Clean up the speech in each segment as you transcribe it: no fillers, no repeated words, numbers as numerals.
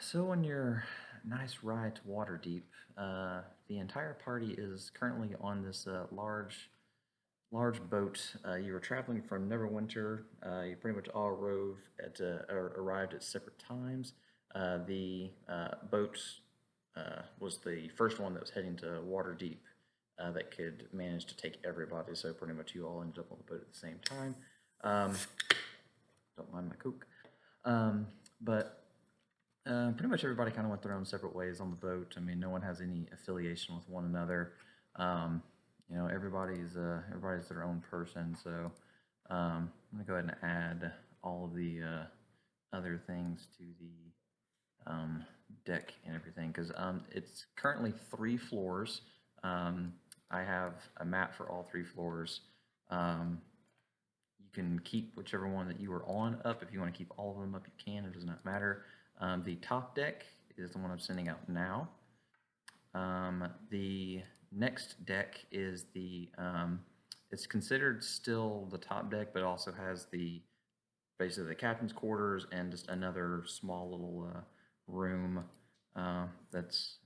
So on your nice ride to Waterdeep, the entire party is currently on this large boat. You were traveling from Neverwinter. You pretty much all or arrived at separate times. The boat was the first one that was heading to Waterdeep that could manage to take everybody. So pretty much you all ended up on the boat at the same time. Um, don't mind my coke. But Pretty much everybody kind of went their own separate ways on the boat. I mean, no one has any affiliation with one another. Um, everybody's their own person. So I'm gonna go ahead and add all of the other things to the deck and everything because it's currently 3 floors. Um, I have a map for all 3 floors. Um, you can keep whichever one that you were on up. If you want to keep all of them up, you can. It does not matter. The top deck is the one I'm sending out now. The next deck is it's considered still the top deck, but also has basically the captain's quarters and just another small little room that's,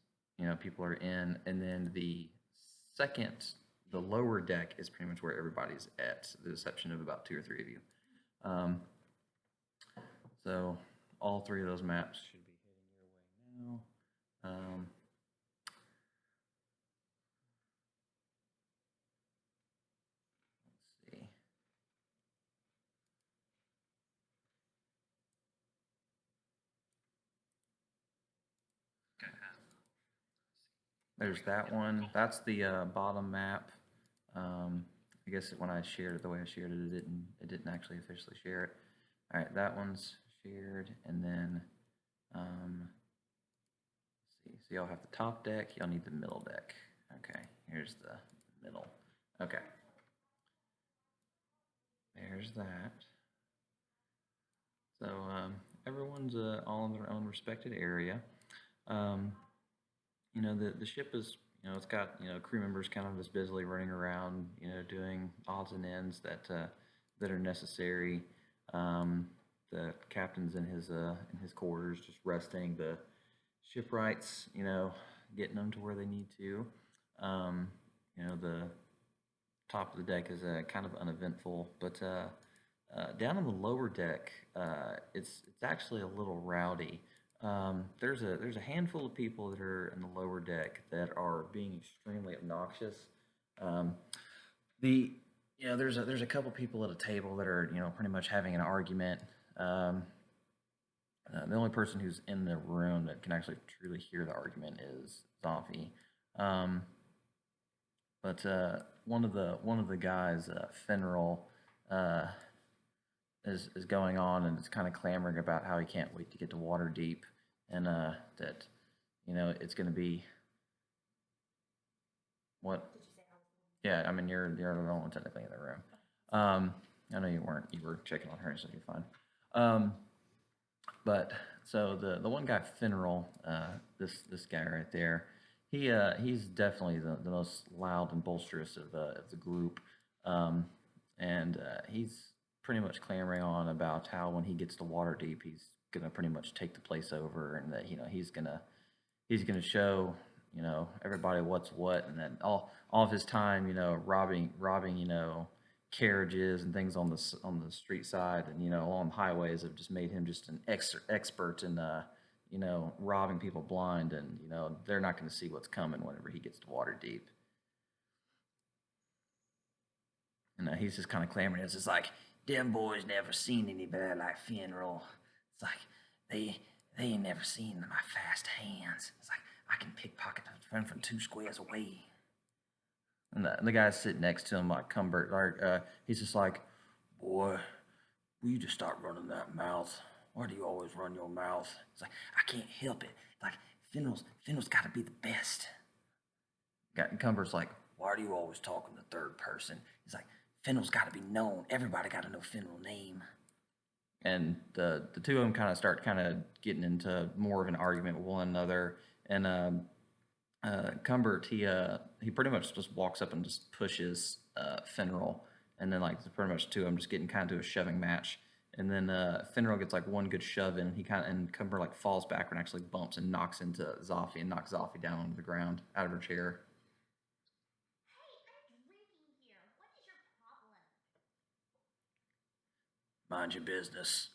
people are in. And then second, the lower deck is pretty much where everybody's at, the exception of about 2 or 3 of you. Um, so all 3 of those maps should be heading your way now. Let's see. There's that one. That's the bottom map. I guess when I shared it, the way I shared it, it didn't actually officially share it. All right, that one's shared, and then let's see. So y'all have the top deck. Y'all need the middle deck. Okay, here's the middle. Okay, there's that. So everyone's all in their own respected area. Um, the ship is, it's got, crew members kind of just busily running around, doing odds and ends that are necessary. The captain's in his quarters, just resting. The shipwrights, getting them to where they need to. The top of the deck is kind of uneventful, but down on the lower deck, it's actually a little rowdy. There's a handful of people that are in the lower deck that are being extremely obnoxious. Um, the there's a couple people at a table that are pretty much having an argument. The only person who's in the room that can actually truly hear the argument is Zombie. Um, but one of the guys, Finral, uh, is going on and is kind of clamoring about how he can't wait to get to Waterdeep and that it's going to be what. Yeah, I mean you're the only one technically in the room. I know you weren't. You were checking on her, so you're fine. Um, but so the one guy, Finral, this guy right there, he's definitely the most loud and bolsterous of the group, and he's pretty much clamoring on about how when he gets to Waterdeep, he's gonna pretty much take the place over, and that he's gonna show everybody what's what, and then all of his time robbing carriages and things on the street side and along highways have just made him just an expert in robbing people blind, and they're not going to see what's coming whenever he gets to Waterdeep. And he's just kind of clamoring. It's just like, them boys never seen anybody like Finral. It's like they ain't never seen my fast hands. It's like I can pickpocket a friend from 2 squares away. And the guy sitting next to him, like Cumbert, he's just like, boy, will you just stop running that mouth? Why do you always run your mouth? It's like, I can't help it. Like, Finral's got to be the best. Cumber's like, why do you always talk in the third person? He's like, Finral's got to be known. Everybody got to know Finral's name. And the two of them kind of start kind of getting into more of an argument with one another. And Cumbert, he pretty much just walks up and just pushes Finral, and then like pretty much two of them just getting kind of a shoving match. And then Finral gets like one good shove in. He and Cumber like falls backward and actually bumps and knocks into Zoffy and knocks Zoffy down onto the ground out of her chair. Hey, I'm drinking here. What is your problem? Mind your business.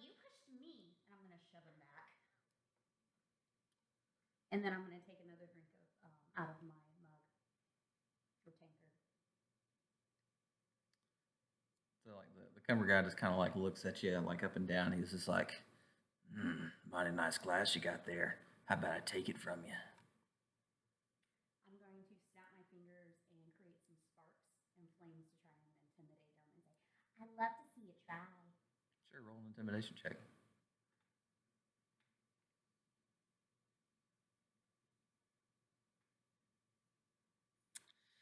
You pushed me, and I'm gonna shove him back. And then I'm gonna take another drink of out of my mug or tankard. So like the Cumber guy just kind of like looks at you like up and down. He's just like, mighty nice glass you got there. How about I take it from you? I'm going to snap my fingers and create some sparks and flames to try and intimidate him and say, I'd love to see you try. Sure, roll an intimidation check.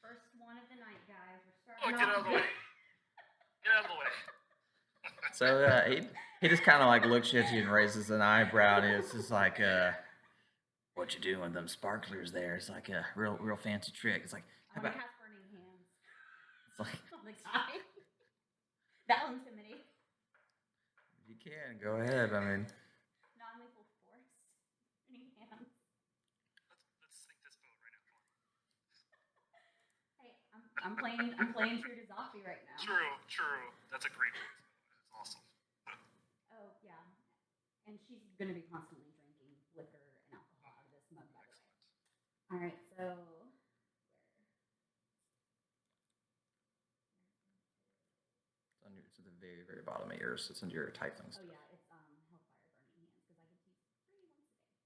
First one of the night, guys. We're starting get out of the way. Get out of the way. So he just kind of like looks at you and raises an eyebrow, and it's just like, what you doing with them sparklers there? It's like a real fancy trick. It's like, I'm gonna cast burning hands. It's like on the guy. That'll intimidate. If you can, go ahead. I mean, Non-lethal force. Burning hands. Let's sink this boat right now. Hey, I'm playing true to Zoffy right now. True. That's a great choice. That's awesome. Oh yeah, and she's gonna be constantly drinking liquor and alcohol out of this mug, by the way. All right, so it's at the very bottom of yours. It's under your type things. Oh yeah, it's Hellfire Burning Hands because I get to use 3 once a day.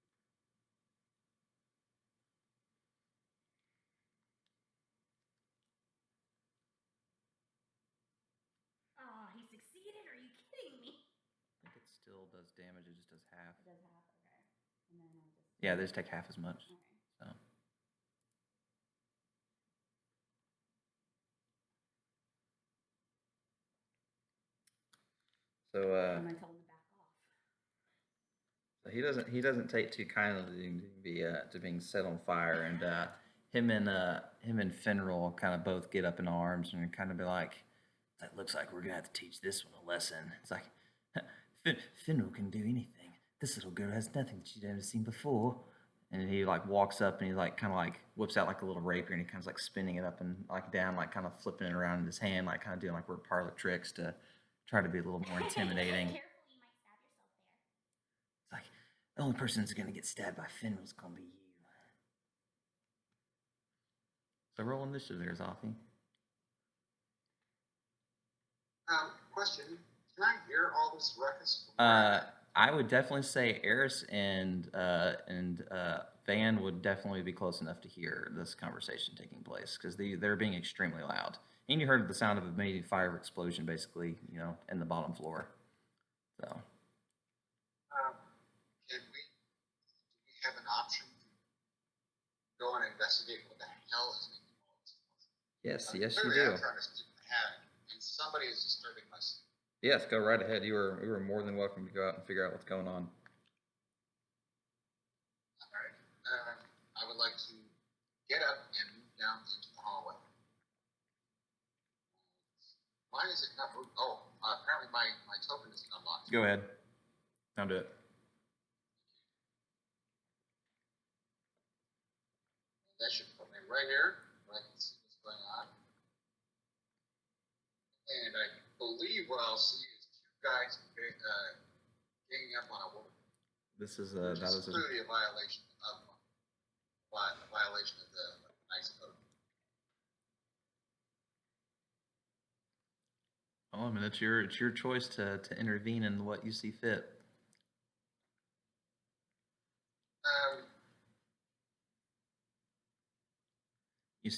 Oh, he succeeded? Are you kidding me? I think it still does damage. It just does half. It does half, okay. And then I just Yeah, they just take half as much. Okay. So and I tell him to back off. So he doesn't take too kindly to being set on fire, and him and Finral kind of both get up in arms and kind of be like, "That looks like we're gonna have to teach this one a lesson." It's like, Finral can do anything. This little girl has nothing that she's ever seen before. And he like walks up and he like kind of like whips out like a little rapier and he kind of like spinning it up and like down, like kind of flipping it around in his hand, like kind of doing like word parlor tricks to try to be a little more intimidating. Careful, you might stab yourself there. It's like, the only person that's going to get stabbed by Finral's going to be you. So roll initiative there, Zoffy. Question. Can I hear all this ruckus? I would definitely say Eris and Van would definitely be close enough to hear this conversation taking place because they're being extremely loud. And you heard the sound of a maybe fire explosion, basically, in the bottom floor. So. Do we have an option to go and investigate what the hell is making all this noise? Yes, you do. I'm trying to stick my hat, and somebody is disturbing my sleep. Yes, go right ahead. You were more than welcome to go out and figure out what's going on. All right. I would like to get up and move down into the hallway. Why is it not moving? Oh, apparently my token is unlocked. Go ahead. I'll do it. That should put me right here where I can see what's going on. And I believe what I'll see is 2 guys ganging up on a woman. This is that is clearly a violation of the Knight's Code. Well, I mean, it's your choice to intervene in what you see fit. You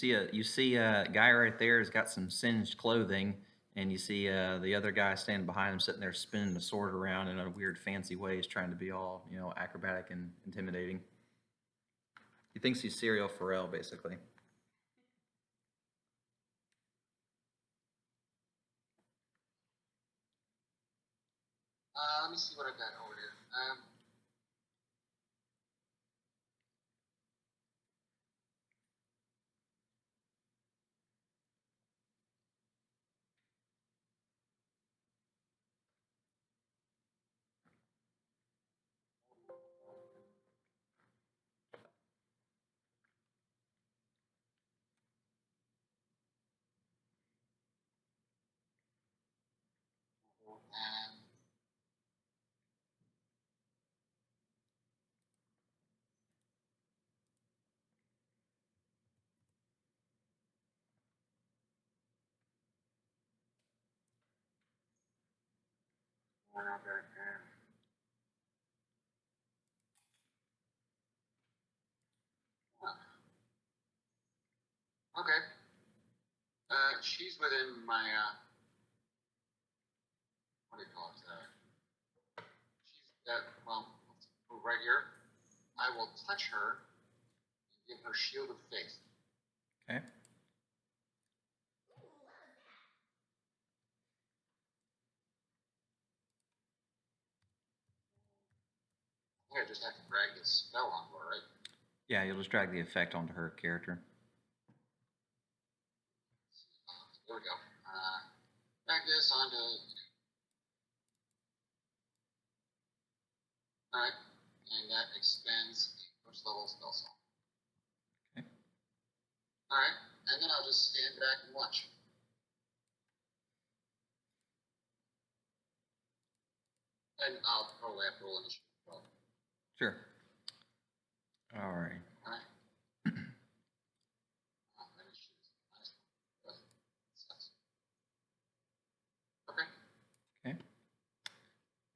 see a guy right there has got some singed clothing, and you see the other guy standing behind him, sitting there spinning the sword around in a weird, fancy way. He's trying to be all acrobatic and intimidating. He thinks he's Serial Pharrell, basically. Let me see what I've got over here. Okay. She's within my, what do you call it? She's, well, let's go right here. I will touch her and give her shield of faith. Okay. I think I just have to drag this spell onto her, right? Yeah, you'll just drag the effect onto her character. There we go. Drag this onto. Alright, and that extends the first level spell slot. Okay. Alright, and then I'll just stand back and watch. And I'll probably have to roll initiative. Sure. All right. Alright. Initiative is nice. Sucks. Okay. Okay.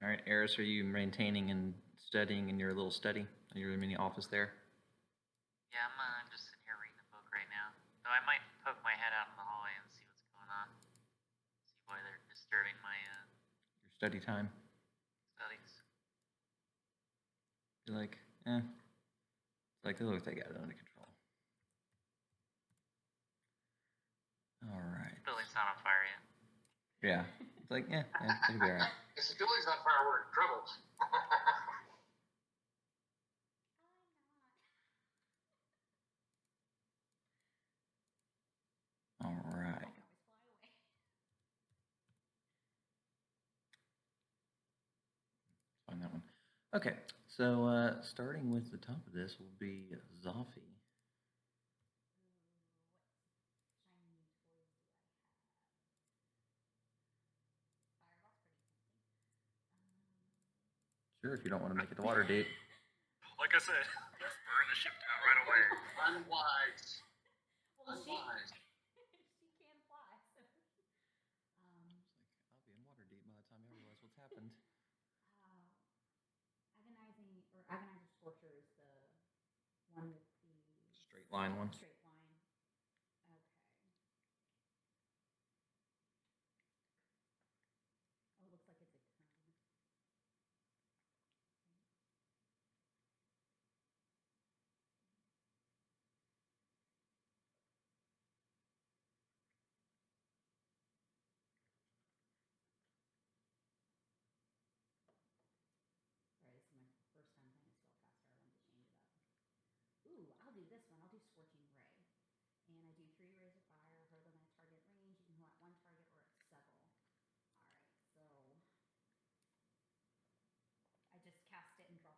All right, Eris, are you maintaining and studying in your little study, in your mini office there? Yeah, I'm just sitting here reading a book right now. Though I might poke my head out in the hallway and see what's going on. See why they're disturbing my Your study time? studies. You're like, it's like, look, they got it under control. All right. Building's not on fire yet. Yeah. It's like, yeah, it'll be all right. If the building's on fire, we're in trouble. All I right. can always fly away. Find that one. Okay, so starting with the top of this will be Zoffy. Shiny toys do I have? Fireball's pretty tempting. Sure, if you don't want to make it to Waterdeep. Like I said, let's burn the ship down right away. Unwise. Well, Unwise. she can fly, so. I'll be in Waterdeep by the time you realize what's happened. Agonizer Scorcher is the one with the Straight line one. straight line. Okay. Oh, it looks like it's a cone. Sorry, this is my first time playing a spellcaster. I wanted to change it up. Ooh, I'll do this one. I'll do Scorching Ray. And I do 3 rays of fire, hurl them at target range. You can heal at one target or at several. Alright, so I just cast it and drop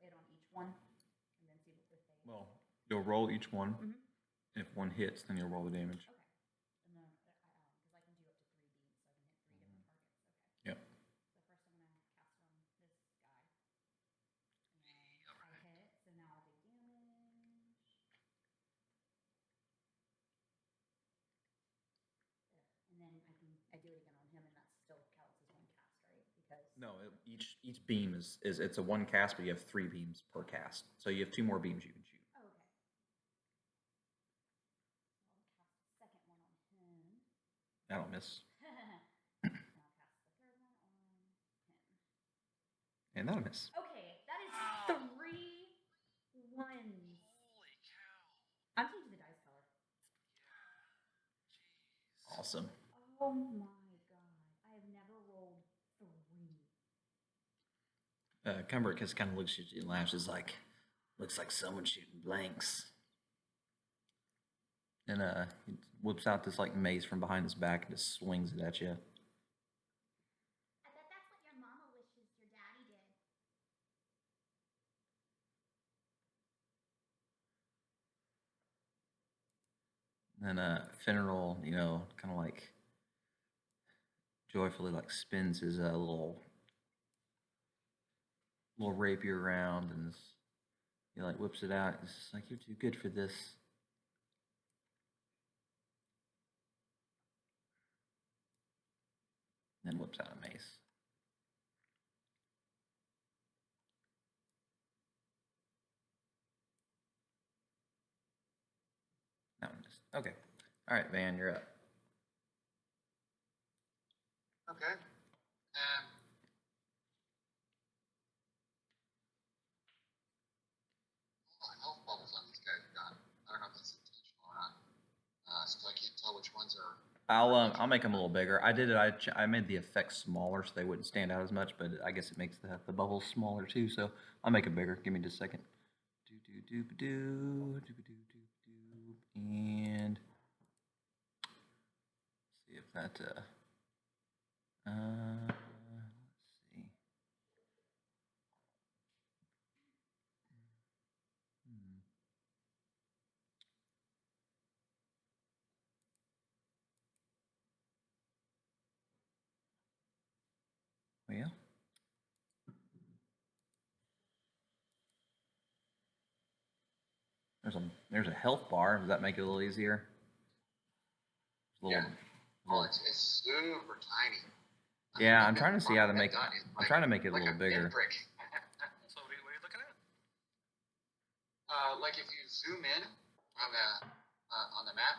it on each one and then see if they. Well, you'll roll each one. Mhm. If one hits, then you'll roll the damage. Okay. And then, because I can do up to 3 beams, so I can hit 3 different targets. Okay. Yep. So first I'm going to cast it on this guy. And I hit, so now I'll do damage. And then I do it again on him, and that still counts as one cast, right? Because No, each beam is it's a one cast, but you have 3 beams per cast. So you have 2 more beams you can shoot. oh, okay. I'll cast the second one on him. That'll miss. And I'll cast the third one on him. And that'll miss. Okay, that is 3 ones. Holy cow. I'm changing the dice color. Jeez. Awesome. Oh my god. I have never rolled 3. Cumbric just kind of looks at you and laughs. Is like, looks like someone shooting blanks. And he whips out this like mace from behind his back and just swings it at you. I bet that's what your mama wishes your daddy did. And then Finneral, kind of like joyfully like spins his little rapier around and he like whips it out. He's just like, you're too good for this. And then whips out a mace. Okay. All right, Van, you're up. Okay. Health bubbles on these guys are gone. I don't know if that's intentional or not. So I can't tell which ones are. I'll make them a little bigger. I did it. I made the effects smaller so they wouldn't stand out as much, but I guess it makes the bubbles smaller too. So I'll make it bigger. Give me just a second. And see if that let's see. Well, there's a health bar. Does that make it a little easier? A little, Yeah. Oh, it's super tiny. yeah, I'm trying to see how to make. I'm trying to make it a like little bigger. So what are you looking at? Like if you zoom in on the map,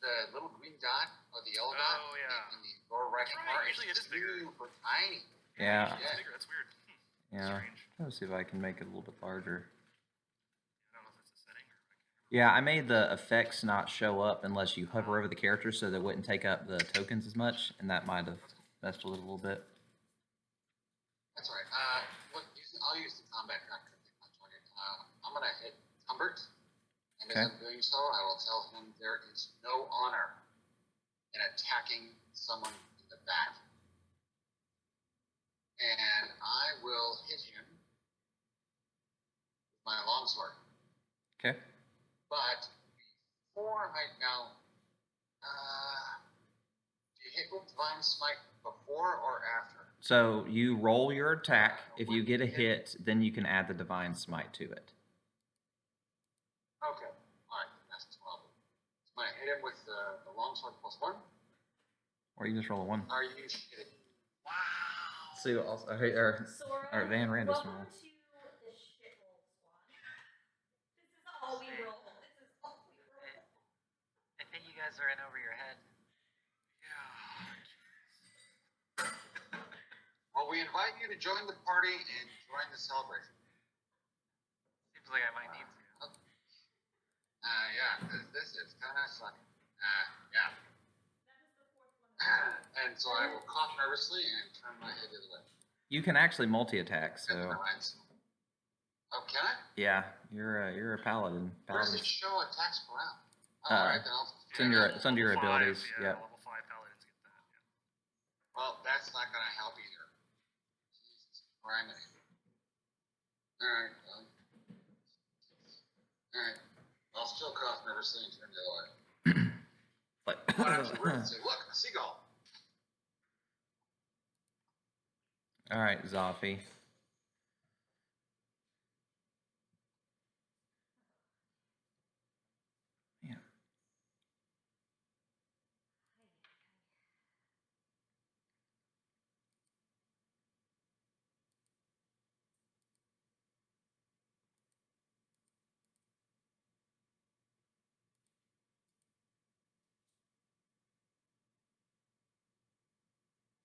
the little green dot or the yellow dot Oh, yeah. in the lower right hand Right, corner usually it is bigger. super tiny. Yeah, It's bigger. That's weird. yeah. Strange. Let's see if I can make it a little bit larger. I don't know if that's a setting or. Yeah, I made the effects not show up unless you hover over the character, so they wouldn't take up the tokens as much, and that might have messed with it a little bit. That's all right. I'll use the combat tracker. I'm gonna hit Humbert, and Okay. as I'm doing so, I will tell him there is no honor in attacking someone in the back, and I will hit him with my longsword. Okay. But before I now, do you hit with Divine Smite before or after? So you roll your attack. If you get a hit, then you can add the Divine Smite to it. Okay, alright, that's 12. So I'm gonna hit him with the longsword +1. Or you just roll a 1. Are you kidding? Wow. See what else? Or Van Randus welcome roll. to the shithole squad. This is all we roll. This is all we roll. I think you guys are in over your head. Well, we invite you to join the party and join the celebration. Seems like I might need to. Yeah, this is kind of sucking. Yeah. That is the fourth one. And so I will cough nervously and turn my head the other way. You can actually multi-attack, so Oh, can I? yeah, you're a paladin. Where does it Paladins. show attacks per round? Uh, Alright, then I'll. It's under your Level 5, abilities. Yeah, Yep. level 5 paladins get that. Yeah. Well, that's not gonna help either. Jesus Christ. Alright, well. Alright. I'll still cough nervously and turn the other way. Like, Why don't you rip and say, look, a seagull. all right, Zoffy. Yeah.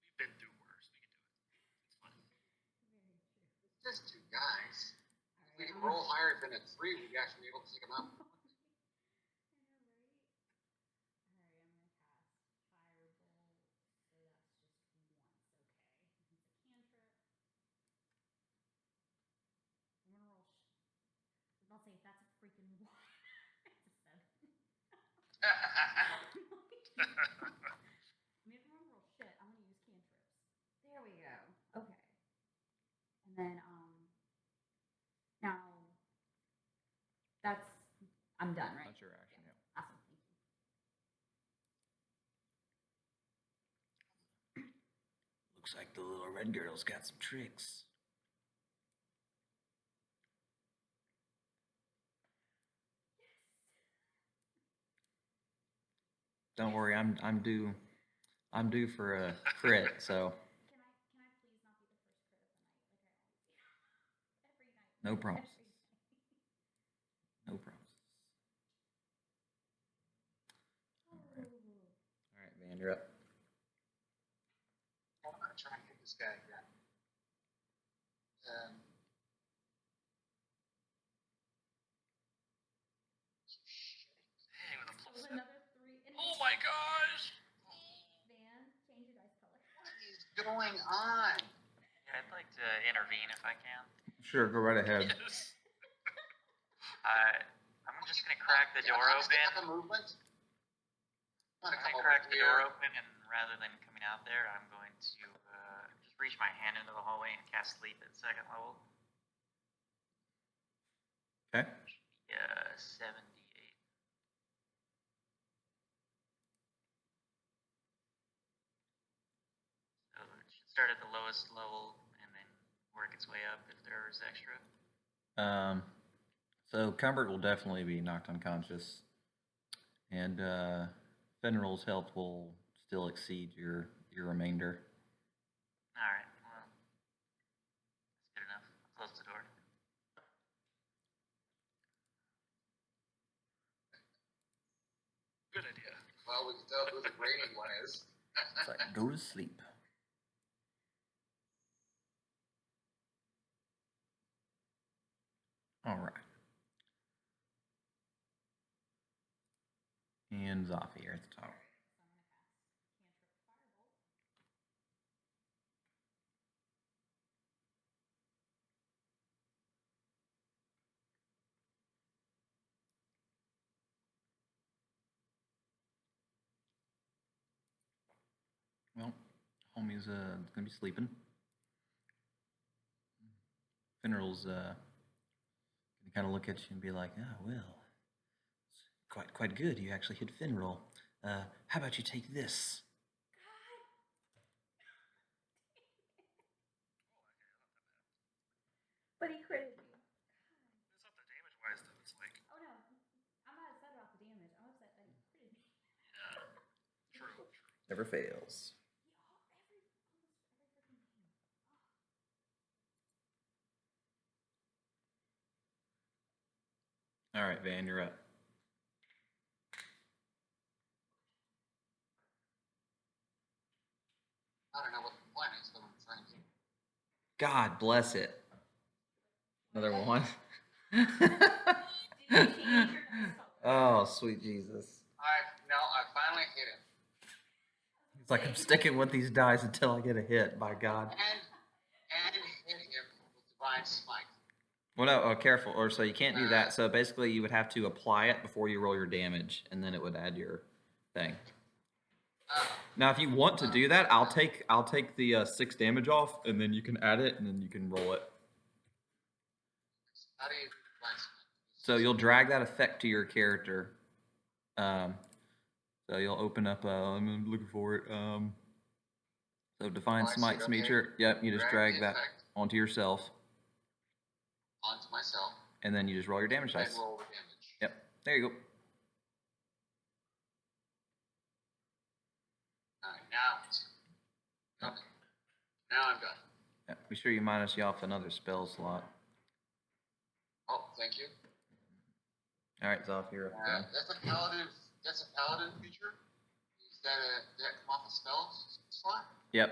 We've been through worse. We can do it. It's fine. Very true. Just two guys. If we Alright, could roll higher than a 3, we'd actually be able to take them out. I know, right? Alright, I'm gonna cast Firebolt, so that's just once, okay. It's a cantrip. I'm gonna roll I'll say that's a freaking 1. It's a 7. I mean, if I'm gonna roll shit, I'm gonna use cantrips. There we go. Okay. And then, now, I'm done, right? That's your action. Yeah. Awesome, thank you. Looks like the little red girl's got some tricks. Don't worry, I'm due for a crit, so Can I please not be the first crit of the night, like I always do? Every night. no promises. Every night. No promises. you're up. I'm gonna try and hit this guy again. Dang, with a So plus it's 7. another 3. And Oh my gosh! Van, change your dice color. What is going on? Yeah, I'd like to intervene if I can. Sure, go right ahead. Yes. I'm just gonna crack the door How does it have open. a movement? I'm I'm gonna come gonna over crack the here. door open, and rather than coming out there, I'm going to just reach my hand into the hallway and cast sleep at 2nd level. Okay. 78. So it should start at the lowest level and then work its way up if there's extra. So Cumbert will definitely be knocked unconscious, and Fenrir's health will still exceed your remainder. Alright, well, that's good enough. I'll close the door. Good idea. Well, we can tell who the rating one is. It's like, go to sleep. All right. And Zoffy here at the top. Well, homie's gonna be sleeping. Finral's gonna kind of look at you and be like, "Ah, well, it's quite good. You actually hit Finral. How about you take this?" But he critted me. It's not the damage wise though. It's like, Oh no, I'm not upset about the damage. I'm upset that he critted me. yeah, true. Never fails. Every freaking game. All right, Van, you're up. I don't know what the point is, but I'm trying to. God bless it. Another one. Oh, sweet Jesus. I finally hit him. It's like I'm sticking with these dice until I get a hit, by God. And hit him with Divine Smite. Well, no, careful. Or so you can't do that. So basically, you would have to apply it before you roll your damage, and then it would add your thing. Now, if you want to do that, I'll take the 6 damage off, and then you can add it, and then you can roll it. How do you do Divine Smite? So you'll drag that effect to your character. So you'll open up. I'm looking for it. So Divine Oh, I see Smite it, Meter. okay. Yep, you just Drag drag the that effect. onto yourself, Onto myself. and then you just roll your damage And dice. roll the damage. Yep, there you go. Alright, now okay. Now I'm done. Yeah, be sure you minus you off another spell slot. Oh, thank you. All right, Zoff, you're up again. That's a paladin feature. Is that did that come off a spell slot? Yep,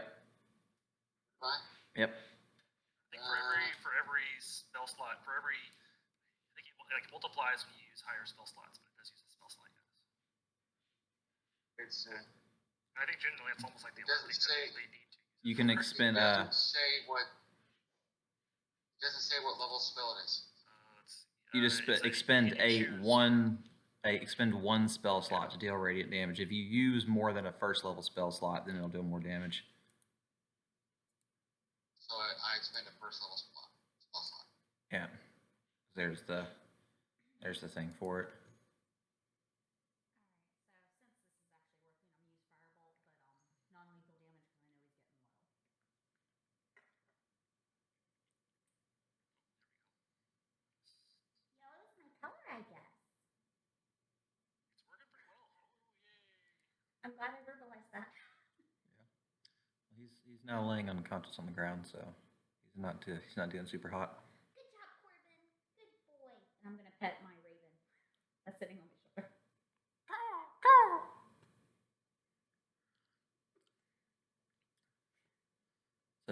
Right? yep. I think for every spell slot, I think it multiplies when you use higher spell slots, but it does use a spell slot. It's I think generally it's almost like the Doesn't ability say- that they need to. You can expend. It doesn't say what level spell it is. It's, You just it's like expend you choose. expend one spell slot to deal radiant damage. If you use more than a first level spell slot, then it'll do more damage. So I expend a first level spell slot. Yeah, there's the thing for it. Alright, so since this is actually working, I'm gonna use Firebolt, but non-lethal damage because I know he's getting low. Yellow is my color, I guess. It's working pretty well. Oh, yay. I'm glad I verbalized that. He's now laying unconscious on the ground, so he's not doing super hot. Good job, Corbin. Good boy. And I'm gonna pet my raven that's sitting on my shoulder.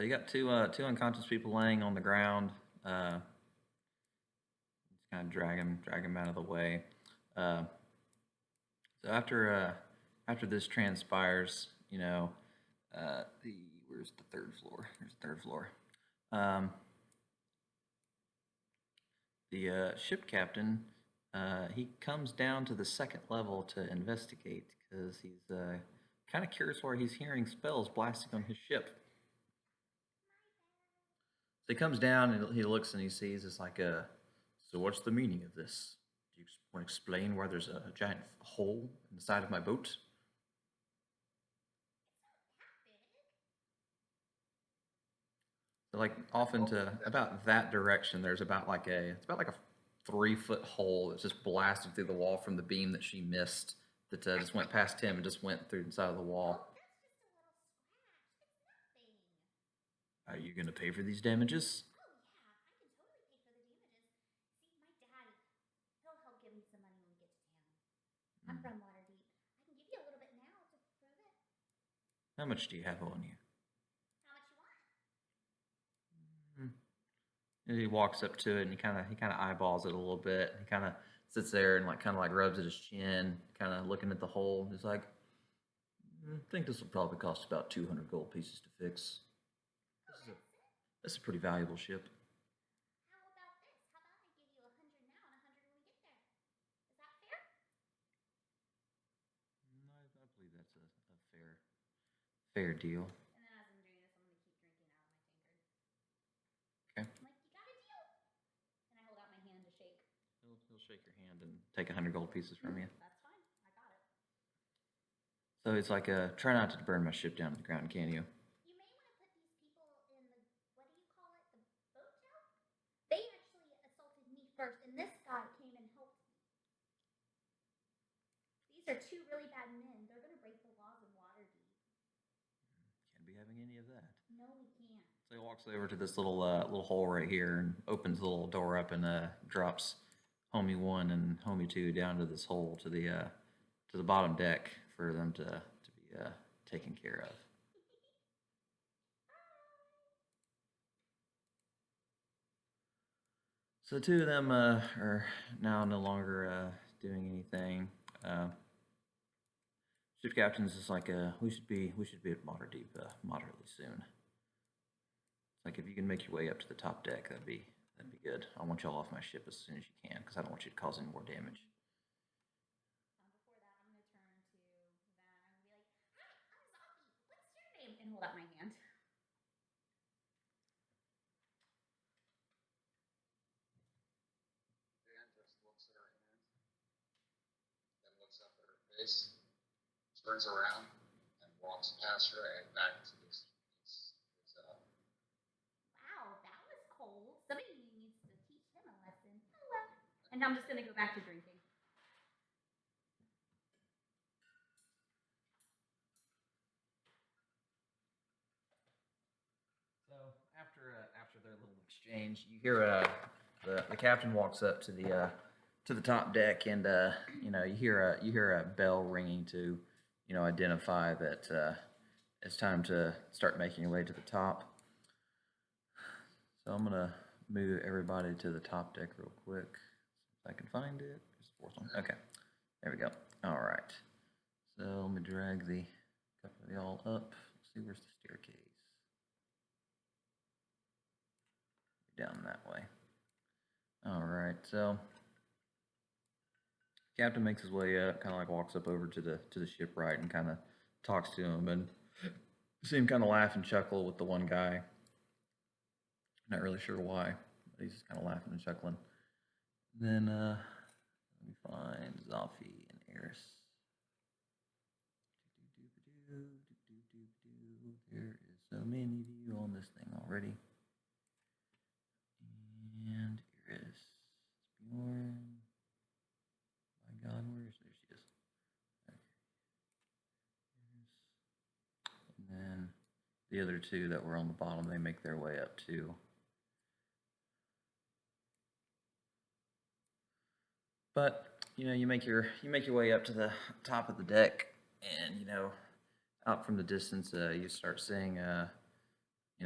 you got two unconscious people laying on the ground. Just kind of drag them out of the way. So after this transpires, you know, where's the third floor? Here's the third floor. The ship captain, he comes down to the second level to investigate because he's kind of curious why he's hearing spells blasting on his ship. So he comes down and he looks and he sees it's like so what's the meaning of this? Do you want to explain why there's a giant hole in the side of my boat? So like off into about that direction, there's about like it's about like a 3-foot hole that's just blasted through the wall from the beam that she missed that just went past him and just went through the side of the wall. Are you gonna pay for these damages? Oh yeah, I can totally pay for the damages. See, my dad, he'll help give me some money when we get to town. I'm from Waterdeep. I can give you a little bit now to prove it. How much do you have on you? How much you want? And he walks up to it and he kind of eyeballs it a little bit. He kind of sits there and kind of rubs at his chin, kind of looking at the hole. He's like, I think this will probably cost about 200 gold pieces to fix. This is a pretty valuable ship. How about this? How about I give you 100 now and 100 when we get there? Is that fair? I believe that's a fair deal. And then as I'm doing this, I'm going to keep drinking out of my tankard. Okay. I'm like, you got a deal. And I hold out my hand to shake. He'll shake your hand and take 100 gold pieces from you. That's fine. I got it. So it's like, try not to burn my ship down to the ground, can you? You may want to put these people in the, what do you call it? The boat jail? They actually assaulted me first, and this guy came and helped me. These are two really bad men. They're going to break the laws of Waterdeep. Can't be having any of that. No, we can't. So he walks over to this little hole right here and opens the little door up and drops Homie 1 and Homie 2 down to this hole to the bottom deck for them to be taken care of. So the two of them are now no longer doing anything. Ship captain's just like, we should be at Waterdeep moderately soon. It's like if you can make your way up to the top deck, that'd be good. I want y'all off my ship as soon as you can because I don't want you to cause any more damage. Before that, I'm going to turn to Van and be like, hi, I'm Zombie. What's your name? And hold out my hand. Dan just looks at her hand, then looks up at her face, turns around, and walks past her and back to this Wow, that was cold. Somebody needs to teach him a lesson. Oh well. And I'm just going to go back to drinking. So after their little exchange, you hear the captain walks up to the top deck and you hear a bell ringing to identify that it's time to start making your way to the top. So I'm gonna move everybody to the top deck real quick if I can find it. It's the fourth one. Okay, there we go. All right. So let me drag the couple of y'all up. Let's see, where's the staircase? Down that way. All right. So captain makes his way up, kind of walks up over to the shipwright and kind of talks to him, and you see him kind of laugh and chuckle with the one guy. Not really sure why, but he's just kind of laughing and chuckling. Then let me find Zafi and Eris. There is so many of you on this thing already. And Eris, Bjorn. My God, where is there? She is. Okay. And then the other two that were on the bottom, they make their way up too. But you make your way up to the top of the deck, and out from the distance, you start seeing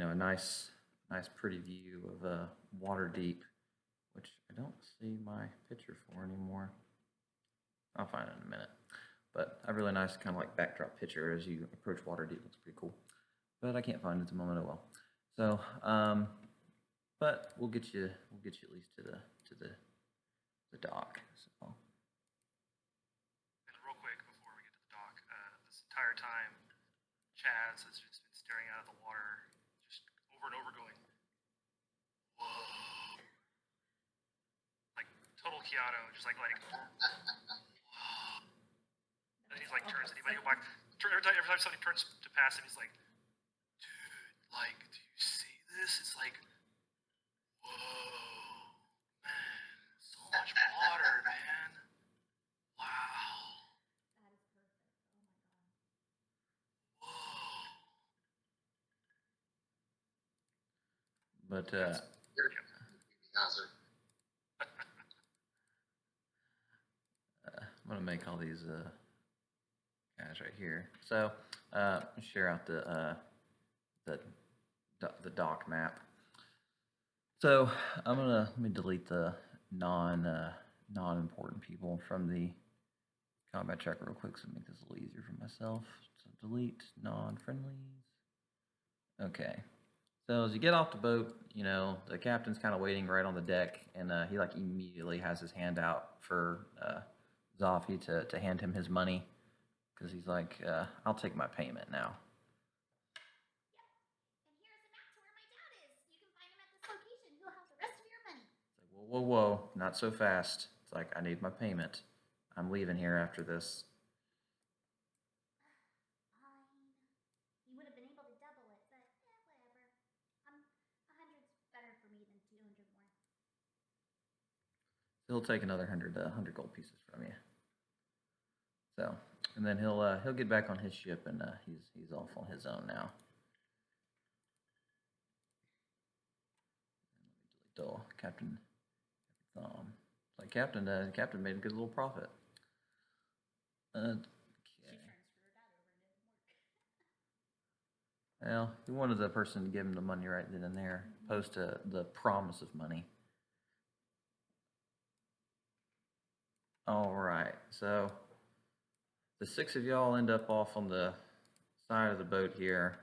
a nice pretty view of Waterdeep, which I don't see my picture for anymore. I'll find it in a minute. But a really nice kind of like backdrop picture as you approach Waterdeep. Looks pretty cool. But I can't find it at the moment. Oh well. So, but we'll get you at least to the dock. So. And real quick before we get to the dock, this entire time, Chaz has just been staring out at the water, just over and over, going, "Whoa!" Like total Keanu, just like, "Whoa!" And he's like turns, anybody go back? Every time somebody turns to pass him, he's like, "Dude, like, do you see this? It's like, whoa, man, so much water, man. Wow, That is perfect. Oh my god. whoa." But Here, hazard. I'm gonna make all these guys right here. So share out the dock map. So let me delete the non-important people from the combat check real quick, so make this a little easier for myself. So delete non-friendlies. Okay. So as you get off the boat, the captain's kind of waiting right on the deck, and he like immediately has his hand out for Zoffy to hand him his money, because he's like, I'll take my payment now. And here's a map to where my dad is. You can find him at this location. He'll have the rest of your money. It's like, whoa, whoa, whoa, not so fast. It's like, I need my payment. I'm leaving here after this. Fine. You would have been able to double it, but whatever. 100's better for me than 200 more. He'll take another 100 gold pieces from you. So, and then he'll get back on his ship, and he's off on his own now. Dull, Captain Thumb. It's like Captain made a good little profit. Okay. She transferred her dad over and did some work. Well, he wanted the person to give him the money right then and there, opposed to the promise of money. All right, so the 6 of y'all end up off on the side of the boat here.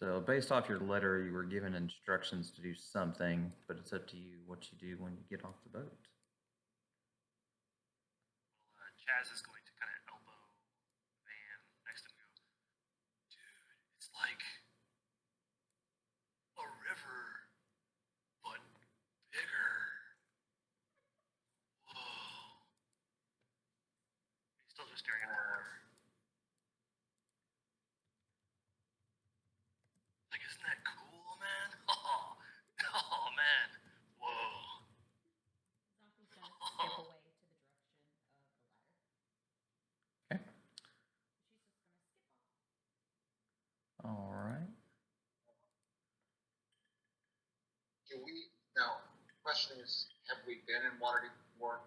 So based off your letter, you were given instructions to do something, but it's up to you what you do when you get off the boat. Well, Chaz is going to kind of elbow Van next to him and go, "Dude, it's like a river, but bigger. Whoa." He's still just staring at the water. Like, isn't that cool, man? Oh man. Whoa. Zombie's gonna skip away to the direction of the ladder. Okay. She's just gonna skip off. All right. Do we now? Question is, have we been in Waterdeep before?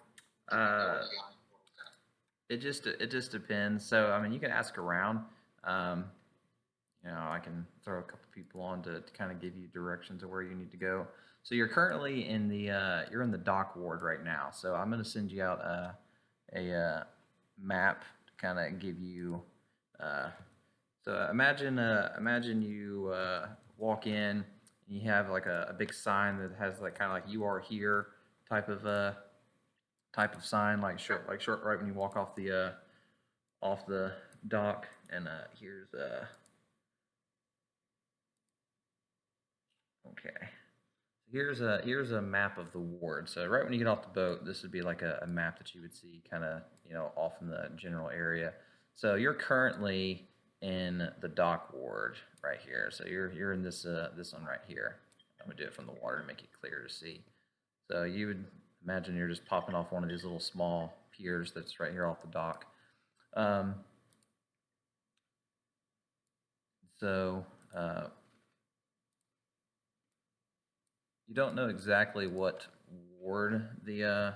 It just depends. So I mean, you can ask around. I can throw a couple people on to kind of give you directions of where you need to go. So you're currently in the you're in the dock ward right now. So I'm going to send you out a map to kind of give you. So imagine you walk in and you have like a big sign that has like kind of like "You are here" type of sign, like short right when you walk off the dock. And here's okay. Here's a map of the ward. So right when you get off the boat, this would be like a map that you would see kind of off in the general area. So you're currently in the dock ward right here. So you're in this one right here. I'm gonna do it from the water to make it clear to see. So you would imagine you're just popping off one of these little small piers that's right here off the dock. You don't know exactly what ward the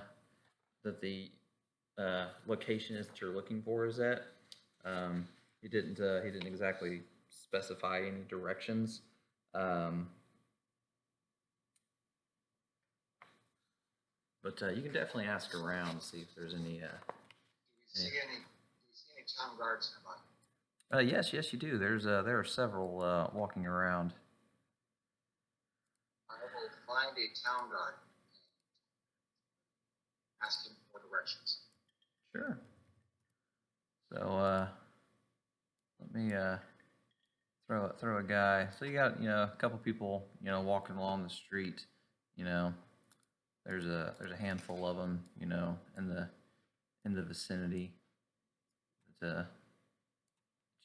location is that you're looking for is at. He didn't exactly specify any directions. But you can definitely ask around to see if there's any. Do we see any town guards nearby? Yes, you do. There are several walking around. I will find a town guard. Ask him for directions. Sure. So let me throw a guy. So you got a couple people walking along the street. There's a handful of them in the vicinity that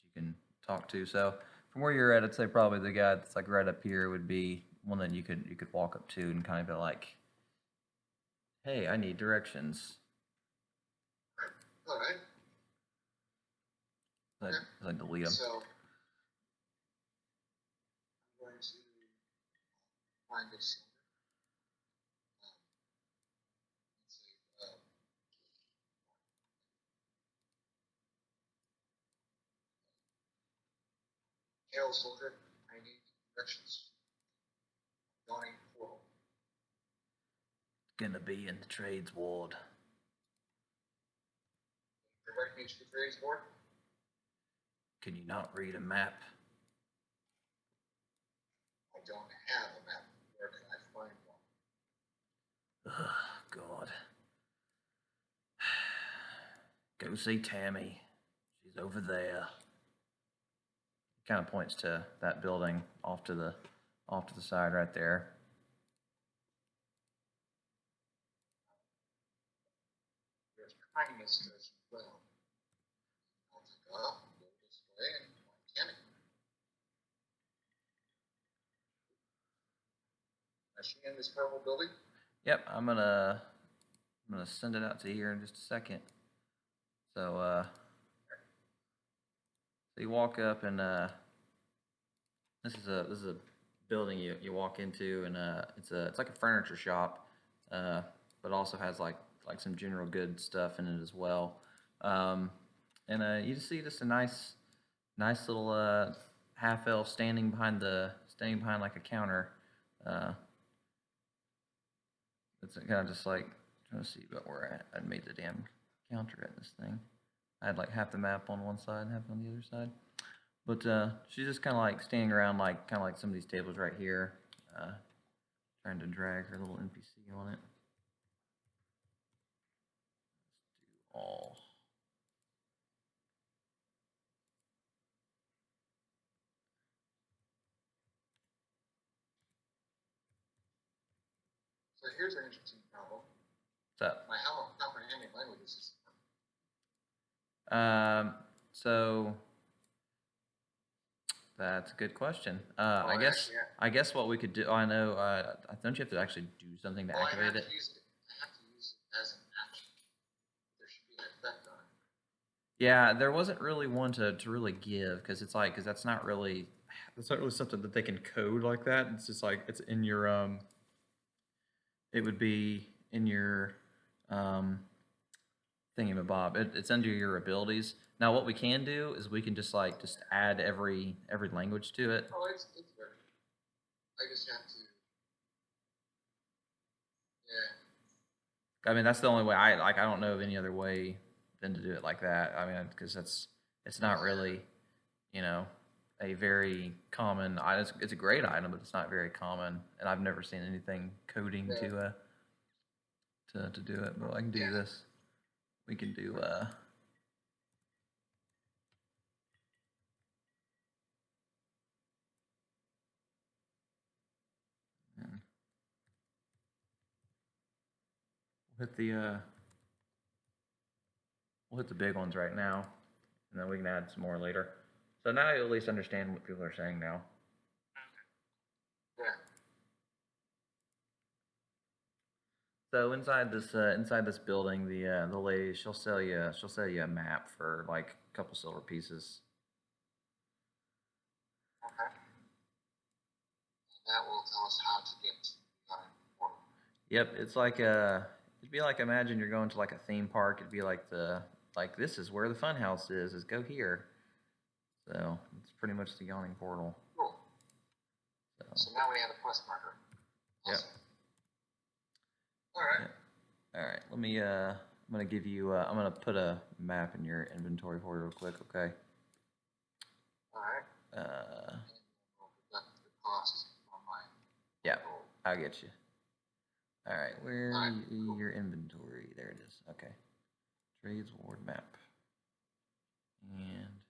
you can talk to. So from where you're at, I'd say probably the guy that's like right up here would be one that you could walk up to and kind of be like, "Hey, I need directions." All right. I'd delete them. So I'm going to find a silver. Let's see. Hail soldier, I need directions. Donning portal. Gonna be in the trades ward. Direct me to the trades board. Can you not read a map? I don't have a map. Where can I find one? Ugh, God. Go see Tammy. She's over there. He kind of points to that building off to the side right there. There's kindness as well. I'll take off, go this way, and find Tammy. Is she in this purple building? Yep, I'm gonna send it out to here in just a second. So so you walk up and this is a building you walk into, and it's like a furniture shop, but also has like some general goods stuff in it as well. And you just see a nice little half elf standing behind like a counter. It's kind of just like trying to see about where I made the damn counter at this thing. I had like half the map on one side and half on the other side. But she's just kind of like standing around like some of these tables right here, trying to drag her little NPC on it. Let's do all. So here's an interesting problem. What's up? My how comprehending languages is So that's a good question. I guess what we could do. I know. Don't you have to actually do something to activate it? I have to use it as an action. There should be an effect on it. Yeah, there wasn't really one to really give because that's not really something that they can code like that. It's just like it's in your it would be in your thingamabob. It's under your abilities. Now what we can do is we can just add every language to it. Oh, it's good. I just have to. Yeah. I mean that's the only way I don't know of any other way than to do it like that. I mean because it's not really a very common item. It's a great item, but it's not very common, and I've never seen anything coding to do it. But I can do this. We can do we'll hit the big ones right now, and then we can add some more later. So now you at least understand what people are saying now. Yeah. So inside this building, the lady she'll sell you a map for like a couple silver pieces. Okay. And that will tell us how to get to the portal. Yep, it'd be like imagine you're going to like a theme park. It'd be like this is where the fun house is go here. So it's pretty much the yawning portal. Cool. So, So now we have a plus marker. Yep. Awesome. All right. yeah. All right. Let me. I'm gonna give you. I'm gonna put a map in your inventory for you real quick. Okay. All right. We'll deduct the cost on my Yeah. roll. I'll get you. All right. Where Alright, are your inventory? There it is. Okay. Trades ward map. And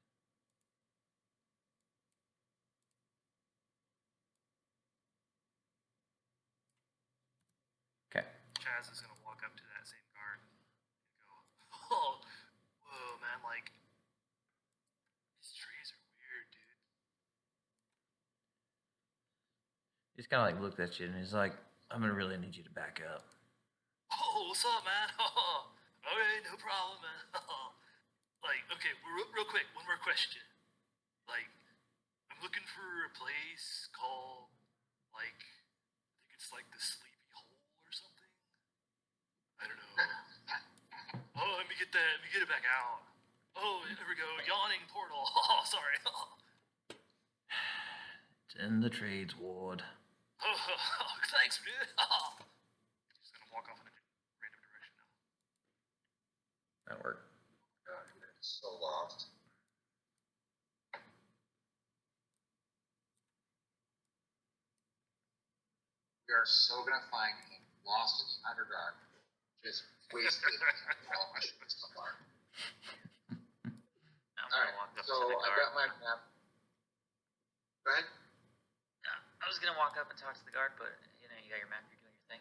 okay. Chaz is gonna walk up to that same guard and go, "Oh, whoa, man! Like these trees are weird, dude." He's kind of like looked at you and he's like, "I'm gonna really need you to back up." Oh, what's up, man? Oh, okay, no problem, man. Like, okay, real quick, one more question. Like, I'm looking for a place called, like, I think it's like the Sleepy Hole or something. I don't know. Oh, let me get that. Let me get it back out. Oh, there we go. Yawning portal. Oh, sorry. It's in the trades ward. Oh, thanks, dude. Just gonna walk off in a random direction now. That worked. God, you're so lost. We are so gonna find him lost in the Underdark, just wasted all my shit somewhere. I'm All gonna right, walk up so to the I guard. got my map. Go ahead. I was gonna walk up and talk to the guard, but you know, you got your map, you're doing your thing.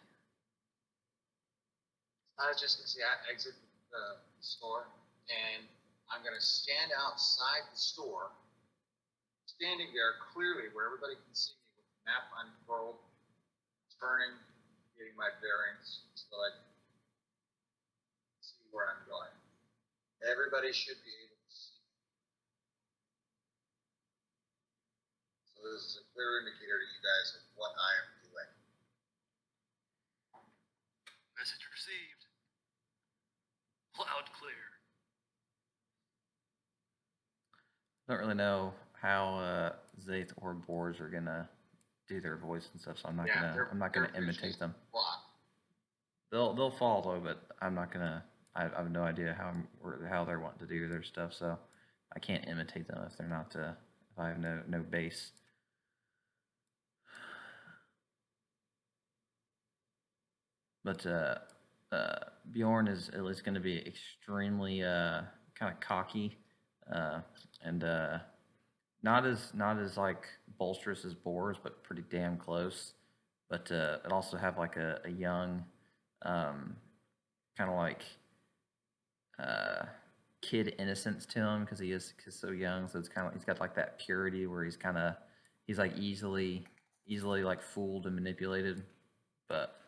I was just gonna say I exit the store, and I'm gonna stand outside the store, standing there clearly where everybody can see me with the map unrolled, turning, getting my bearings so I can see where I'm going. Everybody should be able to see. So this is a clear indicator to you guys of what I am doing. Message received. Loud, clear. I don't really know how Zaith or Boars are gonna do their voice and stuff, so I'm not gonna imitate them. Block. They'll follow, but I'm not gonna. I have no idea how they're wanting to do their stuff, so I can't imitate them if they're not. If I have no base. But Bjorn is at least going to be extremely kind of cocky, and not as like bolsterous as Boars, but pretty damn close. But it also have like a young, kind of like kid innocence to him because he's so young. So it's kind of he's got like that purity where he's like easily like fooled and manipulated, but.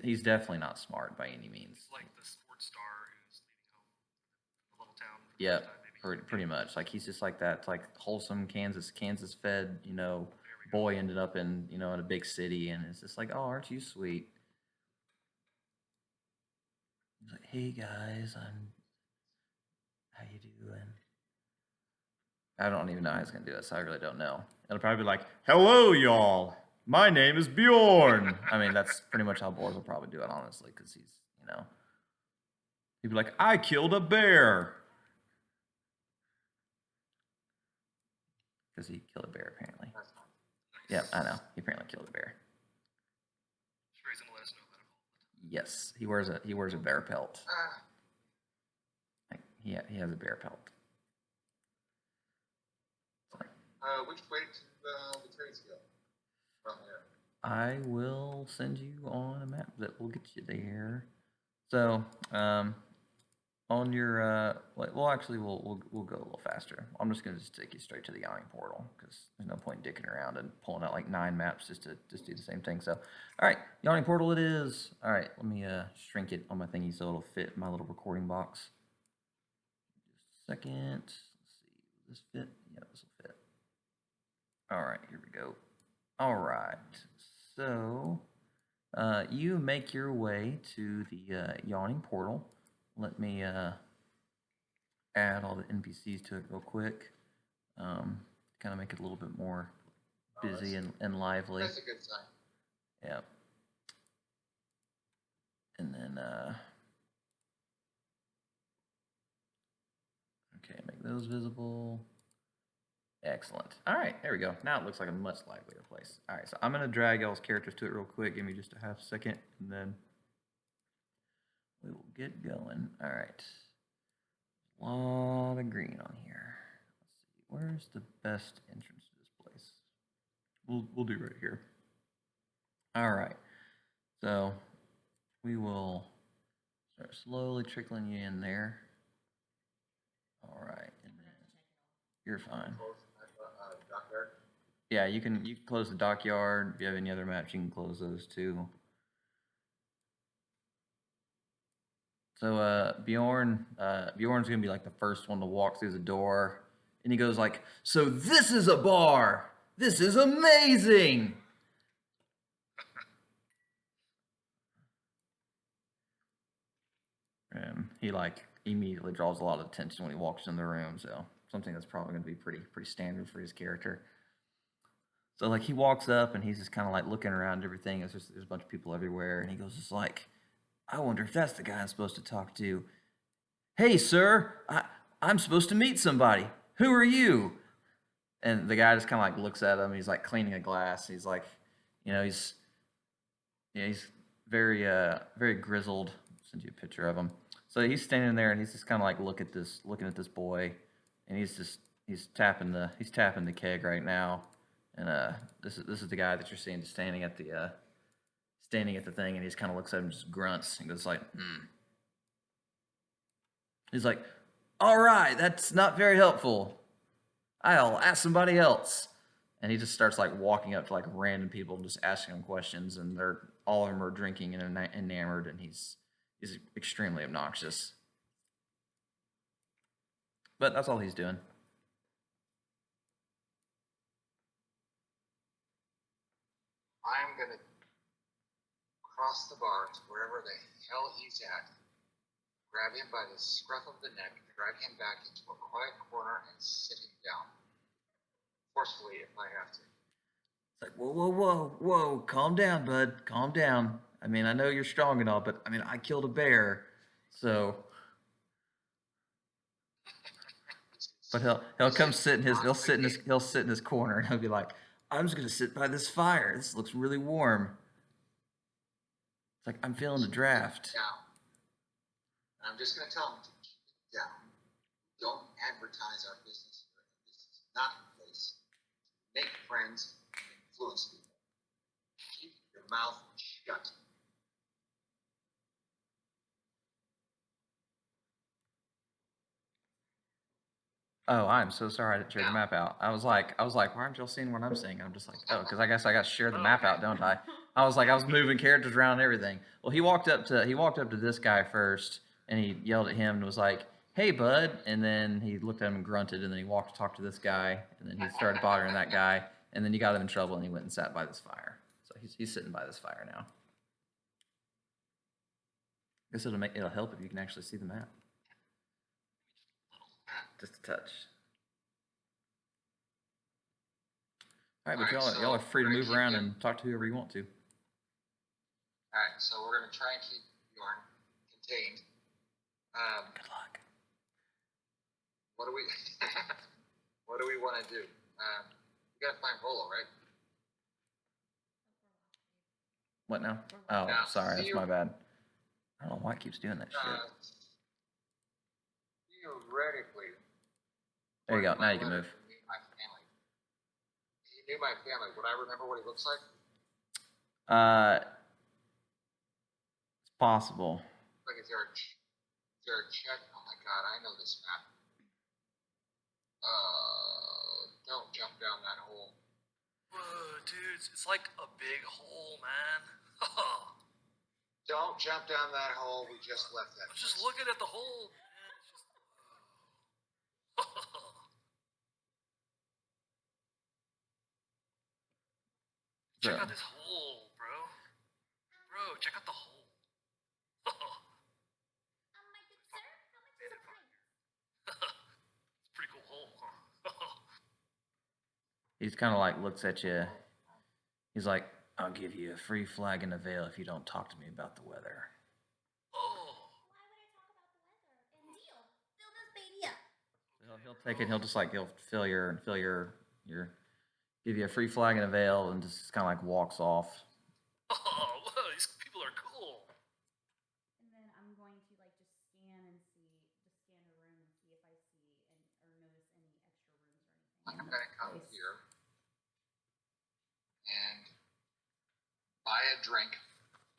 He's definitely not smart by any means. It's like the sports star who's leaving home from the little town for the Yep, first time, maybe. pretty much. Like he's just like that, like wholesome Kansas fed, There we go. boy ended up in in a big city, and it's just like, oh, aren't you sweet? He's like, hey guys, how you doing? I don't even know how he's gonna do it, so I really don't know. It'll probably be like, hello y'all. My name is Bjorn. I mean, that's pretty much how Boars will probably do it, honestly, because he's, he'd be like, I killed a bear. Because he killed a bear, apparently. That's fine. Yeah, I know. He apparently killed a bear. Sure, he's gonna let us know about it all. Yes, he wears a bear pelt. Like, he has a bear pelt. Which way to the trades go? From there. I will send you on a map that will get you there. So, on your well, actually, we'll go a little faster. I'm just gonna take you straight to the yawning portal because there's no point dicking around and pulling out like 9 maps just to do the same thing. So, all right, yawning portal it is. All right, let me shrink it on my thingy so it'll fit my little recording box. Just a second. Let's see, will this fit? Yeah, this will fit. All right, here we go. All right, so you make your way to the yawning portal. Let me add all the NPCs to it real quick. Kind of make it a little bit more Oh, busy that's- and lively. That's a good sign. Yep. And then, okay, make those visible. Excellent. All right, there we go. Now it looks like a much livelier place. All right, so I'm going to drag y'all's characters to it real quick. Give me just a half second, and then we will get going. All right. A lot of green on here. Let's see. Where's the best entrance to this place? We'll do right here. All right. So we will start slowly trickling you in there. All right. And then you're fine. Close dockyard. Yeah, you can close the dockyard. If you have any other maps, you can close those too. So Bjorn's gonna be like the first one to walk through the door, and he goes like, "So this is a bar. This is amazing." And he like immediately draws a lot of attention when he walks in the room. So something that's probably gonna be pretty standard for his character. So like he walks up and he's just kind of like looking around everything. There's a bunch of people everywhere, and he goes just like, "I wonder if that's the guy I'm supposed to talk to. Hey, sir, I'm supposed to meet somebody. Who are you?" And the guy just kind of like looks at him. He's like cleaning a glass. He's like, he's very very grizzled. I'll send you a picture of him. So he's standing there and he's just kind of like looking at this boy, and he's tapping the keg right now. And this is the guy that you're seeing just standing at the thing, and he just kind of looks at him, and just grunts, and goes like, "Hmm." He's like, "All right, that's not very helpful. I'll ask somebody else." And he just starts like walking up to like random people and just asking them questions, and all of them are drinking and enamored, and he's extremely obnoxious. But that's all he's doing. I'm gonna cross the bar to wherever the hell he's at, grab him by the scruff of the neck, drag him back into a quiet corner, and sit him down. Forcefully, if I have to. It's like, whoa, calm down, bud, calm down. I mean, I know you're strong and all, but I mean, I killed a bear, so. But he'll come sit in his he'll sit in his corner, and he'll be like, "I'm just gonna sit by this fire. This looks really warm." It's like, I'm feeling the draft. Down. And I'm just gonna tell him to keep it down. Don't advertise our business here. This is not a place to make friends and influence people. Keep your mouth shut. Oh, I'm so sorry I didn't share the map out. I was like, why aren't y'all seeing what I'm seeing? I'm just like, oh, because I guess I got to share the map out, don't I? I was moving characters around and everything. Well, he walked up to this guy first, and he yelled at him and was like, "Hey, bud!" And then he looked at him and grunted, and then he walked to talk to this guy, and then he started bothering that guy, and then he got him in trouble, and he went and sat by this fire. So he's sitting by this fire now. I guess it'll help if you can actually see the map. Just a touch. All right, but y'all are free to move around and talk to whoever you want to. Alright, so we're gonna try and keep Bjorn contained. Good luck. What do we what do we want to do? We gotta find Rolo, right? What now? Oh, Now, sorry, that's my bad. I don't know why it keeps doing that shit. Theoretically. There you go. according to Now my you can letter, move. he knew my family. He knew my family. Would I remember what he looks like? It's possible. Like, is there a check? Oh my god, I know this map. Don't jump down that hole. Whoa, dude, it's like a big hole, man. Don't jump down that hole. We just left that. I'm just place. looking at the hole, man. It's just. Check So- out this hole, bro. Bro, check out the hole. My good sir, how much is a pint? It's a pretty cool hole, huh? He's kind of like looks at you. He's like, "I'll give you a free flag and a veil if you don't talk to me about the weather." Oh, Why would I talk about the weather? And deal, fill this baby up. He'll take it. He'll just like he'll fill your give you a free flag and a veil, and just kind of like walks off. oh, whoa, these people are cool. And then I'm going to like just scan the room and see if I see or notice any extra rooms or anything. I'm in gonna the come place. here and buy a drink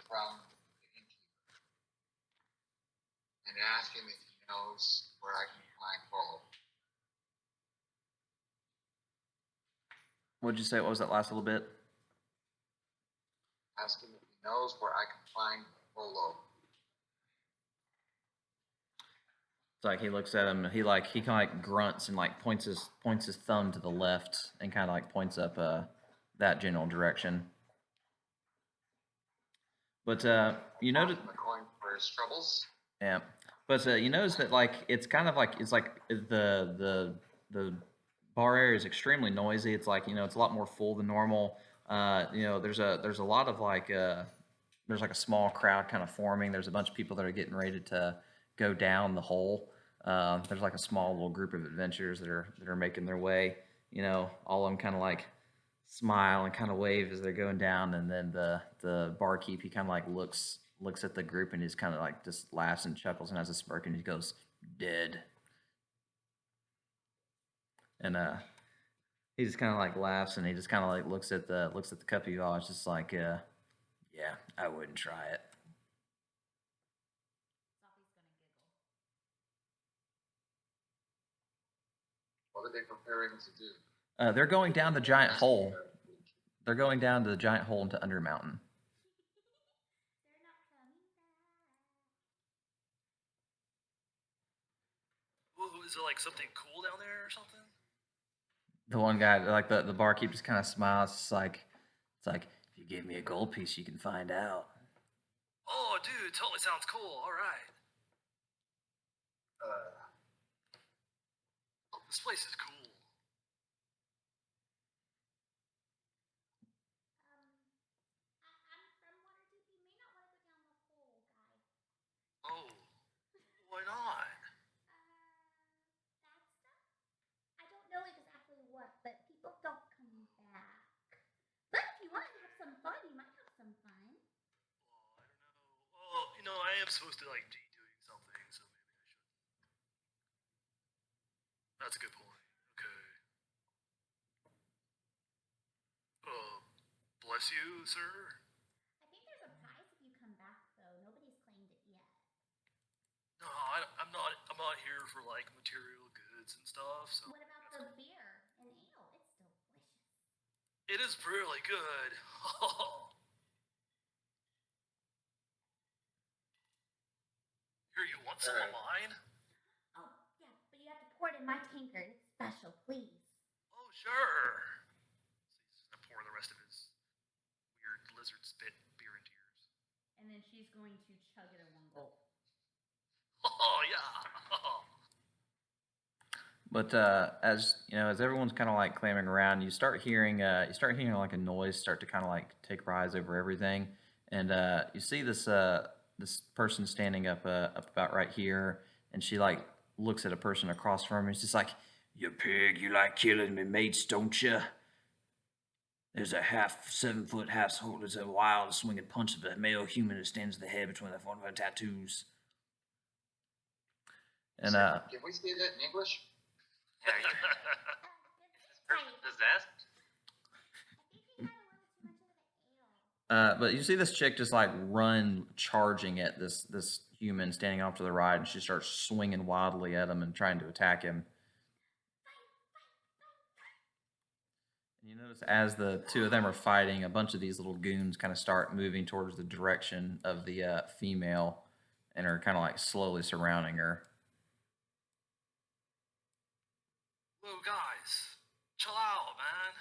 from the innkeeper and ask him if he knows where I can find Polo. What'd you say? What was that last little bit? Ask him if he knows where I can find Polo. It's like he looks at him. And he kind of like grunts and like points his thumb to the left and kind of like points up that general direction. But you notice, Toss him a coin for his troubles. yeah. But you notice that like it's kind of like the bar area is extremely noisy. It's like it's a lot more full than normal. There's a lot of like there's like a small crowd kind of forming. There's a bunch of people that are getting ready to go down the hole. There's like a small little group of adventurers that are making their way. All of them kind of like smile and kind of wave as they're going down, and then the barkeep, he kind of like looks at the group, and he's kind of like just laughs and chuckles and has a smirk, and he goes, "Dead." And he just kind of like laughs, and he just kind of like looks at the cup of y'all. It's just like, yeah, I wouldn't try it. Sophie's gonna giggle. What are they preparing to do? They're going down the giant hole. They're going down to the giant hole into Undermountain. They're not coming back. Whoa, is it like something cool down there or something? The one guy, like the barkeep, just kind of smiles. It's like if you give me a gold piece, you can find out. Oh, dude, totally sounds cool. All right. This place is cool. I'm from Waterdeep. You may not want to go down the hole, guy. Oh, why not? Bad stuff? I don't know exactly what, but people don't come back. But if you want to have some fun, you might have some fun. Oh, I don't know. Well, I am supposed to like be doing something, so maybe I should. That's a good point. Okay. Bless you, sir. I think there's a prize if you come back, though. Nobody's claimed it yet. No, I'm not. I'm not here for like material goods and stuff. So What about the beer and ale? It's delicious. it is really good. Here, you want some of mine? Oh, yeah, but you have to pour it in my tankard. It's special, please. Oh, sure. So he's gonna pour the rest of his weird lizard spit beer into yours. And then she's going to chug it in one gulp. Oh yeah. But as as everyone's kind of like clamoring around, you start hearing like a noise start to kind of like take rise over everything, and you see this person standing up about right here, and she like looks at a person across from her. She's just like, "You pig, you like killing me mates, don't you?" There's a 7 foot household. There's a wild swinging punch of a male human who stands at the head between the one of her tattoos. And Can we say that in English? Yeah, are you this person possessed? I think you had a little too much of the ale. but you see this chick just like run charging at this human standing off to the right, and she starts swinging wildly at him and trying to attack him. And you notice as the two of them are fighting, a bunch of these little goons kind of start moving towards the direction of the female, and are kind of like slowly surrounding her. Whoa, guys, chill out, man.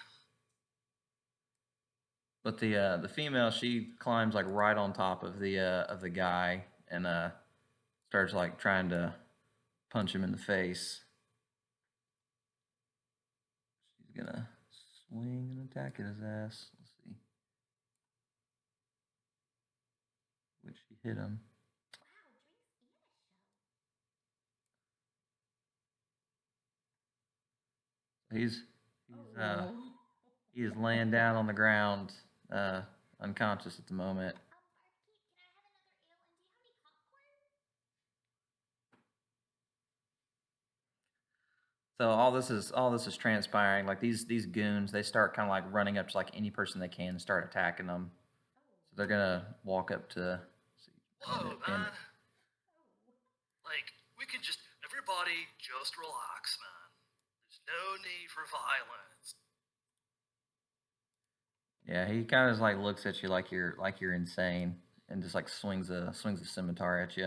But the female, she climbs like right on top of the guy, and starts like trying to punch him in the face. She's gonna swing and attack at his ass. Let's see. Which he hit him. Wow, drinks and a He's show. he is laying down on the ground, unconscious at the moment. Barkeep, can I have another ale? And do you have any popcorn? So all this is transpiring. Like these goons, they start kind of like running up to like any person they can and start attacking them. So they're gonna walk up to. Whoa, and- man. Like, we can just, everybody just relax, man. There's no need for violence. Yeah, he kind of like looks at you like you're insane and just like swings a scimitar at you.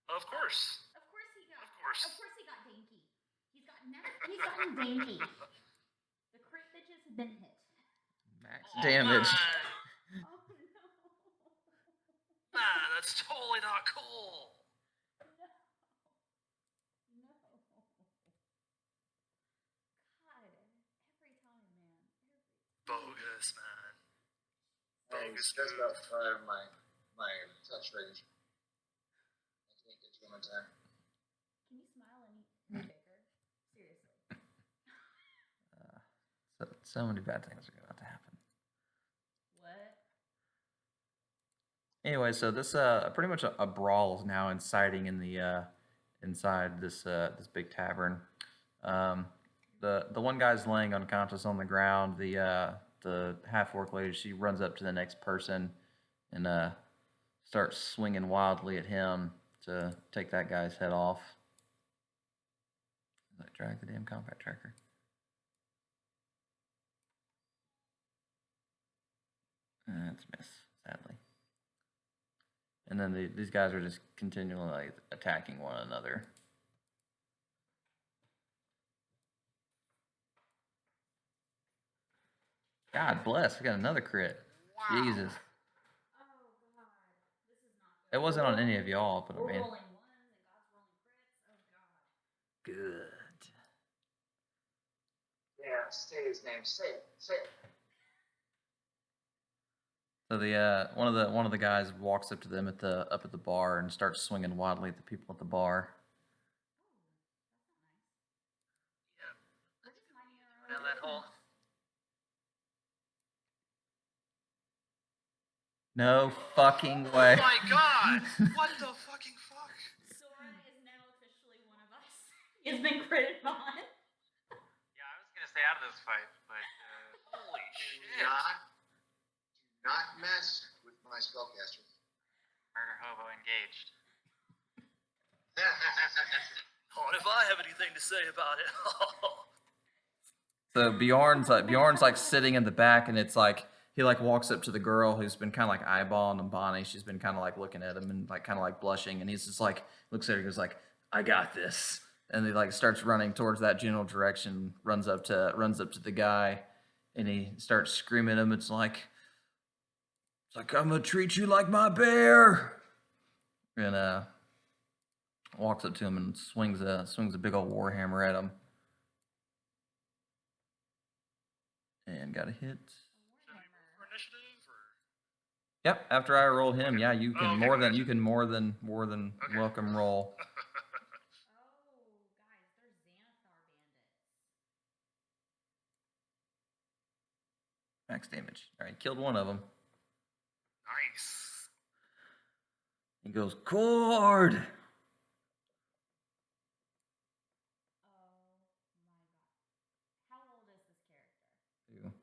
Of course. Of course he got. Of course. Of course he got dainty. He's gotten dainty. The crit bitches have been hit. Max Oh, damage. Man. Oh no. Man, that's totally not cool. No. No. God, every time, man. Bogus, man. Hey, Bogus just move. about fire my touch range. I can't get you in time. Can you smile any bigger? Seriously. So many bad things are about to happen. What? Anyway, so this pretty much a brawl is now inciting in the inside this this big tavern. The one guy's laying unconscious on the ground. The half orc lady, she runs up to the next person and starts swinging wildly at him to take that guy's head off. Like, drag the damn combat tracker. That's a miss, sadly. And then these guys are just continually like, attacking one another. God bless, we got another crit. Jesus. Oh God, this is not good. It wasn't on any of y'all, but I We're mean. rolling ones and God's rolling crits. Oh God. Good. Yeah, say his name. Say it. Say it. So the one of the guys walks up to them at the bar and starts swinging wildly at the people at the bar. Yeah. We're just minding our own Down that hole. business. No fucking way. Oh my god! What the fucking fuck? Sora is now officially one of us. He's been critted on. Yeah, I was gonna stay out of this fight, but Holy Do shit. not mess with my spellcaster. murder hobo engaged. Not if I have anything to say about it. So Bjorn's like sitting in the back, and it's like he like walks up to the girl who's been kind of like eyeballing him, Bonnie. She's been kind of like looking at him and like kind of like blushing, and he's just like looks at her, and goes like, "I got this," and he like starts running towards that general direction. Runs up to the guy, and he starts screaming at him. It's like I'm gonna treat you like my bear, and walks up to him and swings a big old warhammer at him, and got a hit. Should we roll for initiative or? Yep. After I roll him, yeah, you can Oh, okay, more than gotcha. you can more than Okay. welcome roll. Oh, guys, they're Xanathar bandits. Max damage. All right, killed one of them. Nice. He goes cord. Oh my God. How old is this character?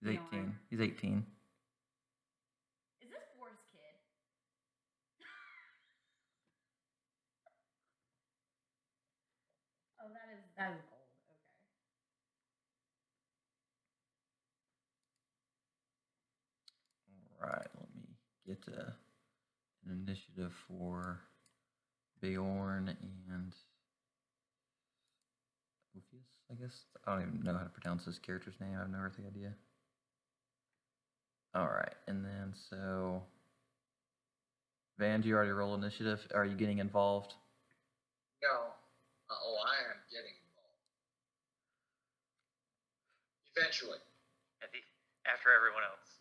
He's 18. He's 18. Is this Boar's kid? Oh, that is gold. Okay. All right, let me get an initiative for Bjorn and Ophius, I guess. I don't even know how to pronounce this character's name. I have no earthly idea. All right, and then so Van, do you already roll initiative? Are you getting involved? No. I am getting involved. Eventually. After everyone else.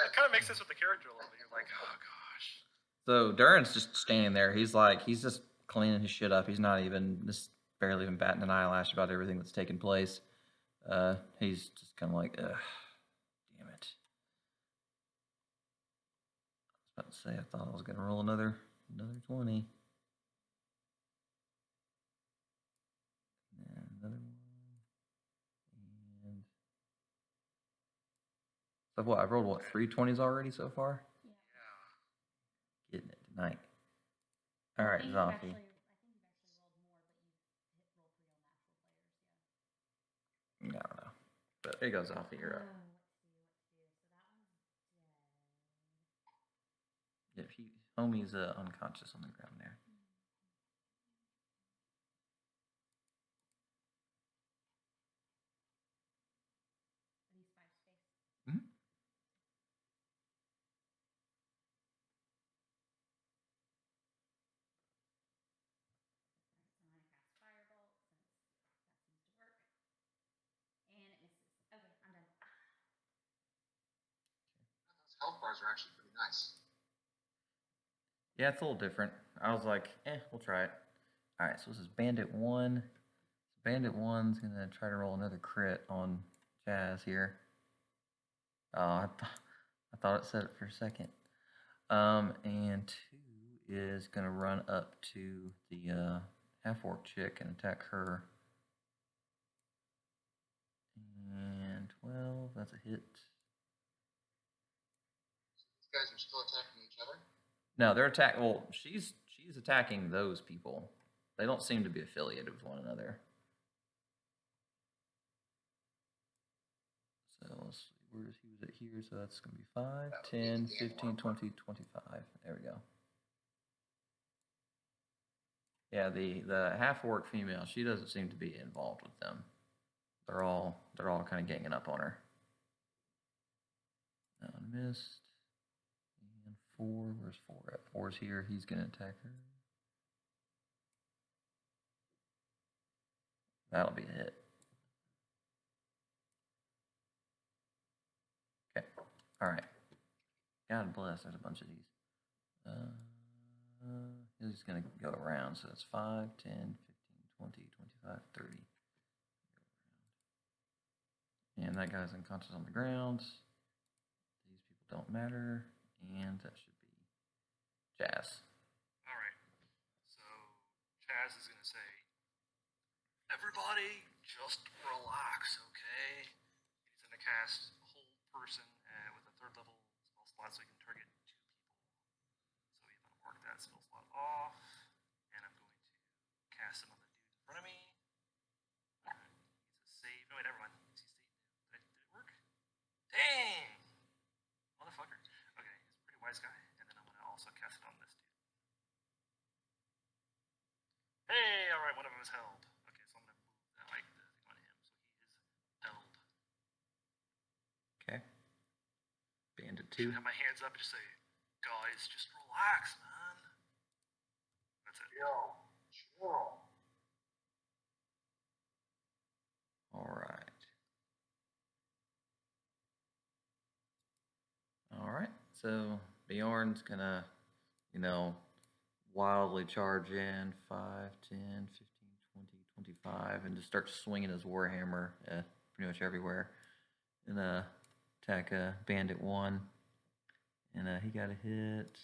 It kind of makes sense with the character a little bit. You're like, oh gosh. So Durin's just standing there. He's just cleaning his shit up. He's not even, just barely even batting an eyelash about everything that's taken place. He's just kind of like, ugh, damn it. I was about to say, I thought I was going to roll another 20. And another one. And so what? I've rolled, what, 3 20s already so far? Yeah. Getting it tonight. All right, I think Zombie. I think you've actually rolled more, but you've rolled 3 on natural players. Yeah. I don't know. But there you go, Zombie. You're up. Let's see. So that one's dead. If homie's unconscious on the ground there. Are these 5 space? Mhm. Alright, so I'm gonna cast Firebolt since that seems to work. And it misses. Okay, I'm done. Those health bars are actually pretty nice. Yeah, it's a little different. I was like, we'll try it. All right, so this is Bandit 1. Bandit 1's going to try to roll another crit on Jazz here. Oh, I thought it said it for a second. And 2 is going to run up to the half-orc chick and attack her. And 12, that's a hit. These guys are still attacking each other. No, they're attacking. Well, she's attacking those people. They don't seem to be affiliated with one another. So let's see, where is he was at here? So that's going to be 5, That would 10, make the game 15, more 20, 25. There we go. Yeah, the half orc female, she doesn't seem to be involved with them. They're all kind of ganging up on her. That one missed. And 4, where's 4 at? 4's here. He's going to attack her. That'll be a hit. Okay. All right. God bless. There's a bunch of these. He's going to go around. So that's 5, 10, 15, 20, 25, 30. And that guy's unconscious on the ground. These people don't matter. And that should be Jazz. All right. So Chaz is gonna say, "Everybody, just relax, okay?" He's gonna cast Hold Person with a 3rd level spell slot, so he can target 2 people. So he's gonna mark that spell slot off, and I'm going to cast it on the dude in front of me. All right. He's a save. No, wait, never mind. Did it work? Dang, motherfucker. Okay, he's a pretty wise guy, and then I'm gonna also cast it on this dude. Hey, all right, one of them is held. Okay, so I'm gonna move that like the thing on him, so he is held. Okay. Bandit Should 2. have my hands up and just say, "Guys, just relax, man." That's it. Yo, sure. All right. All right. So Bjorn's going to, wildly charge in 5, 10, 15, 20, 25, and just start swinging his warhammer pretty much everywhere. And attack Bandit 1. And he got a hit.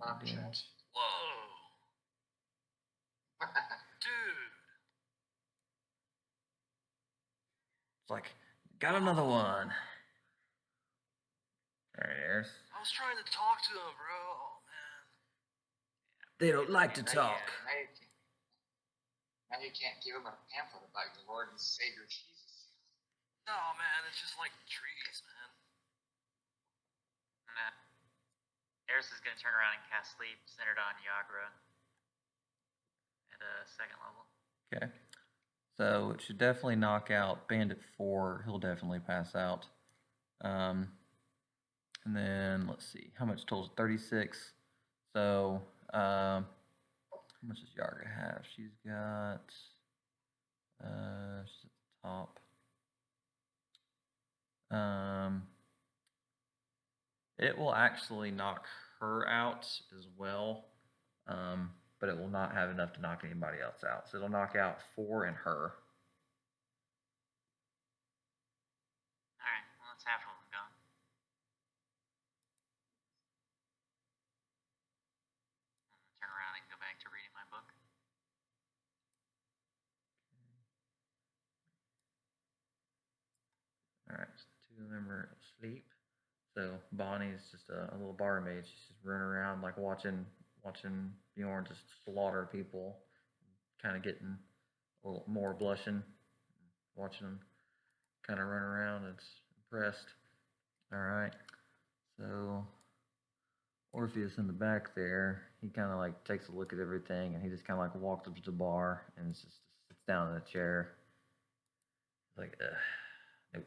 Not Damage. chance. Whoa, dude. It's like, got another one. All right, Ayers. I was trying to talk to him, bro. Oh man. They don't like to Now talk. you can't give him a pamphlet about your Lord and Savior Jesus. No, man, it's just like trees, man. Eris is going to turn around and cast Sleep centered on Yagra at a 2nd level. Okay. So it should definitely knock out Bandit 4. He'll definitely pass out. And then let's see, how much total? 36. So How much does Yarga have? She's got, she's at the top. It will actually knock her out as well, but it will not have enough to knock anybody else out. So it'll knock out 4 and her. Alright, well, let's have one go. Turn around and go back to reading my book. All right, so 2 of them are asleep. So Bonnie's just a little barmaid. She's just running around like watching Bjorn just slaughter people, kind of getting a little more blushing, watching him kind of run around. It's impressed. All right, so Orpheus in the back there, he kind of like takes a look at everything, and he just kind of like walks up to the bar and just sits down in a chair. He's like, nope.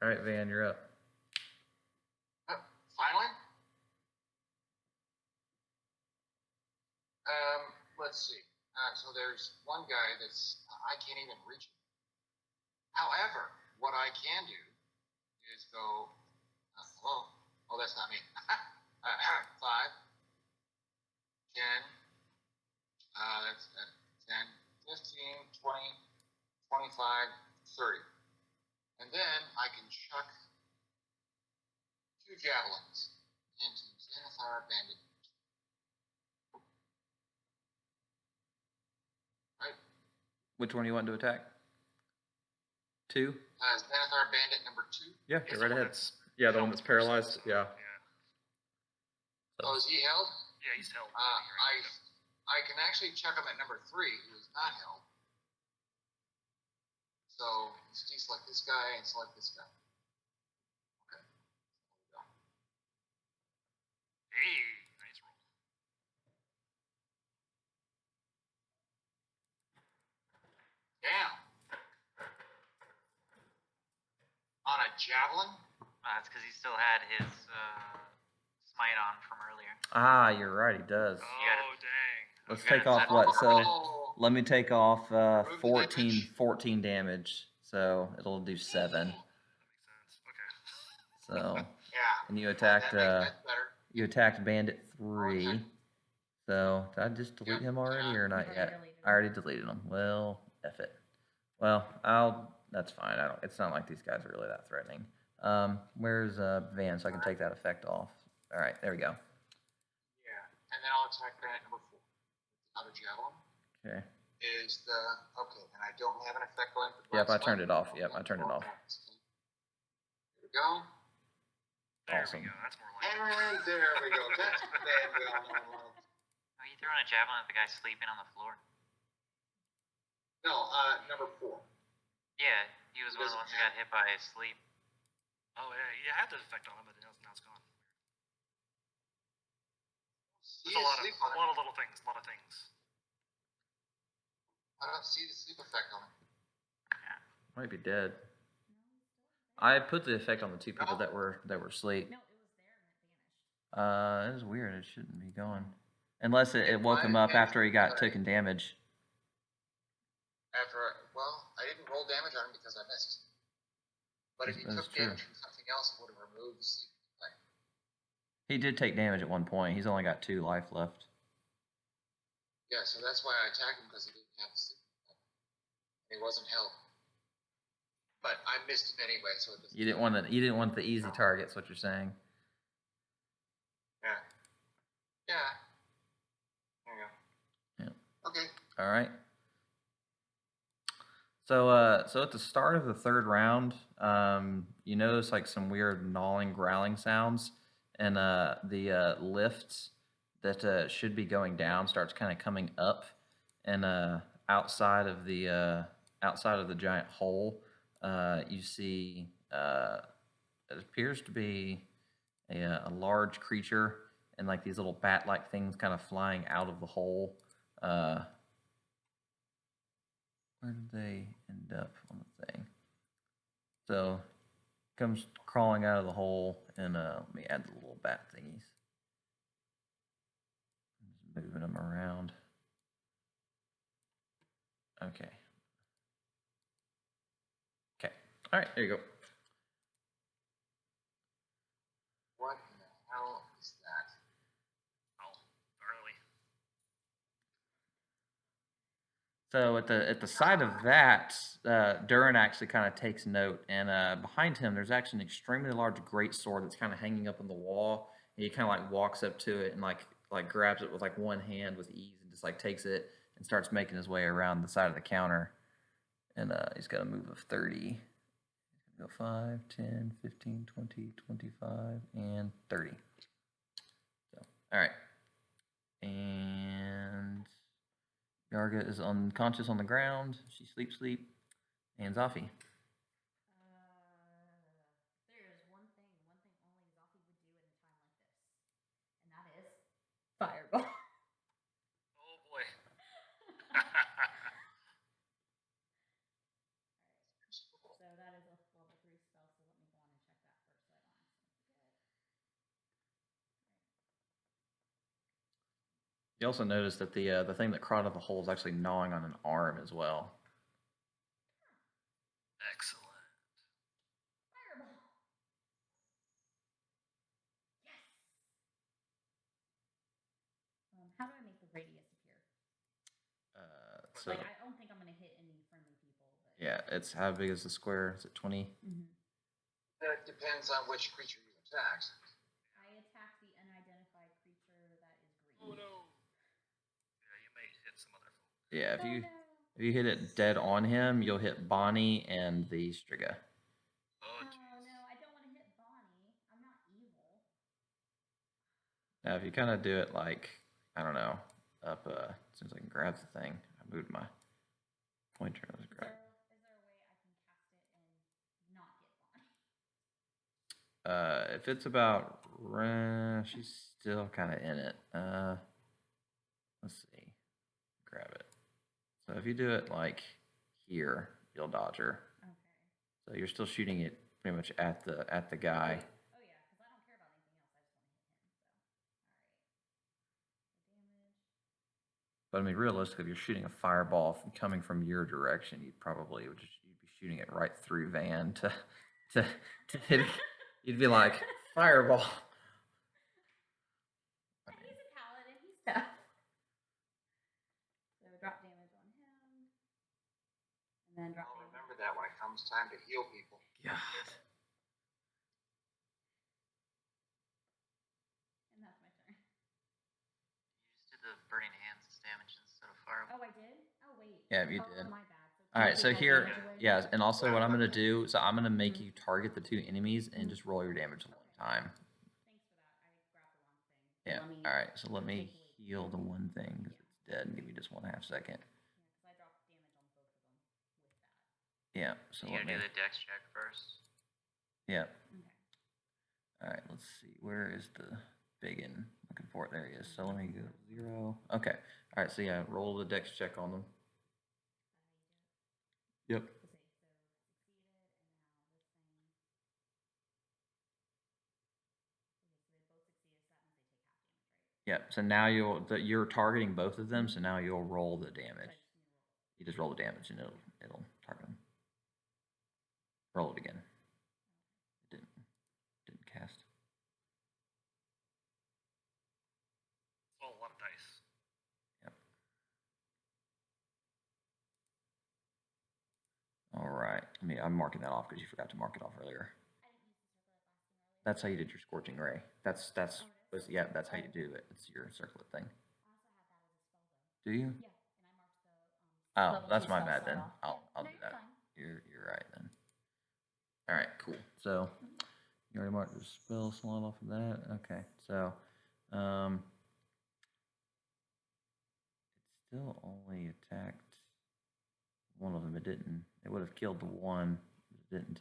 All right, Van, you're up. Finally? Let's see. So there's one guy that's, I can't even reach him. However, what I can do is go, hello? Oh, that's not me. 5, 10, that's 10, 15, 20, 25, 30. And then I can chuck 2 javelins into Xanathar Bandit. Right? Which one do you want to attack? 2? Xanathar Bandit number 2. Yeah, He's get the right one ahead. that's Yeah, the one held that's paralyzed. person, Yeah. Oh, is he held? Yeah, he's held. I can actually chuck him at number 3, who is not held. So let's deselect this guy and select this guy. Okay. There we go. Hey, nice roll. Damn. On a javelin? That's because he still had his smite on from earlier. Ah, you're right. He does. Oh, dang. Let's you gotta take off set what? off So Oh, let me take off Remove the 14, damage. 14 damage. So it'll do 7. That makes sense. Okay. So yeah. and you attacked That's better. Bandit 3. Okay. So did I just delete Yep. him already or not thought you yet? deleted I already deleted him. Well, F it. Well, that's fine. It's not like these guys are really that threatening. Where's Van so I can take that effect off? All right, there we go. Yeah. And then I'll attack Bandit number 4. Another javelin Okay. is the, okay, and I don't have an effect going for Yep, I Black turned Smoke. it off. Yep, I turned it off. Here we go. There Awesome. we go. That's more like it. And there we go. That's the band we all know and love. Are you throwing a javelin at the guy sleeping on the floor? No, number 4. Yeah, he was one of the ones who got hit by sleep. Oh, yeah, you had the effect on him, but now it's gone. See There's the sleep on a it. lot of little things, a lot of things. I don't see the sleep effect on it. Might be dead. I put the effect on the 2 people that were asleep. No, it was there and it vanished. It is weird. It shouldn't be going. Unless it woke him up after he got taken damage. Well, I didn't roll damage on him because I missed. But if he That's took true. damage from something else, it would have removed the sleep effect. He did take damage at one point. He's only got 2 life left. Yeah, so that's why I attacked him, because he didn't have the sleep effect. He wasn't held. But I missed him anyway, so it doesn't. You didn't want the easy targets. What you're saying? Yeah. Yeah. There you go. Yeah. Okay. All right. So at the start of the 3rd round, you notice like some weird gnawing, growling sounds, and the lift that should be going down starts kind of coming up, and outside of the giant hole, you see it appears to be a large creature, and like these little bat-like things kind of flying out of the hole. Where did they end up on the thing? So, comes crawling out of the hole, and let me add the little bat thingies. moving them around. Okay. Okay. All right, there you go. What in the hell is that? Oh, gnarly. So at the side of that, Durin actually kind of takes note, and behind him, there's actually an extremely large greatsword that's kind of hanging up on the wall. And he kind of like walks up to it and like grabs it with like one hand with ease and just like takes it and starts making his way around the side of the counter. And he's got a move of 30. He's gonna go 5, 10, 15, 20, 25, and 30. So, all right. And Yarga is unconscious on the ground. She sleep. And Zafi. There is one thing only Zoffy would do in a time like this, and that is fireball. Oh boy. So that is a level 3 spell, so let me go on and check that first so I don't accidentally forget. You also notice that the thing that crawled out the hole is actually gnawing on an arm as well. Excellent. Fireball! Yes! How do I make the radius appear? So Like, I don't think I'm going to hit any friendly people. But... yeah, it's how big is the square? Is it 20? Mm-hmm. That depends on which creature you attack. I attacked the unidentified creature that is green. Oh no. Yeah, you may hit some other folk. Yeah, Oh, no. if you hit it dead on him, you'll hit Bonnie and the Striga. Oh, Oh, jeez. no, I don't want to hit Bonnie. I'm not evil. Now, if you kind of do it like, I don't know, up, as soon as I can grab the thing, I moved my pointer. Let's grab it. Is there a way I can cast it and not hit Bonnie? If it's about, she's still kind of in it. Let's see, grab it. So if you do it like here, you'll dodge her. Okay. So you're still shooting it pretty much at the guy. Oh, yeah, because I don't care about anything else. I just want to hit him. So, all right. The damage. But I mean, realistically, if you're shooting a fireball coming from your direction, you'd be shooting it right through Van to hit it. You'd be like fireball. Yeah, he's a paladin. He's tough. So drop damage on him, and then drop I'll damage. remember that when it comes time to heal people. God. And that's my turn. You just did the burning hands damage instead of fireball. Oh, I did? Oh, wait. Yeah, you Oh, did. my bad. So All right, can so you take my here, damage away? yeah, and also what I'm gonna do is I'm gonna make Mhm. you target the 2 enemies and just roll your damage one time. Thanks for that. I grabbed the wrong thing. Yeah. Let me All right. So let me take away- heal the one thing because it's dead. And give me just 1/2 second. Yeah, because I dropped damage on both of them with that. Yeah. So You let gotta me. do the dex check first. Yeah. Okay. All right. Let's see. Where is the big one? Looking for it. There he is. So let me go 0. Okay. All right. So yeah, roll the dex check on them. Yep. Okay, so succeeded, and now this thing. Okay, so they both succeeded, so that means they take half damage, right? Yep. So now you're targeting both of them. So now you'll roll the So I damage. just need to roll. You just roll the damage and it'll target them. Roll it again. It didn't cast. It's all a lot of dice. Yep. All right. I'm marking that off because you forgot to mark it off earlier. I didn't use the circlet last thing earlier. That's how you did your scorching ray. That's Oh, it is? yeah. That's how you do it. It's your circlet thing. I also had that as a spell, though. Do you? Yeah, and I marked the Oh, level that's 2 my spell bad slot then. off. I'll Yeah, do no, that. You're fine. You're right then. All right, cool. So you already marked the spell slot off of that. Okay, so it still only attacked one of them. It didn't. It would have killed the one. It didn't.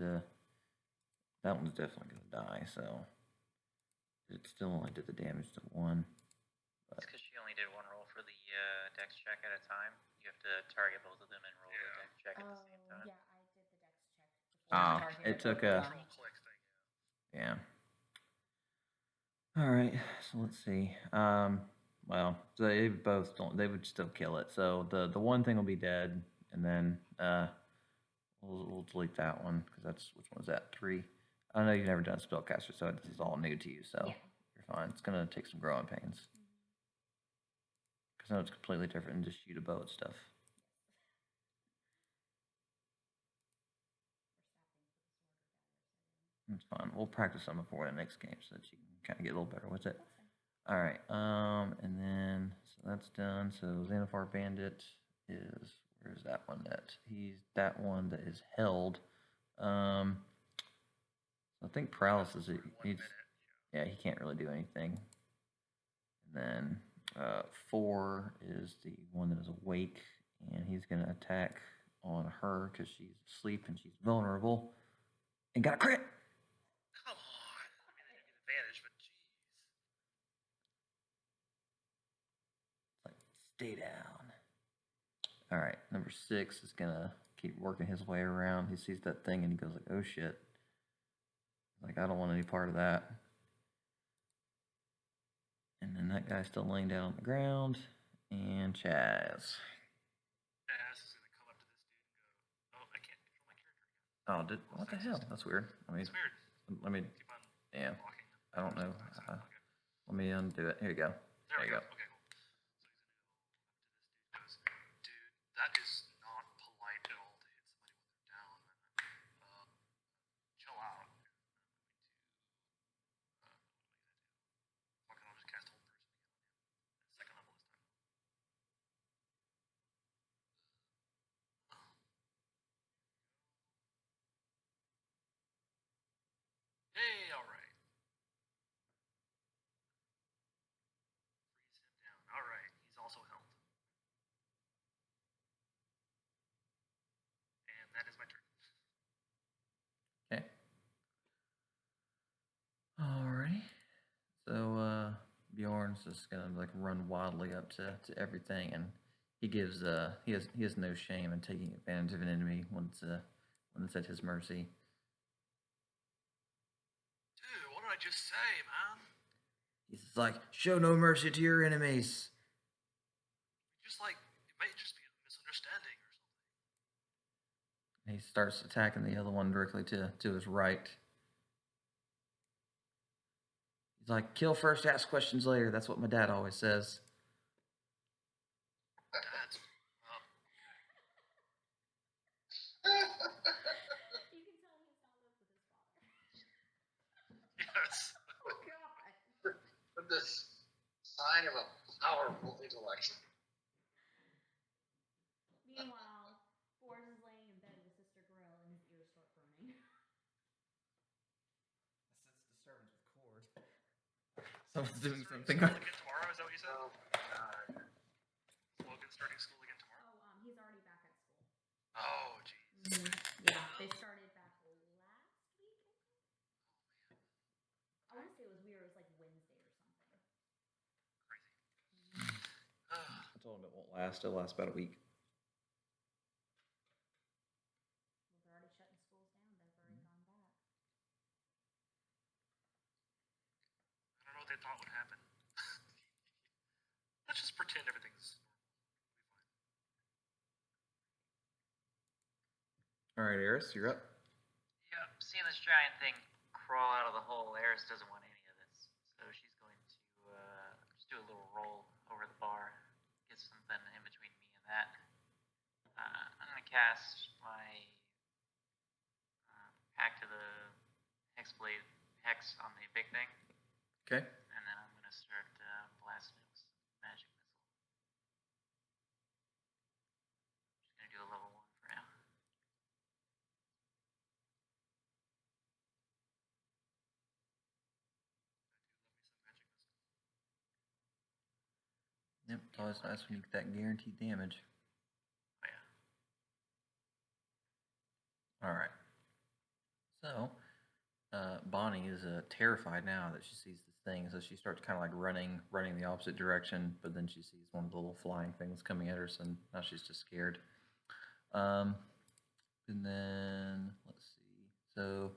That one's definitely gonna die. So it still only did the damage to one. It's because she only did one roll for the dex check at a time. You have to target both of them and roll the dex check at the same time. Yeah, I did the dex check before I Oh, targeted it took both a. of them. Control click thing. Yeah. All right. So let's see. Well, they both don't. They would still kill it. So the one thing will be dead, and then we'll delete that one because that's which one's that? 3. I know you've never done spellcaster, so this is all new to you. So Yeah. you're fine. It's gonna take some growing pains because I know it's completely different than just shoot a bow and stuff. It's fine. We'll practice some before the next game so that you can kind of get a little better with it. All right. And then so that's done. So Xanathar Bandit is where's that one at? He's that one that is held. I think paralysis. He's yeah. He can't really do anything. And then 4 is the one that is awake, and he's gonna attack on her because she's asleep and she's vulnerable, and got a crit. Come on. I mean, they didn't get advantage, but jeez. Like, stay down. All right, number 6 is gonna keep working his way around. He sees that thing and he goes like, "Oh shit!" Like, I don't want any part of that. And then that guy's still laying down on the ground, and Chaz. Jazz is gonna come up to this dude and go, "Oh, I can't control my character again." Oh, what the hell? That's weird. I mean, It's weird. let me. Keep on Yeah, blocking him. I don't know. Okay. Let me undo it. Here you go. There we you go. go. Okay, cool. So he's gonna go up to this dude. Goes, dude, that is not polite at all to hit somebody when they're down. Chill out. I'm going to. Fucking, I'll just cast hold person again on him. Second level this time. Hey, all right. Freeze him down. All right, he's also held. And that is my turn. Okay. Alrighty. So Bjorn's just gonna like run wildly up to everything, and he gives he has no shame in taking advantage of an enemy when it's at his mercy. Dude, what did I just say, man? He's just like, show no mercy to your enemies. Just like, it may just be a misunderstanding or something. And he starts attacking the other one directly to his right. He's like, kill first, ask questions later. That's what my dad always says. Dad's. You can tell he's not lived with his father. Yes. Oh God. With this sign of a powerful intellect. Meanwhile, Forrest is laying in bed with Sister Grill and his ears start burning. Sense disturbance with cord. Someone's doing something. School again tomorrow, is that what you said? Oh, God. Logan starting school again tomorrow? Oh, he's already back at school. Oh, jeez. Yeah, they started back last week. I want to say it was weird. It was like Wednesday or something. Crazy. I told him it won't last. It'll last about a week. Well, they're already shutting schools down. They've already gone back. I don't know what they thought would happen. Let's just pretend everything's normal. All right, Eris, you're up. Yep, seeing this giant thing crawl out of the hole, Eris doesn't want any of this. So she's going to just do a little roll over the bar, get something in between me and that. I'm going to cast my Pact to the Hexblade Hex on the big thing, Okay. and then I'm going to start blasting it with some magic missile. Just going to do a level 1 for now. Yep, it's always nice when you get that guaranteed damage. Oh yeah. All right. So, Bonnie is terrified now that she sees this thing, so she starts kind of like running the opposite direction. But then she sees one of the little flying things coming at her, so now she's just scared. And then let's see. So,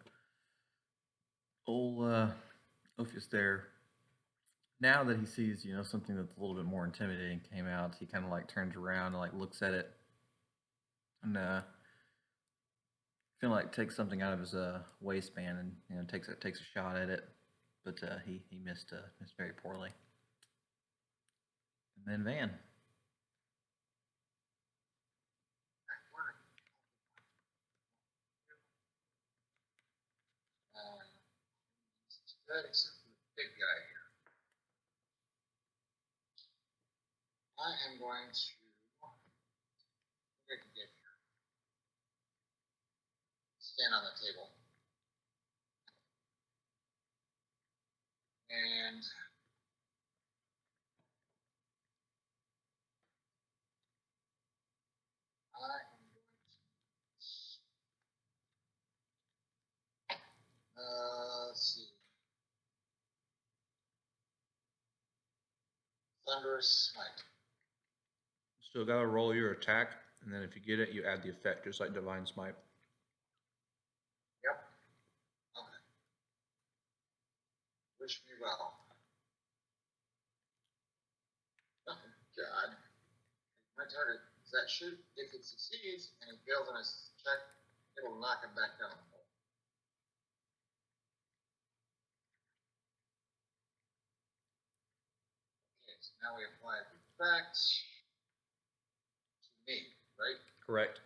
old Ophius there now that he sees, something that's a little bit more intimidating came out, he kind of like turns around and like looks at it, and feel like takes something out of his waistband and takes a shot at it, but he missed very poorly. And then Van. Good, except for the big guy here. I am going to. Where can I get here? Stand on the table. And I am going to. Let's see. Thunderous Smite. Still gotta roll your attack, and then if you get it, you add the effect, just like Divine Smite. Yep. Okay. Wish me well. Oh, God. My target is that shoot. If it succeeds and he fails on his check, it'll knock him back down the hole. Okay, so now we apply the effect to me, right? Correct.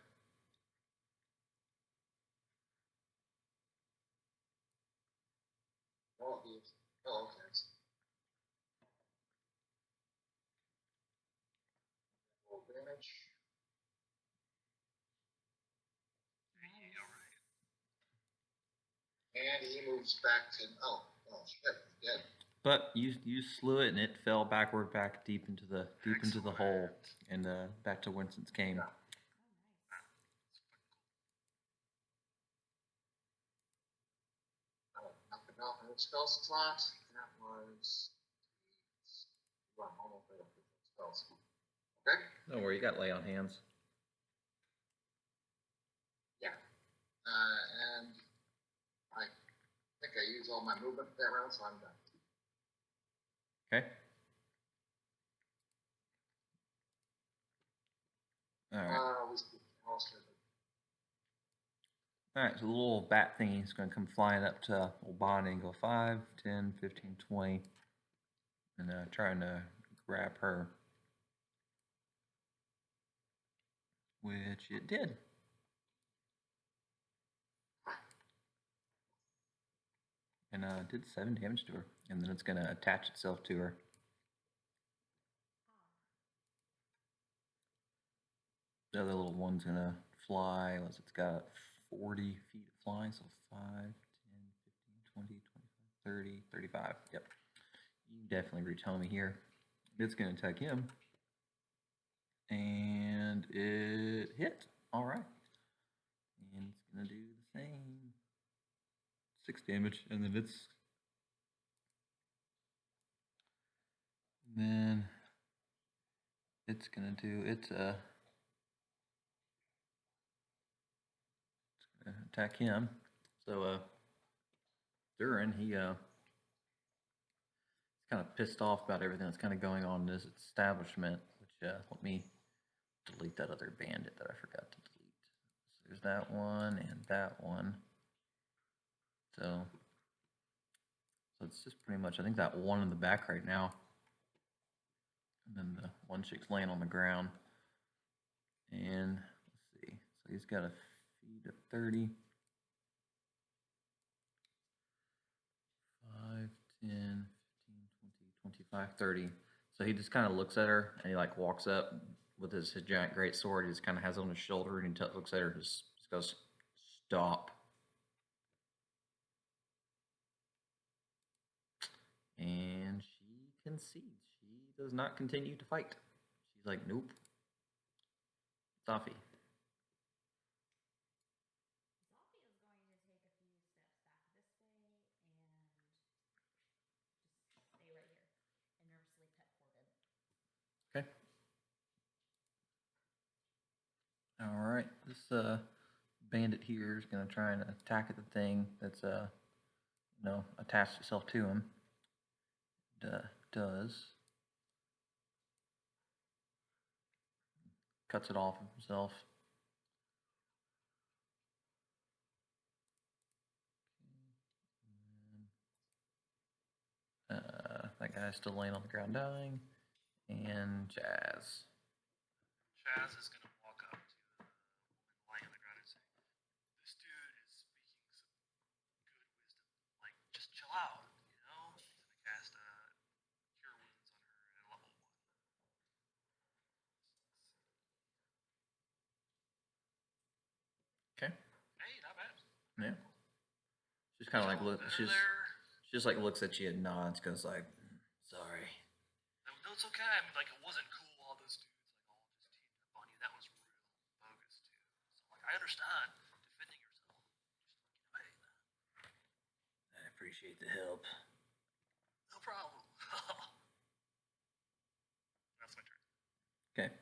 Oh, okay. Roll damage. And he moves back to shit, he's dead. But you slew it and it fell backward back deep into the hole and back to Winston's cane. Oh, nice. Knocked him out in his spell slot. That was well, almost right up to the spells. Okay? Don't worry, you got lay on hands. Yeah. And I think I used all my movement that round, so I'm done. Okay. All right. All right, so the little bat thingy is going to come flying up to old Bonnie and go 5, 10, 15, 20, and trying to grab her, which it did. And did 7 damage to her, and then it's going to attach itself to her. The other little one's going to fly, unless it's got 40 feet of flying, so 5, 10, 15, 20, 25, 30, 35. Yep. You definitely reach homie here. It's going to attack him. And it hit. All right. And it's going to do the same. 6 damage. And then it's going to do it's going to attack him. So Durin, he's kind of pissed off about everything that's kind of going on in this establishment, which let me delete that other bandit that I forgot to delete. So there's that one and that one. So it's just pretty much, I think, that one in the back right now. And then the one chick's laying on the ground. And let's see. So he's got a feed of 30. 5, 10, 15, 20, 25, 30. So he just kind of looks at her and he like walks up with his giant great sword. He just kind of has it on his shoulder and he looks at her and just goes, "Stop." And she concedes. She does not continue to fight. She's like, "Nope. Toffee." Zoffy is going to take a few steps back this way and just stay right here and nervously pet Corbin. Okay. All right. This bandit here is going to try and attack at the thing that's attached itself to him. And, does. Cuts it off of himself. That guy's still laying on the ground dying. And Jazz. Chaz is gonna walk up to the woman lying on the ground and say, "This dude is speaking some good wisdom. Like, just chill out, you know?" He's gonna cast Cure Wounds on her at level 1. Okay. Hey, not bad. Yeah. She's kind of like Feeling look. better She's there. she just like looks at you and nods, goes like, "Sorry." No, it's okay. I mean, like, it wasn't cool all those dudes like all just teamed up on you. That was real bogus too. So like, I understand defending yourself. Just like, hey, I appreciate the help. no problem. That's my turn. Okay.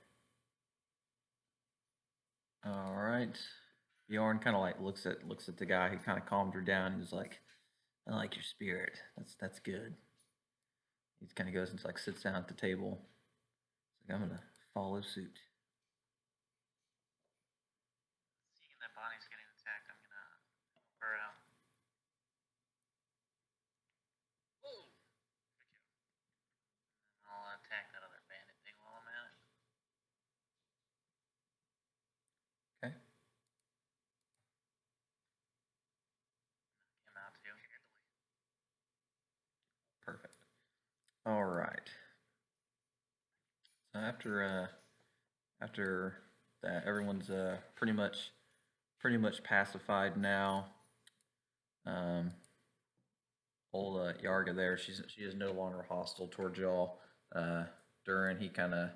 All right. Bjorn kind of like looks at the guy who kind of calmed her down and is like, "I like your spirit. That's good." He kind of goes and like sits down at the table. He's like, "I'm gonna follow suit." Seeing that Bonnie's getting attacked, I'm gonna help her out. Whoa. Thank you. And I'll attack that other bandit thing while I'm at it. Okay. Knock him out too. Perfect. All right. So after that, everyone's pretty much pacified now. Old Yarga there, she is no longer hostile towards y'all. Durin, he kind of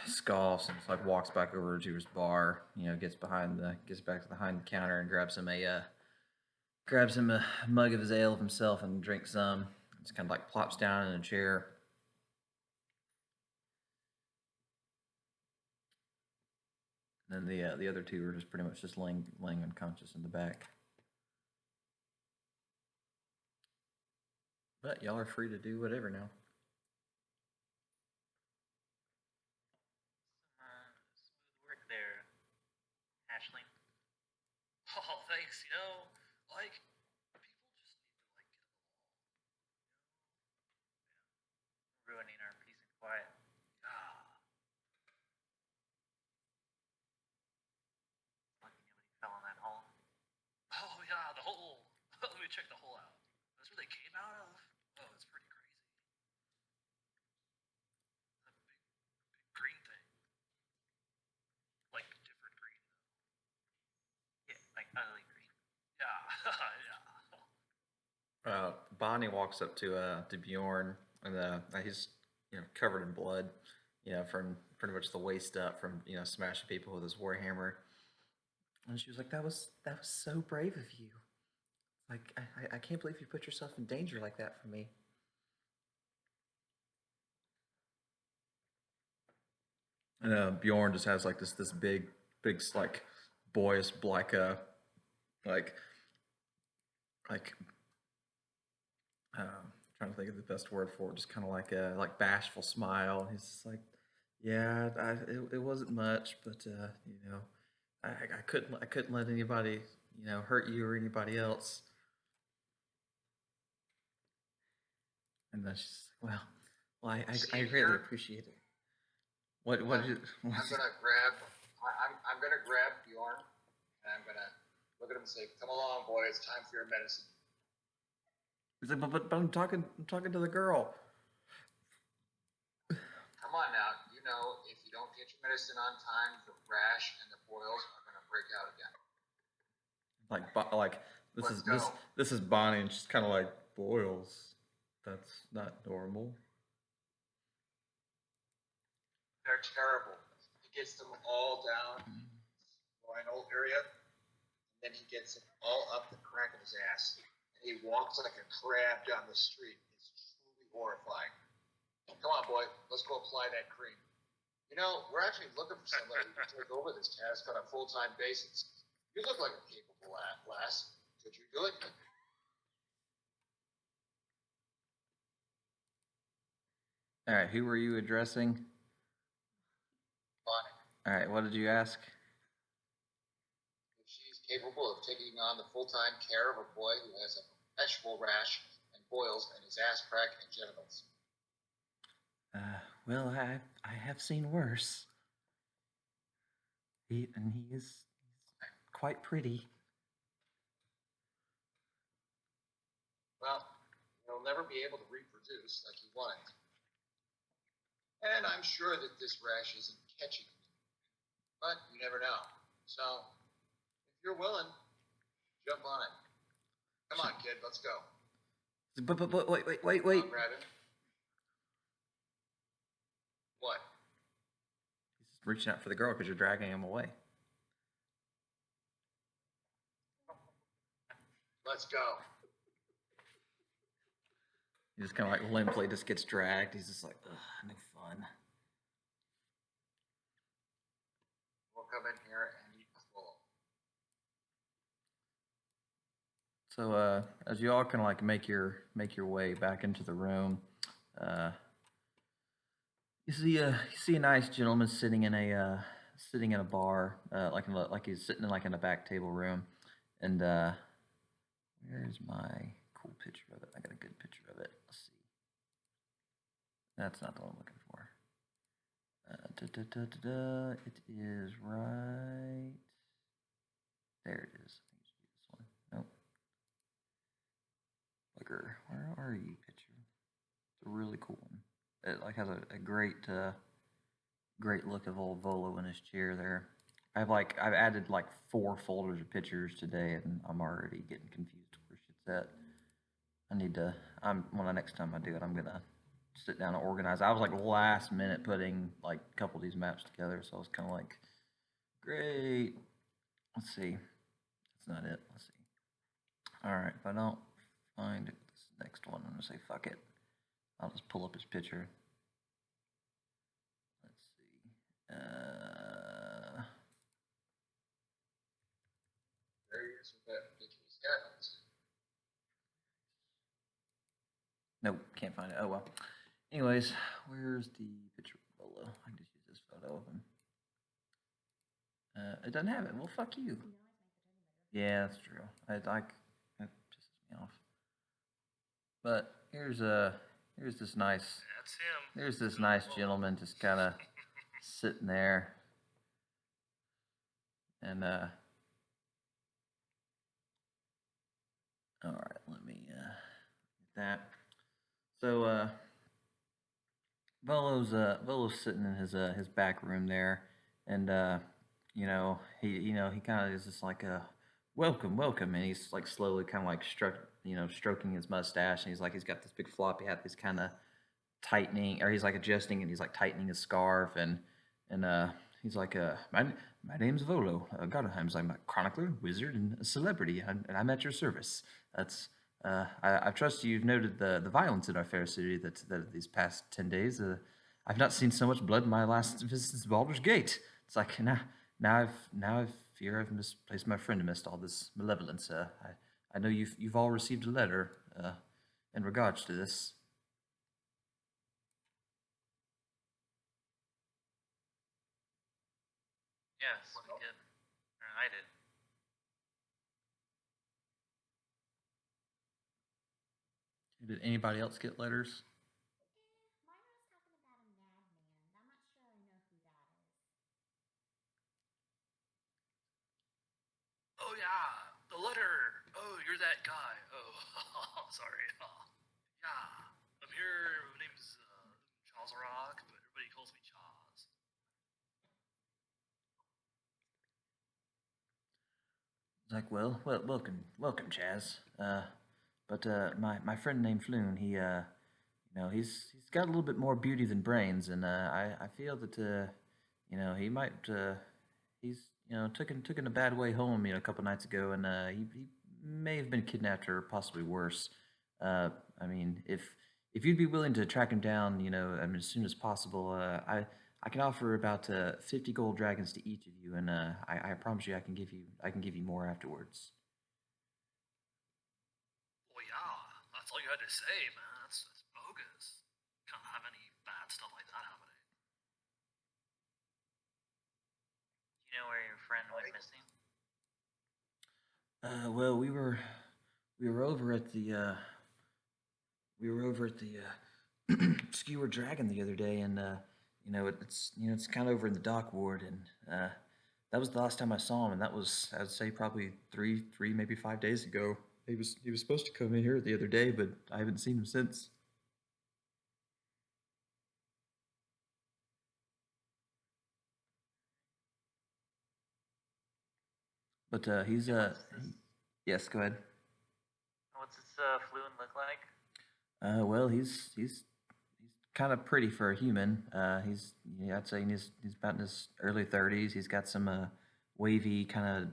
scoffs and just, like walks back over to his bar. You know, gets back to behind the counter and grabs him a mug of his ale himself and drinks some. Just kind of like plops down in a chair. And then the other two are just pretty much just laying unconscious in the back. But y'all are free to do whatever now. Smooth work there, Ashling. Oh, thanks. You know, like, people just need to like get along. Ruining our peace and quiet. Ah. Lucky nobody fell in that hole. Oh yeah, the hole. Let me check the hole out. That's where they came out of. Oh, it's pretty crazy. A big green thing. Like different green though. Yeah, like ugly green. Yeah, yeah. Bonnie walks up to Bjorn, and he's covered in blood, from pretty much the waist up from smashing people with his warhammer. And she was like, "That was so brave of you. Like I can't believe you put yourself in danger like that for me." And Bjorn just has like this big like boyish black like like trying to think of the best word for it, just kind of like a bashful smile. He's just like, "Yeah, it wasn't much, but I couldn't let anybody hurt you or anybody else." And then she's like, "Well, I Same greatly here. appreciate it." What is I'm gonna grab Bjorn, and I'm gonna look at him and say, "Come along, boy. It's time for your medicine." He's like, but I'm talking to the girl. Come on now. You know, if you don't get your medicine on time, the rash and the boils are gonna break out again. Like this is Bonnie, and she's kind of like, "Boils. That's not normal." They're terrible. He gets them all down the groinal area, and then he gets it all up the crack of his ass. And he walks like a crab down the street. It's truly horrifying. Come on, boy. Let's go apply that cream. You know, we're actually looking for somebody who can take over this task on a full-time basis. You look like a capable lass. Could you do it? All right, who were you addressing? Bonnie, All right, what did you ask? if she's capable of taking on the full-time care of a boy who has a perpetual rash and boils in his ass crack and genitals. Well, I have seen worse. He is quite pretty. Well, he'll never be able to reproduce like he wanted. And I'm sure that this rash isn't catching him. But you never know. So, if you're willing, jump on it. Come on, kid, let's go. But wait. Come on, Rabbit. What? He's just reaching out for the girl because you're dragging him away. Let's go. He just kind of like limply just gets dragged. He's just like, ugh, no fun. We'll come in here and eat the full. So as you all kind of like make your way back into the room, you see a nice gentleman sitting in a bar, like he's sitting in like in a back table room, and where's my cool picture of it? I got a good picture of it. Let's see. That's not the one I'm looking for. It is right there. It is. I think it should be this one. Nope. Bugger, where are you, picture? It's a really cool one. It like has a great great look of old Volo in his chair there. I've added like 4 folders of pictures today, and I'm already getting confused where shit's at. I need to. Well, the next time I do it, I'm gonna sit down and organize. I was like last minute putting like a couple of these maps together, so I was kind of like, great. Let's see. That's not it. Let's see. All right, if I don't find this next one, I'm gonna say fuck it. I'll just pull up his picture. Let's see. There he is with that ridiculous hat. Nope, can't find it. Oh well. Anyways, where's the picture of Bolo? I can just use this photo of him. It doesn't have it. Well, fuck you. Yeah, that's true. That pisses me off. But here's this nice. That's him. There's this nice gentleman just kind of sitting there, and all right, let me get that. So Volo's sitting in his back room there, and he kind of is just like a welcome, and he's like slowly kind of like stroking his mustache, and he's got this big floppy hat, he's kind of tightening, or he's like adjusting, and he's like tightening his scarf, and he's like my name's Volo Gottenheims. I'm a chronicler, wizard, and a celebrity, and I'm at your service. That's I trust you've noted the violence in our fair city that these past 10 days. I've not seen so much blood in my last visit to Baldur's Gate. It's like now I fear I've misplaced my friend amidst all this malevolence. I know you've all received a letter in regards to this. Yes, we did. Or I did. Did anybody else get letters? Mine was talking about a madman. I'm not sure I know who that is. Oh yeah, the letter. Oh, you're that guy. Oh, sorry. Yeah, I'm here. My name's Charles Rock, but everybody calls me Charles. It's like, welcome, Chaz. But my friend named Floon, he's got a little bit more beauty than brains, and I feel that he might he's took in a bad way home a couple nights ago, and he may have been kidnapped or possibly worse. I mean, if you'd be willing to track him down, as soon as possible, I can offer about 50 gold dragons to each of you, and I promise you I can give you more afterwards. Oh yeah, that's all you had to say, man. That's bogus. Can't have any your friend went missing? Well, we were over at the Skewered Dragon the other day, and it's kind of over in the dock ward, and that was the last time I saw him, and that was, I'd say, probably three maybe 5 days ago. He was supposed to come in here the other day, but I haven't seen him since. But he's What's this? yes, go ahead. What's this fluid look like? Well, he's kind of pretty for a human. I'd say he's about in his early 30s. He's got some wavy kind of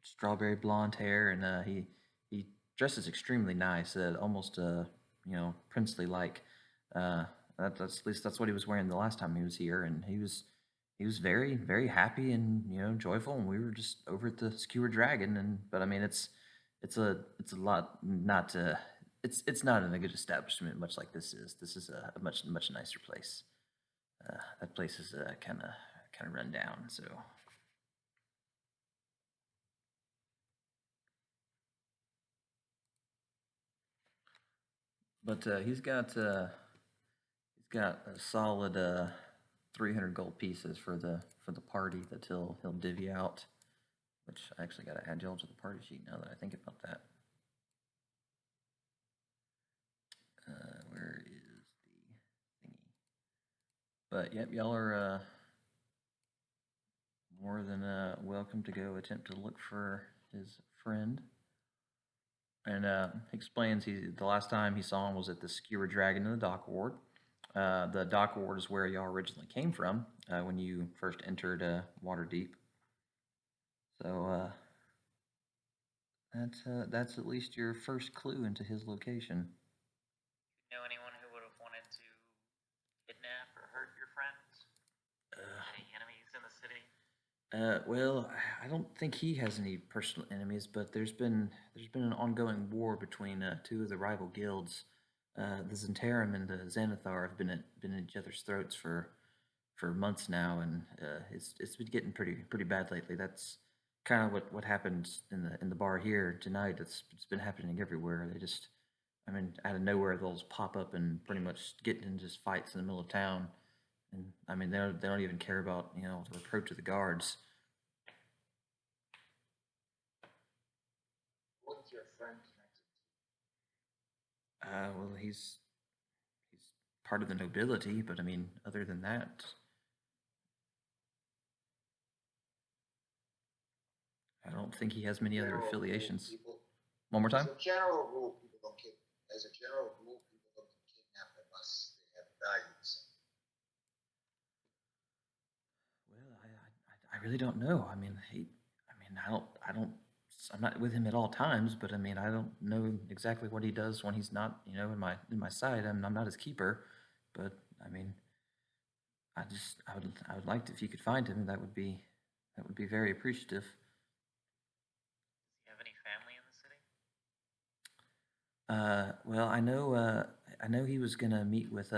strawberry blonde hair, and he dresses extremely nice, almost princely like. That's at least that's what he was wearing the last time he was here, and he was very happy and joyful. And we were just over at the Skewered Dragon, but I mean it's a lot not it's not in a good establishment much like this is. This is a much nicer place. That place is kind of run down. So, but he's got a solid 300 gold pieces for the party that he'll divvy out. Which I actually got to add y'all to the party sheet now that I think about that. Where is the thingy? But yep, y'all are more than welcome to go attempt to look for his friend. And he explains the last time he saw him was at the Skewered Dragon in the dock ward. The dock ward is where y'all originally came from when you first entered Waterdeep. So that's at least your first clue into his location. Know anyone who would have wanted to kidnap or hurt your friends? Any enemies in the city? Well, I don't think he has any personal enemies, but there's been an ongoing war between two of the rival guilds. The Zentarum and the Xanathar have been at each other's throats for months now, and it's been getting pretty bad lately. That's kind of what happened in the bar here tonight. It's been happening everywhere. They just, I mean, out of nowhere they'll just pop up and pretty much get into just fights in the middle of town. And I mean, they don't even care about the reproach of the guards. What's your friend connected to? Well, he's part of the nobility, but I mean, other than that, I don't think he has many other General rule, affiliations. people- One more time. As a general rule, people don't kidnap. As a general rule, people don't kidnap unless they have values. Well, I really don't know. I mean, I'm not with him at all times, but I mean, I don't know exactly what he does when he's not, in my sight. I'm not his keeper, but I mean, I would like to, if you could find him, that would be very appreciative. Does he have any family in the city? Well, I know he was gonna meet with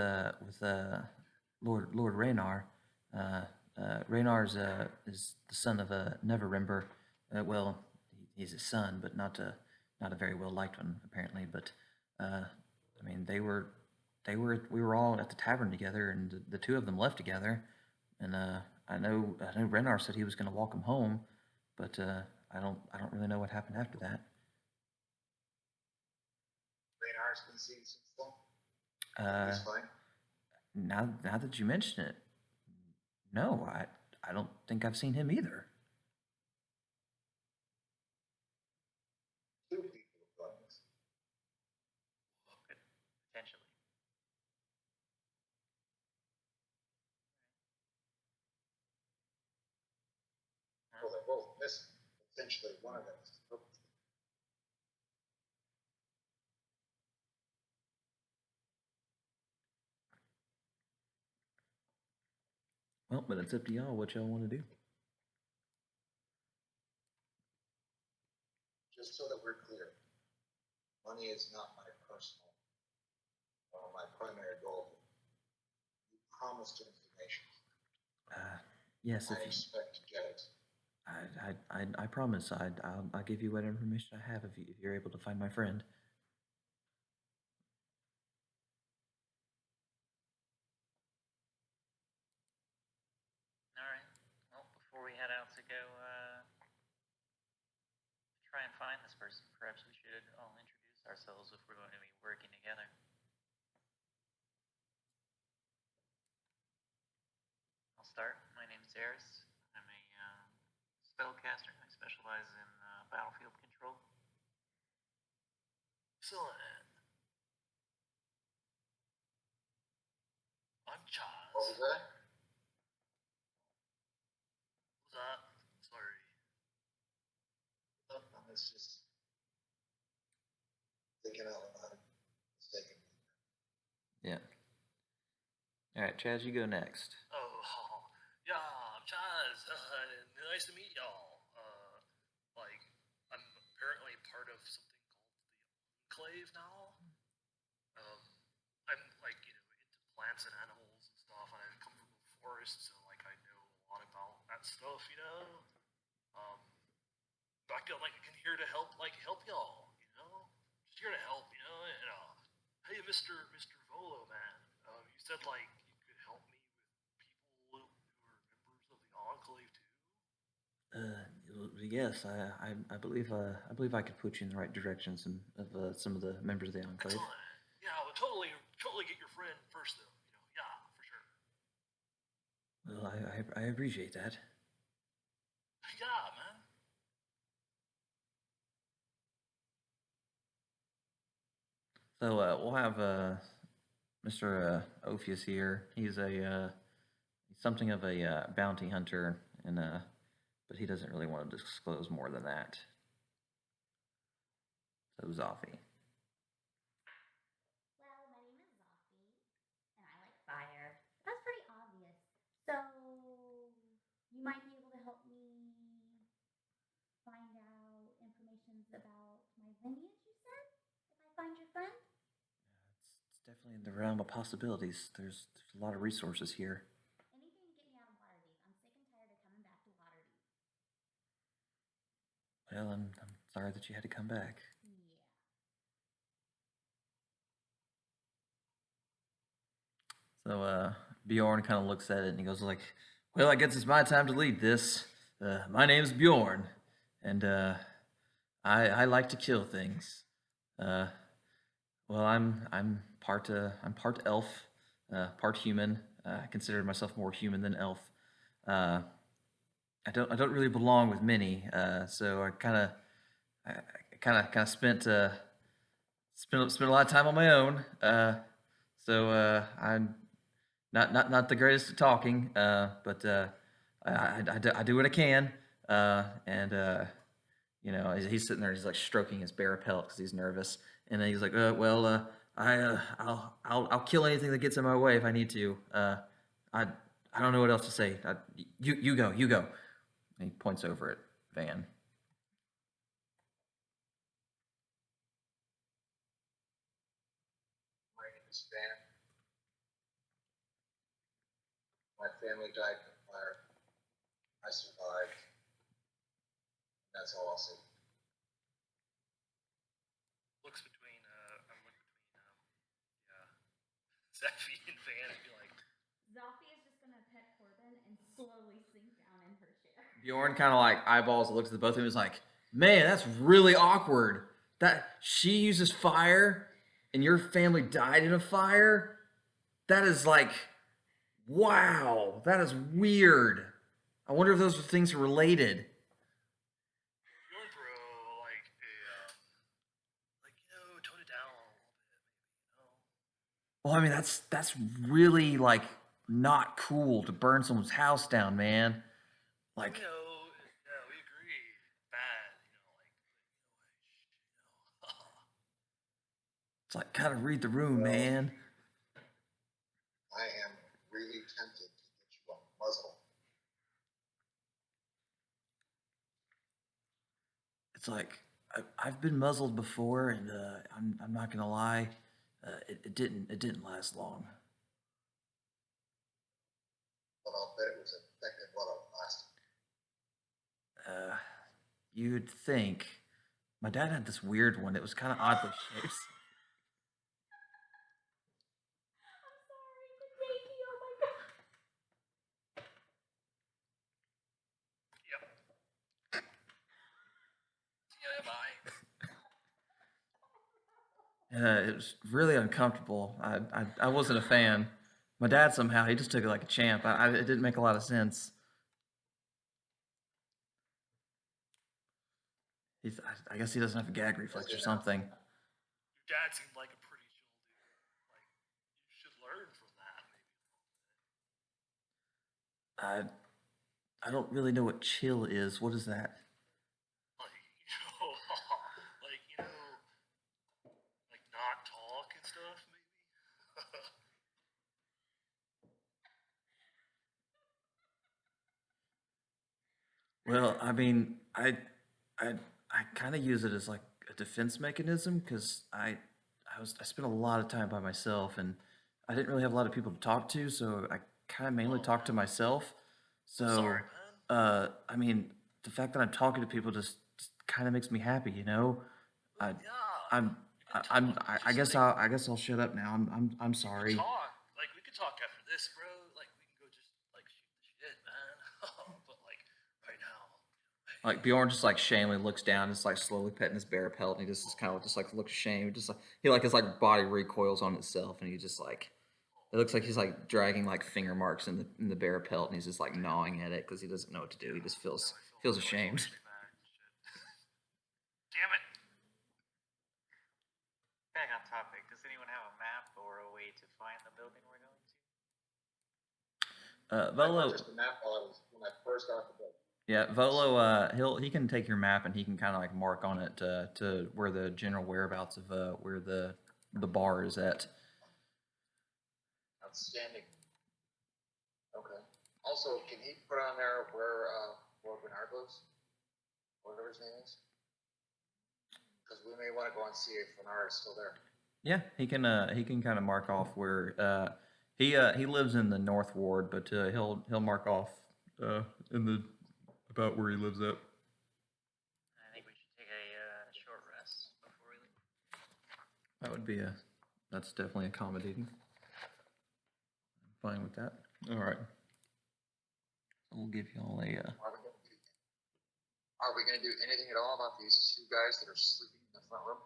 Lord Raynar. Raynar's is the son of a Neverember. Well, he's his son, but not a very well liked one apparently. But I mean, we were all at the tavern together, and the two of them left together. And I know Raynar said he was gonna walk him home, but I don't really know what happened after that. Raynar's been seen since then. He's fine. Now that you mention it, no, I don't think I've seen him either. Two people have done this. Potentially. Well, they're both missing. Potentially, one of them is the purpose. Well, but it's up to y'all what y'all want to do. Just so that we're clear, money is not my personal or my primary goal. You promised information. Yes, I expect to get it. I promise. I'll give you whatever information I have if you're able to find my friend. All right. Well, before we head out to go try and find this person, perhaps we should all introduce ourselves if we're going to be working together. I'll start. My name's Eris. I'm a spellcaster. I specialize in battlefield control. Excellent. I'm Chaz. What was that? What's that? Sorry. I was just thinking out loud. Mistaken. Yeah. All right, Chaz, you go next. Oh, yeah, I'm Chaz. Nice to meet y'all. Like, I'm apparently part of something called the Enclave now. I'm like, into plants and animals and stuff. I come from the forest, so like I know a lot about that stuff, I can here to help y'all, just here to help, Hey, Mr. Volo, man, you said like you could help me with people who are members of the Enclave too. Yes, I believe I could put you in the right direction. Some of the members of the Enclave. Excellent. Yeah, I would totally get your friend first, though. Yeah, for sure. Well, I appreciate that. Yeah, man. So we'll have Mr. Ophius here. He's something of a bounty hunter, and but he doesn't really want to disclose more than that. So Zoffy. Well, my name is Zoffy, and I like fire. That's pretty obvious. So, you might be able to help me find out information about my lineage, you said? If I find your friend? It's definitely in the realm of possibilities. There's a lot of resources here. Anything to get me out of Waterdeep. I'm sick and tired of coming back to Waterdeep. Well, I'm sorry that you had to come back. Yeah. So Bjorn kind of looks at it and he goes like, "Well, I guess it's my time to lead this. My name's Bjorn, and I like to kill things. Well, I'm part elf, part human. I consider myself more human than elf. I don't really belong with many, so I spent a lot of time on my own. So I'm not the greatest at talking, but I do what I can. And he's sitting there, he's like stroking his bare pelt because he's nervous, and then he's like, I'll kill anything that gets in my way if I need to. I don't know what else to say. You go. And he points over at Van. My name is Van. My family died in the fire. I survived. That's all I'll say. I'm looking between, Zeffy and Van and be like, Zoffy is just gonna pet Corbin and slowly sink down in her chair. Bjorn kind of like eyeballs, looks at the both of them, is like, "Man, that's really awkward. That she uses fire, and your family died in a fire. That is like, wow, that is weird. I wonder if those things are related." Bjorn, bro, tone it down a little bit, maybe, Well, I mean, that's really like not cool to burn someone's house down, man. Like, yeah, we agree. Bad, it's like kind of read the room, man. I am really tempted to get you a muzzle. It's like I've been muzzled before, and I'm not gonna lie, it didn't last long. But I'll bet it was effective while it lasted. you'd think my dad had this weird one. It was kind of oddly shaped. I'm sorry, the Jakey, oh my god. Yep. TMI. It was really uncomfortable. I wasn't a fan. My dad somehow he just took it like a champ. It didn't make a lot of sense. I guess he doesn't have a gag reflex or something. Your dad seemed like a pretty chill dude. Like, you should learn from that, maybe. I don't really know what chill is. What is that? Like, like not talk and stuff, maybe. Well, I mean, I kind of use it as like a defense mechanism because I spent a lot of time by myself and I didn't really have a lot of people to talk to, so I kind of mainly talked to myself. So, Sorry, man. I mean, the fact that I'm talking to people just kind of makes me happy, you know. I, Yeah. I'm, I guess I'll shut up now. I'm sorry. Talk. Like, we could talk after this, bro. Like, we can go just, like, shoot the shit, man. But, like, right now. Like Bjorn just like shamefully looks down, just like slowly petting his bear pelt, and he just kind of just like looks ashamed. Just like his like body recoils on itself, and he just like it looks like he's like dragging like finger marks in the bear pelt, and he's just like gnawing at it because he doesn't know what to do. He just feels ashamed. Damn it. Back on topic, does anyone have a map or a way to find the building we're going to? I Volo, purchased the map when I first got the book. yeah, Volo, he can take your map and he can kind of like mark on it to where the general whereabouts of where the bar is at. Outstanding. Okay. Also, can he put on there where Bernard lives? Whatever his name is? Because we may want to go and see if Bernard is still there. Yeah, he can kind of mark off where he lives in the North Ward, but he'll mark off in the about where he lives at. I think we should take a short rest before we leave. That would be that's definitely accommodating. I'm fine with that. All right. We'll give you all a. Are we going to do anything at all about these two guys that are sleeping in the front room?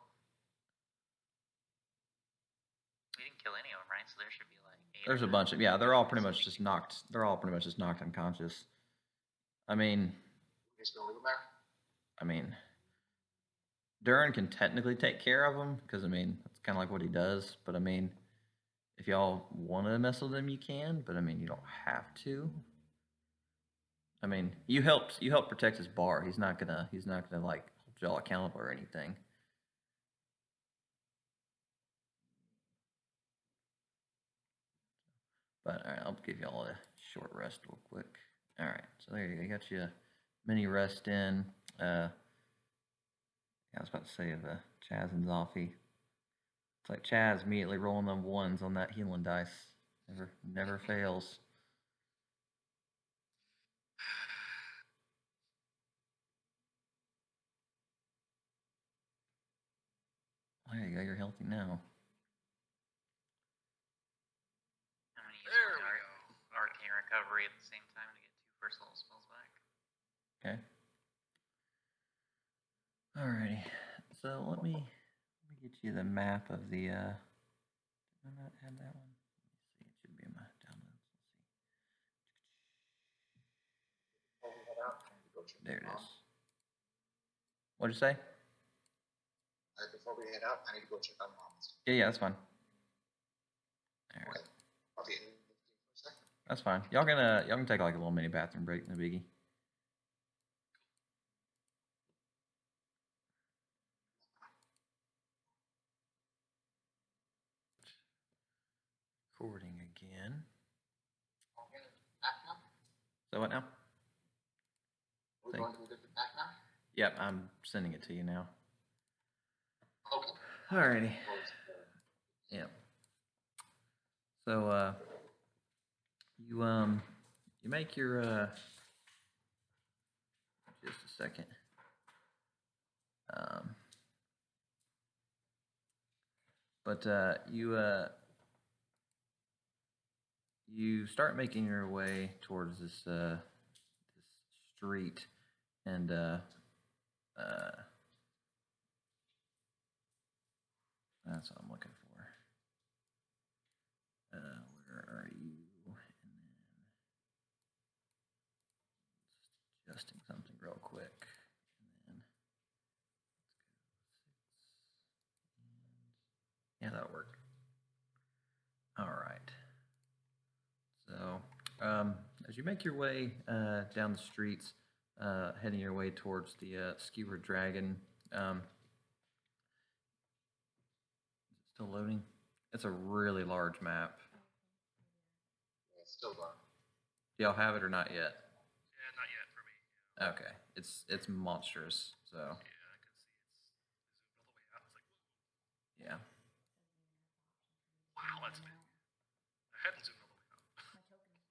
We didn't kill any of them, right? So there should be like 8. There's a bunch of they're all pretty much just knocked. They're all pretty much just knocked unconscious. I mean, We're just going to leave them there? I mean, Duran can technically take care of them because I mean that's kind of like what he does. But I mean, if y'all want to mess with him, you can. But I mean, you don't have to. I mean, you helped protect his bar. He's not gonna like hold y'all accountable or anything. But all right, I'll give y'all a short rest real quick. All right, so there you go. You got your mini rest in. Yeah, I was about to say of Chaz and Zoffy. It's like Chaz immediately rolling them ones on that healing dice. Never fails. There you go. You're healthy now. I'm gonna use There my we go. arcane recovery at the same time to get 2 first level spells back. Okay. Alrighty. So let me get you the map of the. Did I not have that one? Let me see. It should be in my downloads. Before we head out, I need to go check There it my mom. is. What'd you say? Before we head out, I need to go check on mom. Yeah, that's fine. All right. Okay. I'll be in for a second. That's fine. Y'all can take like a little mini bathroom break, no biggie. Recording again. Okay. Back now? So what now? We're Thank- going to a different back now? Yep, I'm sending it to you now. Okay. Alrighty. Yep. So you make your just a second. But you start making your way towards this street, and that's what I'm looking for. Where are you? And then just adjusting something real quick. And then let's go 6. And yeah, that'll work. All right. So, as you make your way down the streets, heading your way towards the Skewered Dragon, is it still loading? It's a really large map. Yeah, it's still dark. Do y'all have it or not yet? Yeah, not yet for me. Okay, it's monstrous. So Yeah, I can see it's zoomed all the way out. It's like, yeah, wow, that's big. I hadn't zoomed all the way out. My tokens, the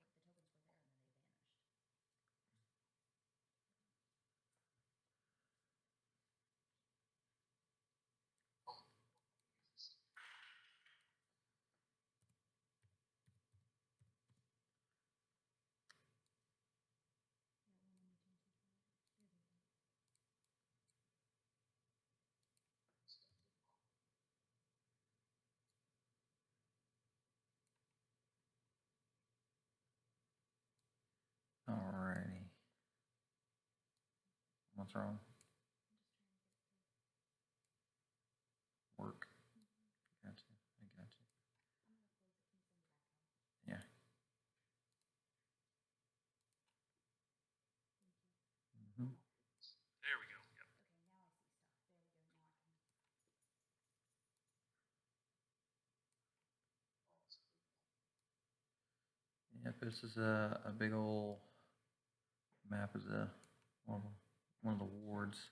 tokens were there and then they vanished. alrighty. What's wrong? Work. Gotcha. I gotcha. Yeah. Mm-hmm. There we go. Yep. Okay, now I see stuff. There we go. Now I can. Yep. This is a big old map of the one of the wards.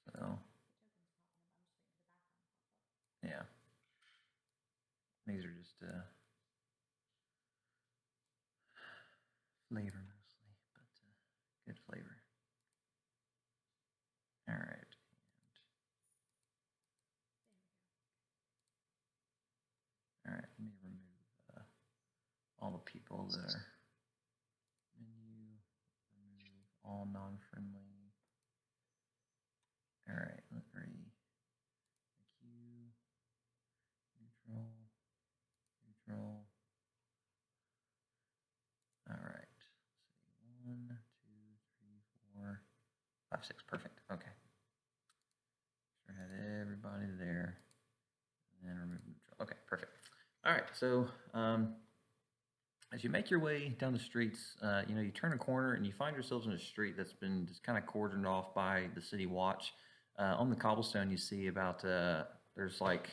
So The tokens popping up. I'm just waiting for the background to pop up. yeah, these are just flavor mostly, but good flavor. All right. All right. Let me remove all the people that are menu. Remove all non-friendly. All right. Let's queue. Neutral. Neutral. All right. Let's see. 1, 2, 3, 4, 5, 6. Perfect. Okay. Sure had everybody there. And then remove neutral. Okay, perfect. All right. So as you make your way down the streets, you turn a corner and you find yourselves in a street that's been just kind of cordoned off by the city watch. On the cobblestone, you see there's like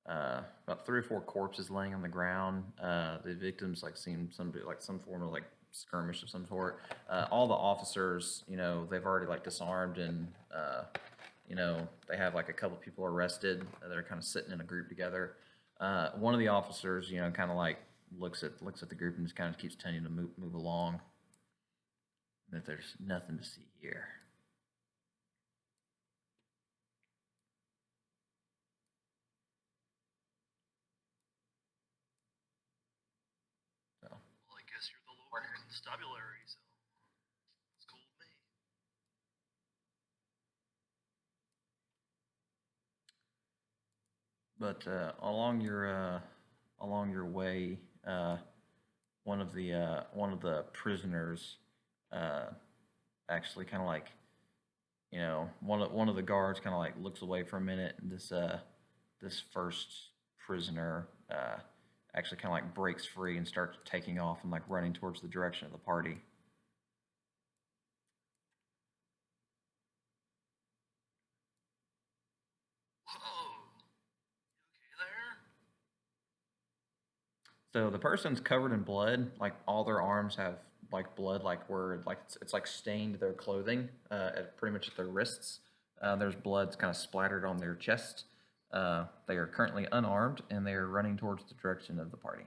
about 3 or 4 corpses laying on the ground. The victims seem some form of skirmish of some sort. All the officers, they've already disarmed, and they have a couple people arrested that are kind of sitting in a group together. One of the officers, kind of looks at the group and just kind of keeps telling you to move along. That there's nothing to see here. So. Well, I guess you're the local constabulary, so it's cool with me. But along your way, one of the prisoners actually kind of one of the guards kind of looks away for a minute, and this first prisoner actually kind of breaks free and starts taking off and running towards the direction of the party. Whoa! You okay there? So the person's covered in blood. All their arms have blood, where it's stained their clothing, pretty much at their wrists. There's blood kind of splattered on their chest. They are currently unarmed, and they are running towards the direction of the party.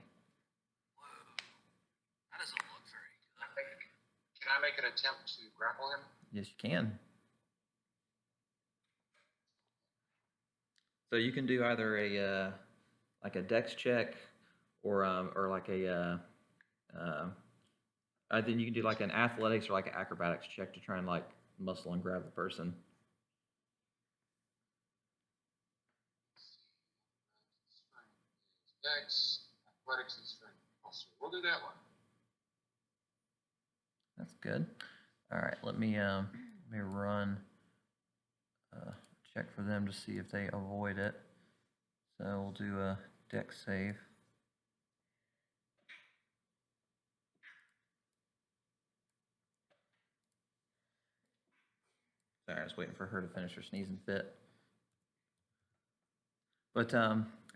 Whoa! That doesn't look very good. Can I make an attempt to grapple him? Yes, you can. So you can do either a like a Dex check or like a then you can do like an athletics or like an acrobatics check to try and like muscle and grab the person. Dex, athletics, and strength. Also, we'll do that one. That's good. All right, let me run a check for them to see if they avoid it. So we'll do a Dex save. Sorry, I was waiting for her to finish her sneezing fit. But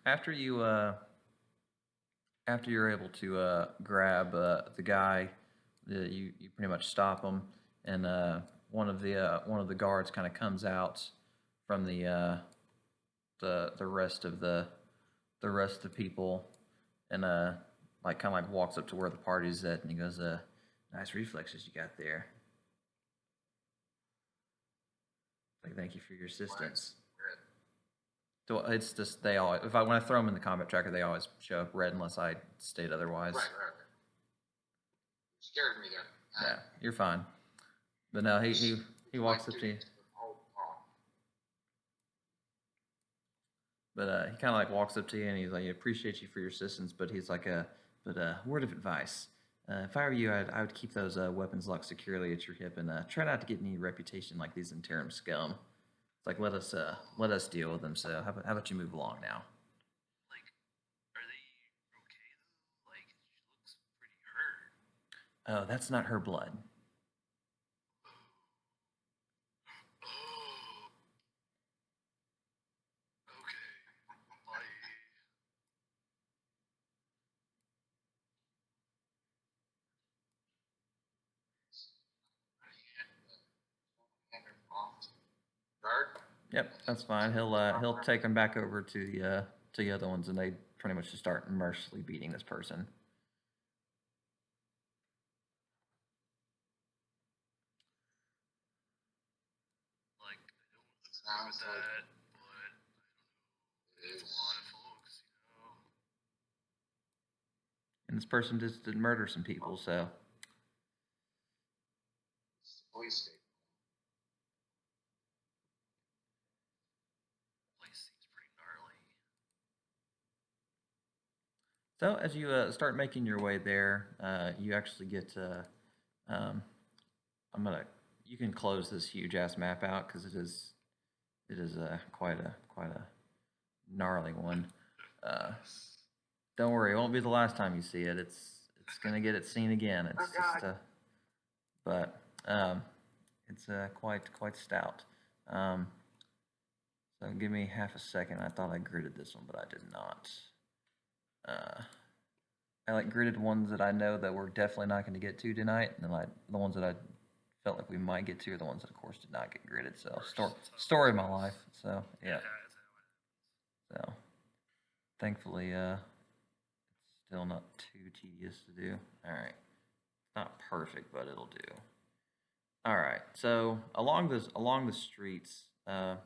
after you're able to grab the guy, you pretty much stop him, and one of the guards kind of comes out from the rest of the people, and like kind of like walks up to where the party's at, and he goes, "Nice reflexes you got there. Like, thank you for your assistance." So it's just when I throw them in the combat tracker, they always show up red unless I state otherwise. Right. Scared me there. Yeah, you're fine. But no, he walks up to you. But he kind of like walks up to you and he's like, "I appreciate you for your assistance," but he's like, word of advice. If I were you, I would keep those weapons locked securely at your hip and try not to get any reputation like these interim scum. It's like, let us deal with them. So how about you move along now? Like, are they okay though? Like, she looks pretty hurt. Oh, that's not her blood. Oh. Okay. Bye. Guard? Yep, that's fine. He'll take them back over to the other ones, and they pretty much just start mercilessly beating this person. Like, I don't agree with Sounds that, like but I don't know. It's a lot of folks, you know. And this person just did murder some people, so it's the police state. Place seems pretty gnarly. So as you start making your way there, you actually get. You can close this huge ass map out because it is quite a gnarly one. Don't worry, it won't be the last time you see it. It's gonna get it seen again. It's but it's quite stout. So give me half a second. I thought I gridded this one, but I did not. I like gridded ones that I know that we're definitely not going to get to tonight, and then the ones that I felt like we might get to are the ones that, of course, did not get gridded. So story of my life. So yeah. So thankfully, it's still not too tedious to do. All right, not perfect, but it'll do. All right. So along the streets, we'll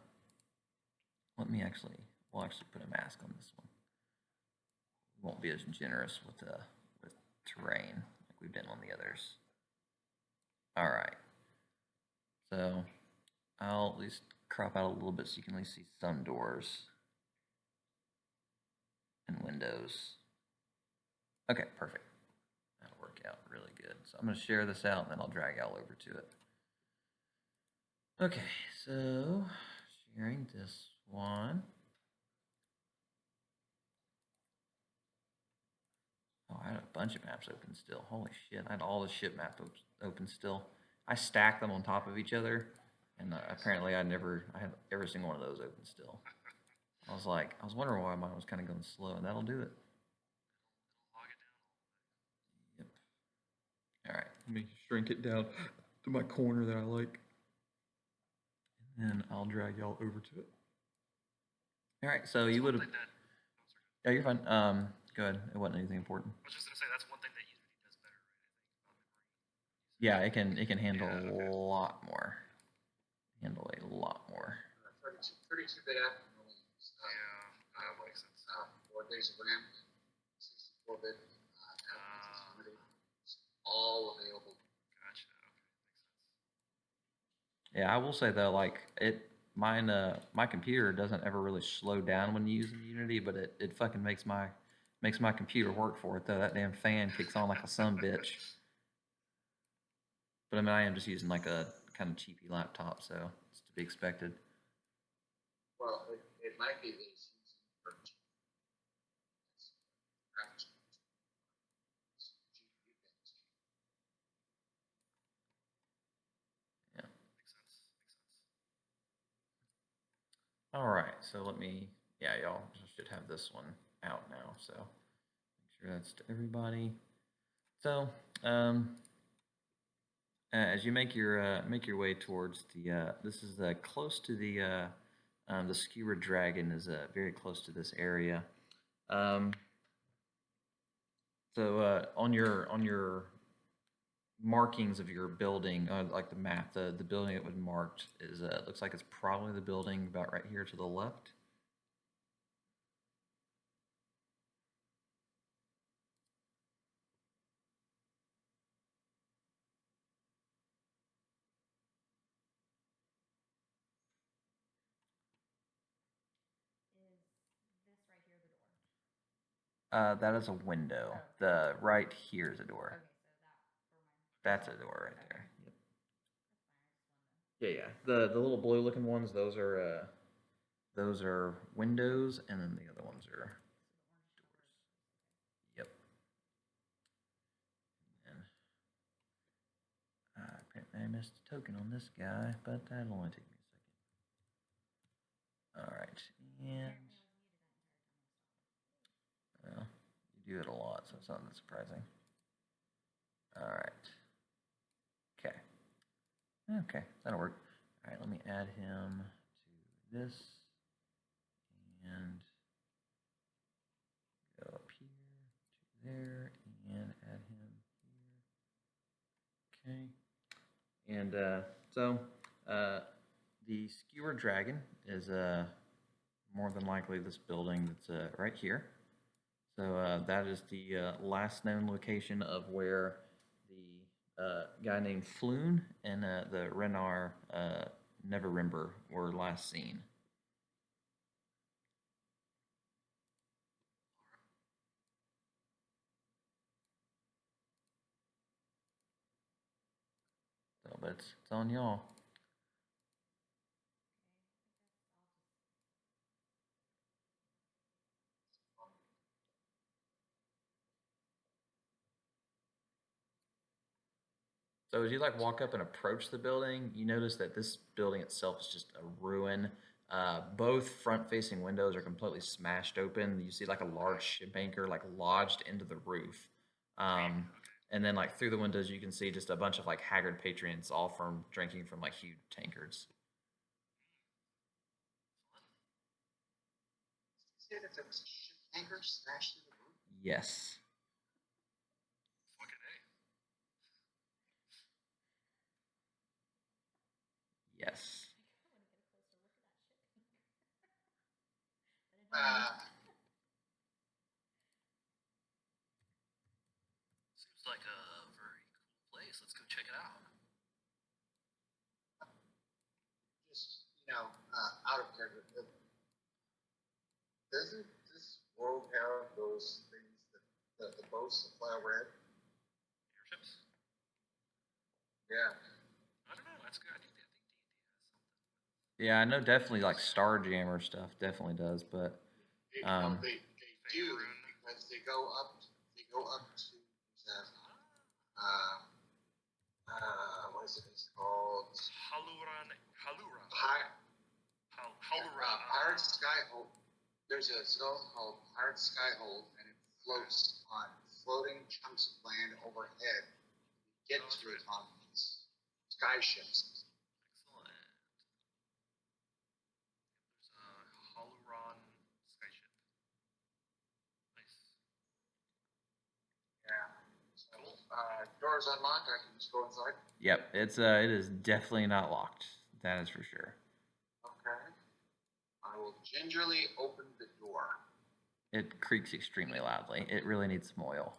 actually put a mask on this one. Won't be as generous with terrain like we've been on the others. All right. So I'll at least crop out a little bit so you can at least see some doors and windows. Okay, perfect. That'll work out really good. So I'm going to share this out and then I'll drag y'all over to it. Okay, so sharing this one. Oh, I had a bunch of maps open still. Holy shit, I had all the ship maps open still. I stacked them on top of each other, and apparently I had every single one of those open still. I was wondering why mine was kind of going slow, and that'll do it. Yep. All right, let me shrink it down to my corner that I like, and then I'll drag y'all over to it. All right, so you would have. Yeah, you're fine. Go ahead. It wasn't anything important. I was just gonna say that's one thing that Unity does better, right? Yeah, it can handle a lot more. Handle a lot more. 32-bit app. there's a ramp, 64-bit advertising comedy. It's all available. Gotcha. Okay, makes sense. Yeah, I will say though, like my computer doesn't ever really slow down when using Unity, but it fucking makes my computer work for it though. That damn fan kicks on like a son bitch. But I mean, I am just using like a kind of cheapy laptop, so it's to be expected. Well, it might be these graphics. Yeah. Makes sense. All right, so yeah, y'all should have this one out now. So make sure that's to everybody. So, as you make your way towards this is close to the Skewered Dragon is very close to this area. So on your markings of your building, like the map, the building that was marked is looks like it's probably the building about right here to the left. Is this right here the door? That is a window. Oh. The right here is a door. Okay, so that for my. That's a door right there. Yep. That's fine. I just wanted to. Yeah, yeah. The little blue looking ones, those are windows, and then the other ones are So the orange cover. yep. And apparently I missed a token on this guy, but that'll only take me a second. All right, and well, you do it a lot, so it's not that surprising. All right. Okay. Okay, that'll work. All right, let me add him to this and go up here to there and add him here. Okay. And so the Skewered Dragon is more than likely this building that's right here. So that is the last known location of where the guy named Floon and the Renar Neverember were last seen. So, but it's on y'all. So as you like walk up and approach the building, you notice that this building itself is just a ruin. Both front-facing windows are completely smashed open. You see like a large ship anchor like lodged into the roof. And then like through the windows, you can see just a bunch of like haggard patrons, all from drinking from like huge tankards. Did you say that there was a ship anchor smashed through the roof? Yes. Fucking A. Yes. Seems like a very cool place. Let's go check it out. Just, out of character. Doesn't this world have those things that the boats that fly overhead? Airships? Yeah. I don't know. That's good. I think D&D has something. Yeah, I know definitely like Starjammer stuff definitely does, but They do Faerun. because they go up to what is it? It's called Haluran. Pirate Skyhold. There's a zone called Pirate Skyhold, and it floats on floating chunks of land overhead. You get to it on these sky ships. Excellent. There's a Haluran skyship. Nice. Yeah. So, Cool. doors unlocked. I can just go inside. yep, it is definitely not locked. That is for sure. Okay. I will gingerly open the door. It creaks extremely loudly. It really needs some oil.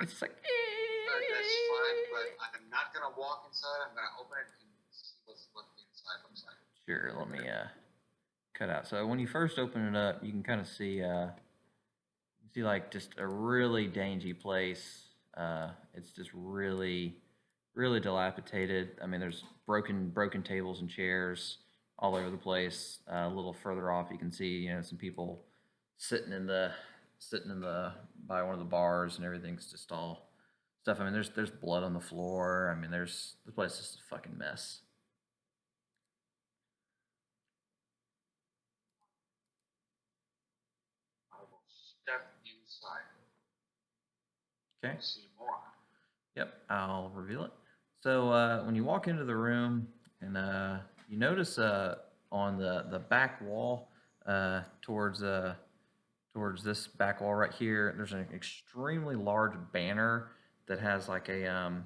It's just like. That's fine, but I'm not gonna walk inside. I'm gonna open it and see what the inside looks like. Sure. Let me cut out. So when you first open it up, you can kind of see you see like just a really dingy place. It's just really dilapidated. I mean, there's broken tables and chairs all over the place. A little further off, you can see some people sitting in the by one of the bars, and everything's just all stuff. I mean, there's blood on the floor. I mean, the place is just a fucking mess. I will step inside. Okay. See more. Yep, I'll reveal it. So when you walk into the room, and you notice on the back wall towards this back wall right here, there's an extremely large banner that has like a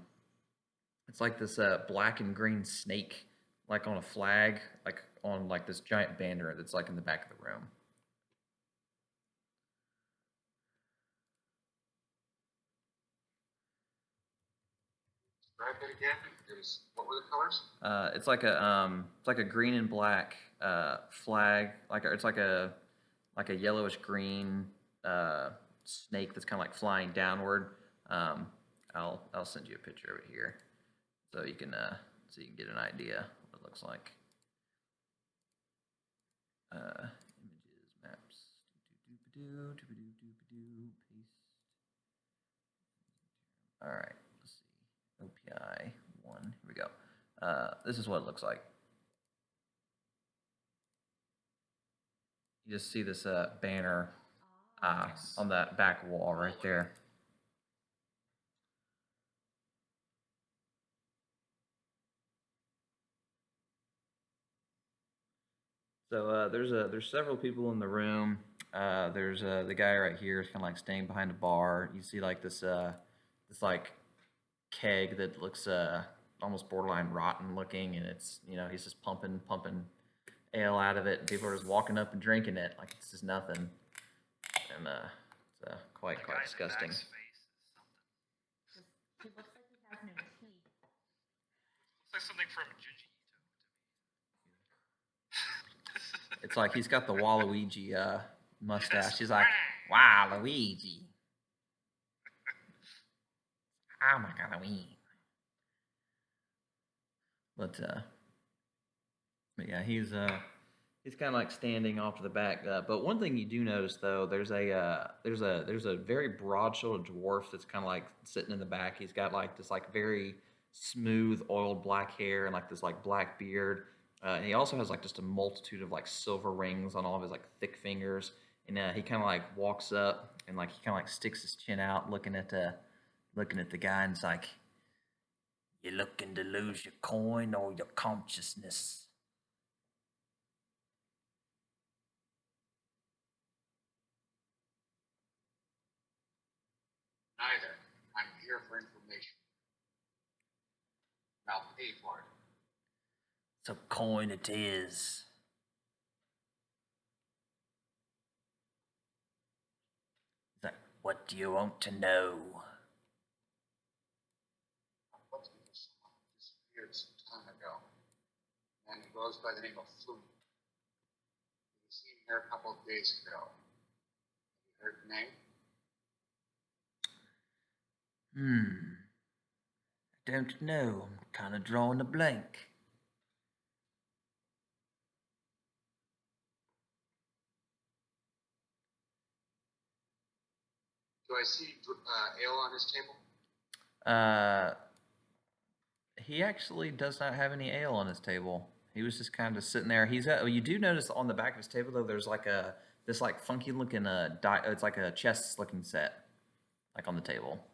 it's like this black and green snake, like on a flag, like on like this giant banner that's like in the back of the room. Describe it again. What were the colors? It's like a green and black flag. It's like a yellowish green snake that's kind of like flying downward. I'll send you a picture of it here, so you can get an idea what it looks like. Images, maps, paste. All right, let's see. OPI 1. Here we go. This is what it looks like. You just see this banner on that back wall right there. So there's several people in the room. There's the guy right here is kind of like staying behind a bar. You see like this like keg that looks almost borderline rotten looking, and it's he's just pumping ale out of it, and people are just walking up and drinking it like it's just nothing, and it's quite The guy in the disgusting. back's face is something. He looks like he has no teeth. Looks like something from Junji Ito to me. It's like he's got the Waluigi mustache. He's like, Waluigi. Oh my god, But yeah, he's kind of like standing off to the back. But one thing you do notice though, there's a very broad-shouldered dwarf that's kind of like sitting in the back. He's got like this like very smooth oiled black hair and like this like black beard. And he also has like just a multitude of like silver rings on all of his like thick fingers. And he kind of like walks up and like he kind of like sticks his chin out, looking at the guy, and it's like, "You looking to lose your coin or your consciousness?" Neither. I'm here for information. And I'll pay for it. So coin it is. He's like, "What do you want to know?" What's because someone disappeared some time ago. And he goes by the name of Flume. He was seen here a couple of days ago. Have you heard the name? I don't know. I'm kind of drawing a blank. Do I see ale on his table? He actually does not have any ale on his table. He was just kind of sitting there. You do notice on the back of his table though, there's like this like funky looking it's like a chess looking set, like on the table.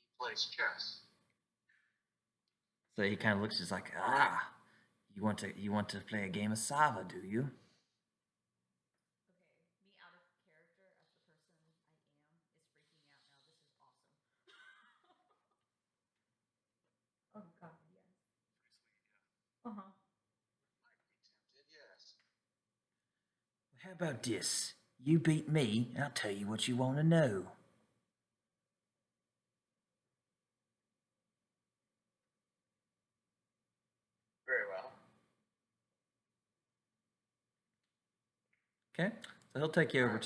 He plays chess. So he kind of looks just like, you want to play a game of Sava, do you? Okay, me out of character as the person I am is freaking out now. This is awesome. Oh god, yes. Uh-huh. Might be tempted, yes. How about this? You beat me, and I'll tell you what you want to know. Very well. Okay, so he'll take you over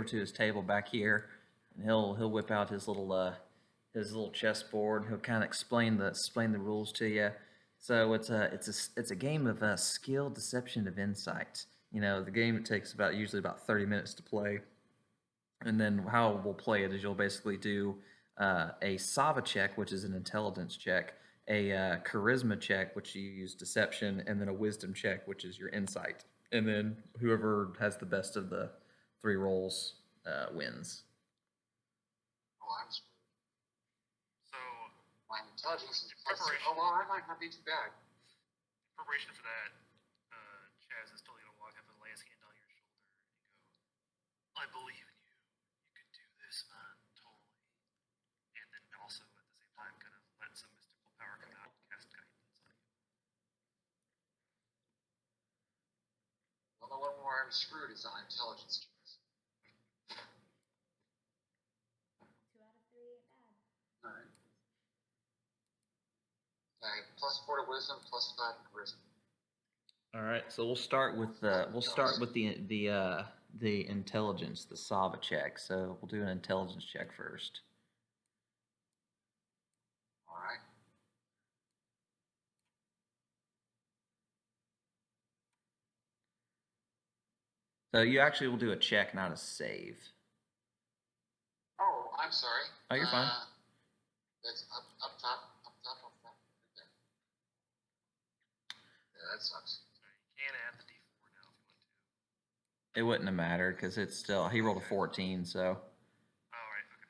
to his table back here, and he'll whip out his little chessboard. He'll kind of explain the rules to you. So it's a game of skill, deception, of insight. You know, the game takes usually about 30 minutes to play, and then how we'll play it is you'll basically do a Sava check, which is an intelligence check, a charisma check, which you use deception, and then a wisdom check, which is your insight. And then whoever has the best of the three rolls wins. Oh, I'm screwed. So, My intelligence is Preparation. Oh, well, I might not be too bad. in preparation for that, Chaz is totally gonna walk up and lay his hand on your shoulder and go, "I believe in you. You can do this, man. Totally." And then also at the same time, kind of let some mystical power come out and cast guidance on you. Well, the one where I'm screwed is on intelligence checks. 2 out of 3 ain't bad. All right. I have +4 to wisdom, +5 to charisma. All right, so we'll start with the intelligence, the Sava check. So we'll do an intelligence check first. All right. So you actually will do a check, not a save. Oh, I'm sorry. Oh, you're fine. That's up top. Right there. Yeah, that sucks. So you can add the D4 now if you want to. It wouldn't have mattered because it's still he rolled a 14. So Oh, right. Okay.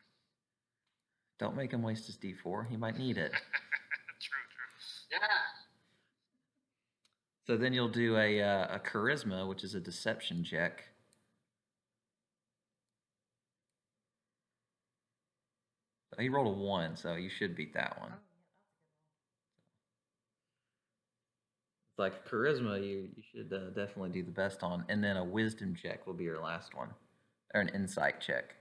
don't make him waste his D4. He might need it. True. Yeah. So then you'll do a charisma, which is a deception check. He rolled a 1, so you should beat that one. Oh, yeah, that's a good roll. It's like charisma, you should definitely do the best on, and then a wisdom check will be your last one, or an insight check.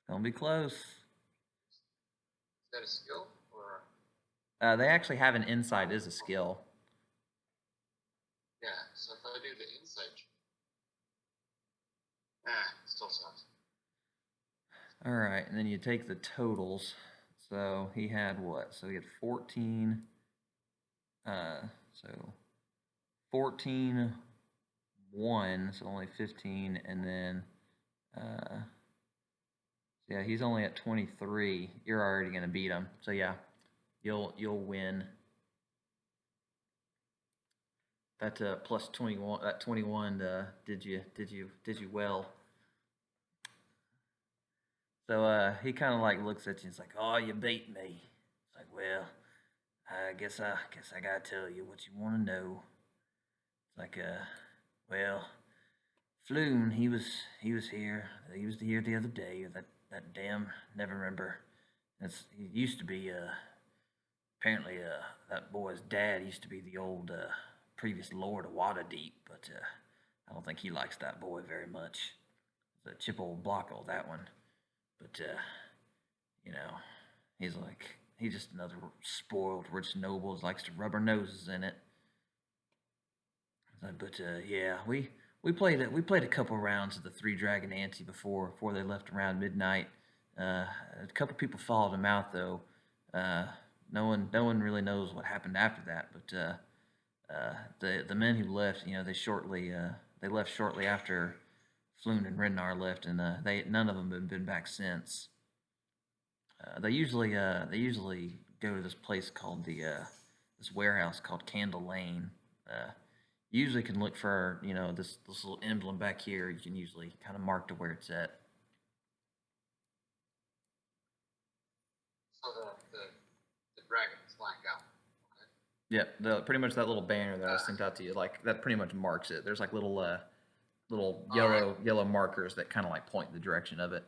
Gonna be close. Is that a skill or? They actually have an insight as a skill. Yeah. So if I do the insight check, still sucks. All right, and then you take the totals. So he had what? So he had 14. So 14, 1, so only 15, and then yeah, he's only at 23. You're already gonna beat him. So yeah, you'll win. That plus 21. That 21 did you well. So he kind of like looks at you and is like, "Oh, you beat me." It's like, "Well, I guess I gotta tell you what you want to know." It's like, well, Floon, he was here. He was here the other day. That damn, never remember. He used to be apparently that boy's dad used to be the old previous lord of Waterdeep, but I don't think he likes that boy very much. It's a chip old block old that one. But, you know, he's just another spoiled rich noble who likes to rub our noses in it. But, yeah, we played a couple rounds of the Three Dragon Ante before they left around midnight. A couple people followed him out, though. No one really knows what happened after that, but the men who left, you know, they left shortly after Floon and Rednar left, and none of them have been back since. They usually go to this place called this warehouse called Candle Lane. You usually can look for this little emblem back here. You can usually kind of mark to where it's at. So the dragon is flying out. Okay. Yeah, pretty much that little banner that I sent out to you, like that pretty much marks it. There's like little yellow markers that kind of like point in the direction of it.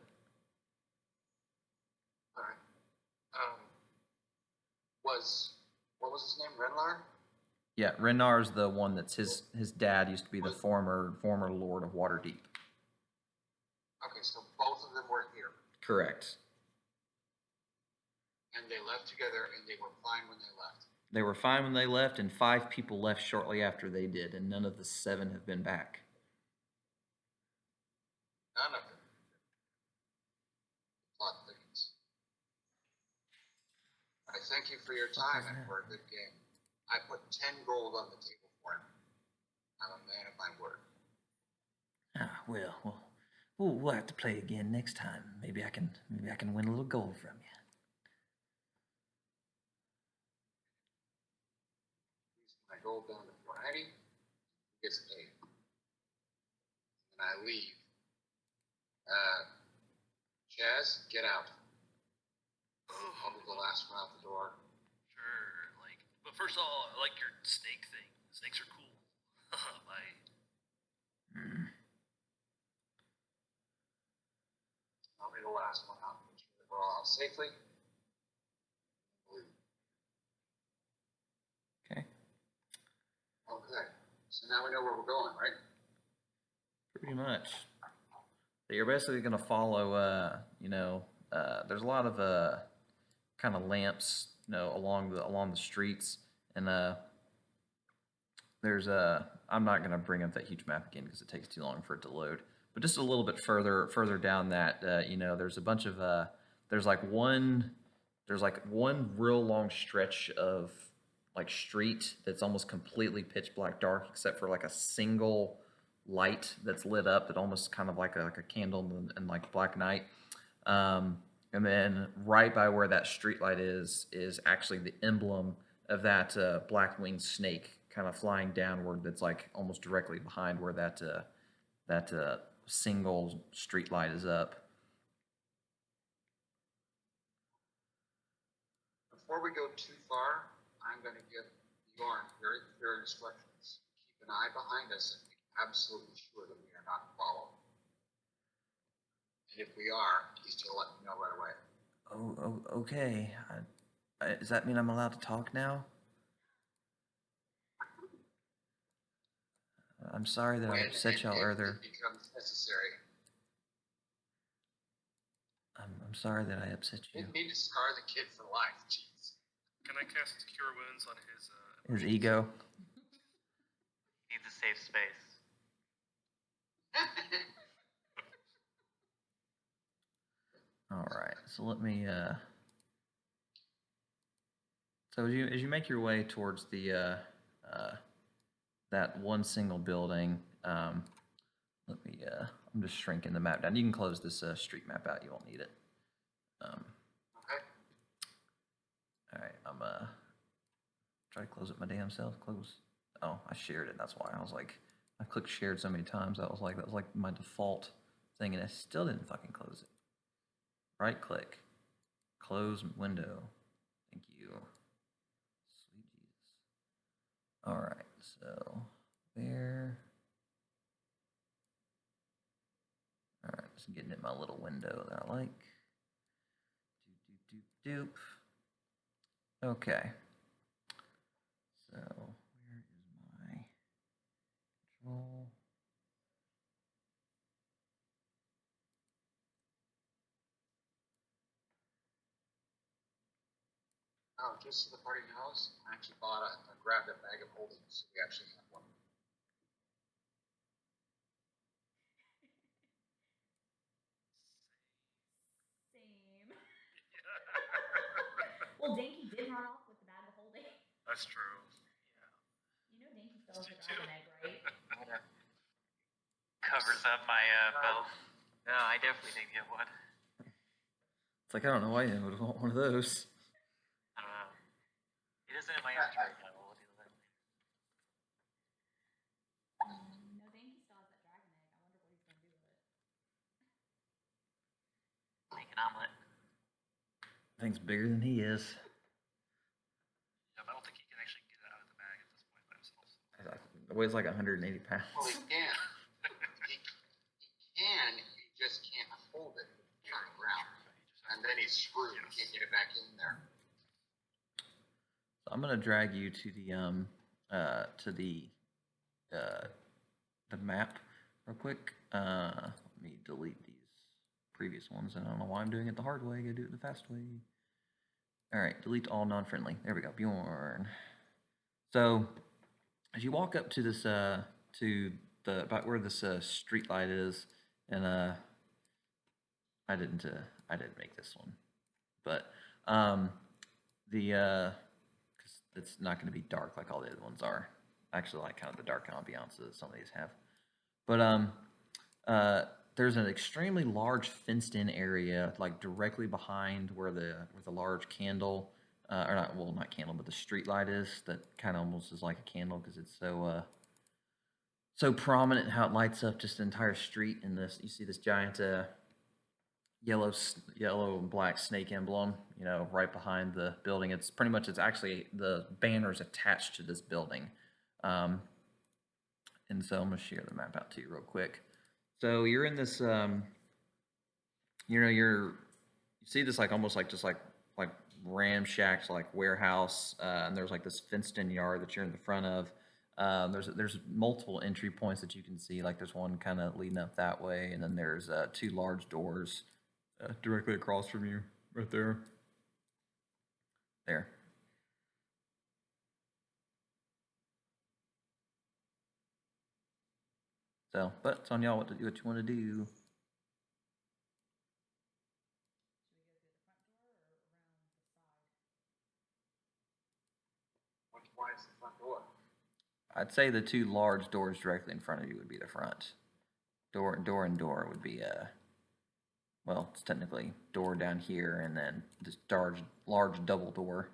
All right. What was his name? Renlar? Yeah, Renar's the one that's his dad used to be the former lord of Waterdeep. Okay, so both of them were here, Correct. and they left together, and they were fine when they left. They were fine when they left, and 5 people left shortly after they did, and none of the 7 have been back. None of them. Plot thickens. I thank you for your time and for a good game. I put 10 gold on the table for him. I'm a man of my word. Ah, well, we'll have to play again next time. Maybe I can win a little gold from you. He's my gold down to 490. He gets paid. And I leave. Chaz, get out. I'll be the last one out the door. Sure, like, but first of all, I like your snake thing. Snakes are cool. Bye. I'll be the last one out. Make sure that we're all out safely. Okay. Okay. So now we know where we're going, right? Pretty much. So you're basically going to follow, there's a lot of kind of lamps, along the streets, and there's I'm not going to bring up that huge map again because it takes too long for it to load. But just a little bit further down that, there's a bunch of there's like one real long stretch of like street that's almost completely pitch black dark except for like a single light that's lit up that almost kind of like a candle in like black night. And then right by where that street light is actually the emblem of that black winged snake kind of flying downward that's like almost directly behind where that single street light is up. Before we go too far, I'm going to give Bjorn very clear instructions. Keep an eye behind us and make absolutely sure that we are not followed. And if we are, he's to let me know right away. Oh, okay. Does that mean I'm allowed to talk now? I'm sorry that I When upset y'all and if earlier. it becomes necessary. I'm sorry that I upset you. Didn't need to scar the kid for life. Jeez. Can I cast Cure Wounds on his? His ego. Needs a safe space. All right. So let me. So as you make your way towards the that one single building, let me. I'm just shrinking the map down. You can close this street map out. You won't need it. Okay. All right. I'm try to close it my damn self. Close. Oh, I shared it. That's why I was like, I clicked shared so many times. That was like my default thing, and I still didn't fucking close it. Right click, close window. Thank you. Sweet Jesus. All right. So there. All right. Just getting in my little window that I like. Doop. Okay. So where is my control? Oh, just so the party knows, I actually grabbed a bag of holding, so we actually have one. Same. Well, Danky did run off with the bag of holding. That's true. You know Danky still has the dragon egg, right? Covers up my belt. No, I definitely didn't get one. It's like I don't know why you would want one of those. I don't know. It isn't in my inventory now. We'll deal with that later. No, Danky still has that dragon egg. I wonder what he's gonna do with it. Make an omelet. Thing's bigger than he is. Yeah, but I don't think he can actually get it out of the bag at this point by himself. It weighs like 180 pounds. Well, he can. he can, he just can't hold it on the ground. And then he's screwed. He can't get it back in there. So I'm gonna drag you to the to the map real quick. Let me delete these previous ones, and I don't know why I'm doing it the hard way. I gotta do it the fast way. All right, delete all non-friendly. There we go, Bjorn. So as you walk up to this to the about where this street light is, and I didn't make this one, but the 'cause it's not going to be dark like all the other ones are. I actually like kind of the dark ambiance that some of these have. But there's an extremely large fenced-in area, like directly behind where the large candle, or not, well, not candle, but the street light is. That kind of almost is like a candle because it's so prominent in how it lights up just the entire street. And this, you see this giant yellow and black snake emblem, you know, right behind the building. It's pretty much, it's actually the banners attached to this building. And so I'm gonna share the map out to you real quick. So you're in this, you see this like almost like just like ramshacked like warehouse, and there's like this fenced-in yard that you're in the front of. There's multiple entry points that you can see. Like there's one kind of leading up that way, and then there's two large doors directly across from you, right there. There. So, but it's on y'all what you want to do. Which one is the front door? I'd say the two large doors directly in front of you would be the front. Door and door would be well, it's technically door down here, and then this large double door.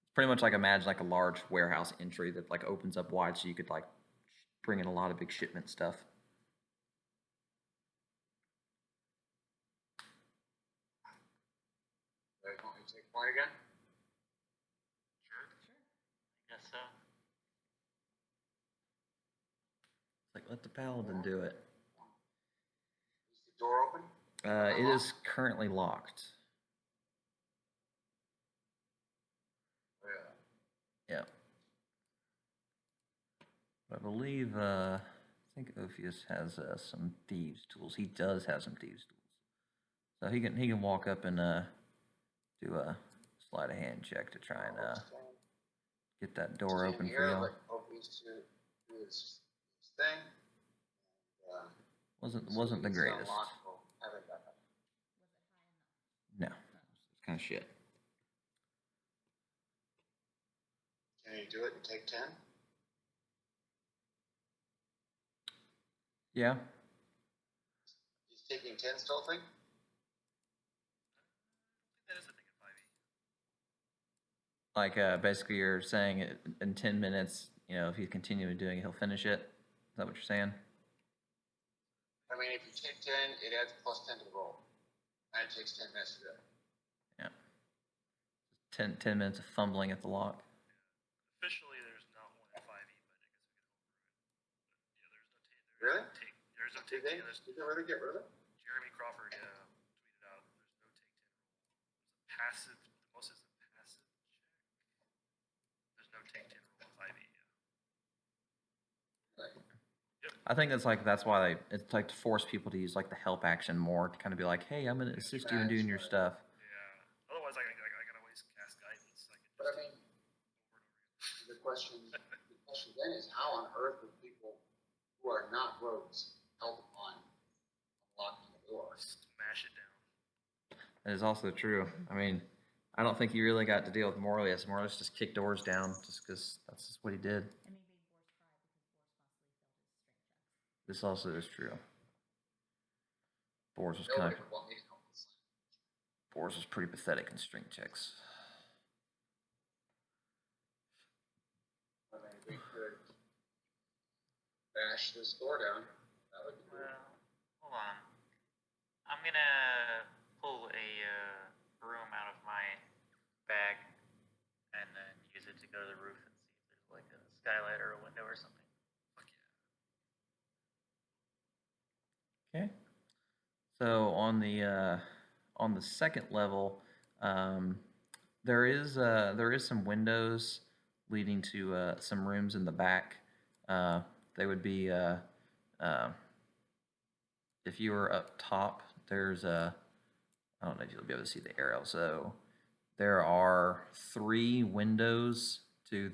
It's pretty much like, imagine like a large warehouse entry that like opens up wide, so you could like bring in a lot of big shipment stuff. You guys want me to take point again? Sure. I guess so. Like, let the paladin do it. Is the door open? It is currently locked. Yeah. Yeah. I believe, I think Ophius has some thieves tools. He does have some thieves tools, so he can walk up and do a sleight of hand check to try and get that door open for y'all. Like Opie's to do his thing. Wasn't the greatest. No, it's kind of shit. Can you do it and take 10? Yeah. He's taking 10 stealthing? That is a thing in 5e. Like, basically you're saying in 10 minutes, you know, if he's continuing doing it, he'll finish it. Is that what you're saying? I mean, if you take 10, it adds plus 10 to the roll. And it takes 10 minutes to do it. Yeah. 10 minutes of fumbling at the lock. Officially, there's not one in 5e, but I guess we could overrule it. But yeah, Really? There's no Did take. they, There's did they really get rid of it? Jeremy Crawford tweeted out. There's no take 10 roll. There's a passive. The most is a passive check. There's no take 10 roll in 5e. Like, I think that's why it's like to force people to use like the help action more, to kind of be like, hey, I'm gonna assist you in doing your stuff. Yeah. Otherwise, I gotta always cast guidance. I can just but I mean, the question then is, how on earth would people who are not rogues help on unlocking the door? smash it down. That is also true. I mean, I don't think you really got to deal with Morlius. Morlius just kicked doors down just because that's just what he did. And maybe Boris tried because Boris possibly failed his strength checks. This also is true. Boris was Nobody would want me to help this. Boris was pretty pathetic in strength checks. I mean, we could bash this door down. That would be cool. Well, hold on. I'm gonna pull a broom out of my bag and then use it to go to the roof and see if there's like a skylight or a window or something. Fuck yeah. Okay. So on the second level, there is some windows leading to some rooms in the back. They would be, if you were up top, there's a, I don't know if you'll be able to see the arrow. So there are 3 windows to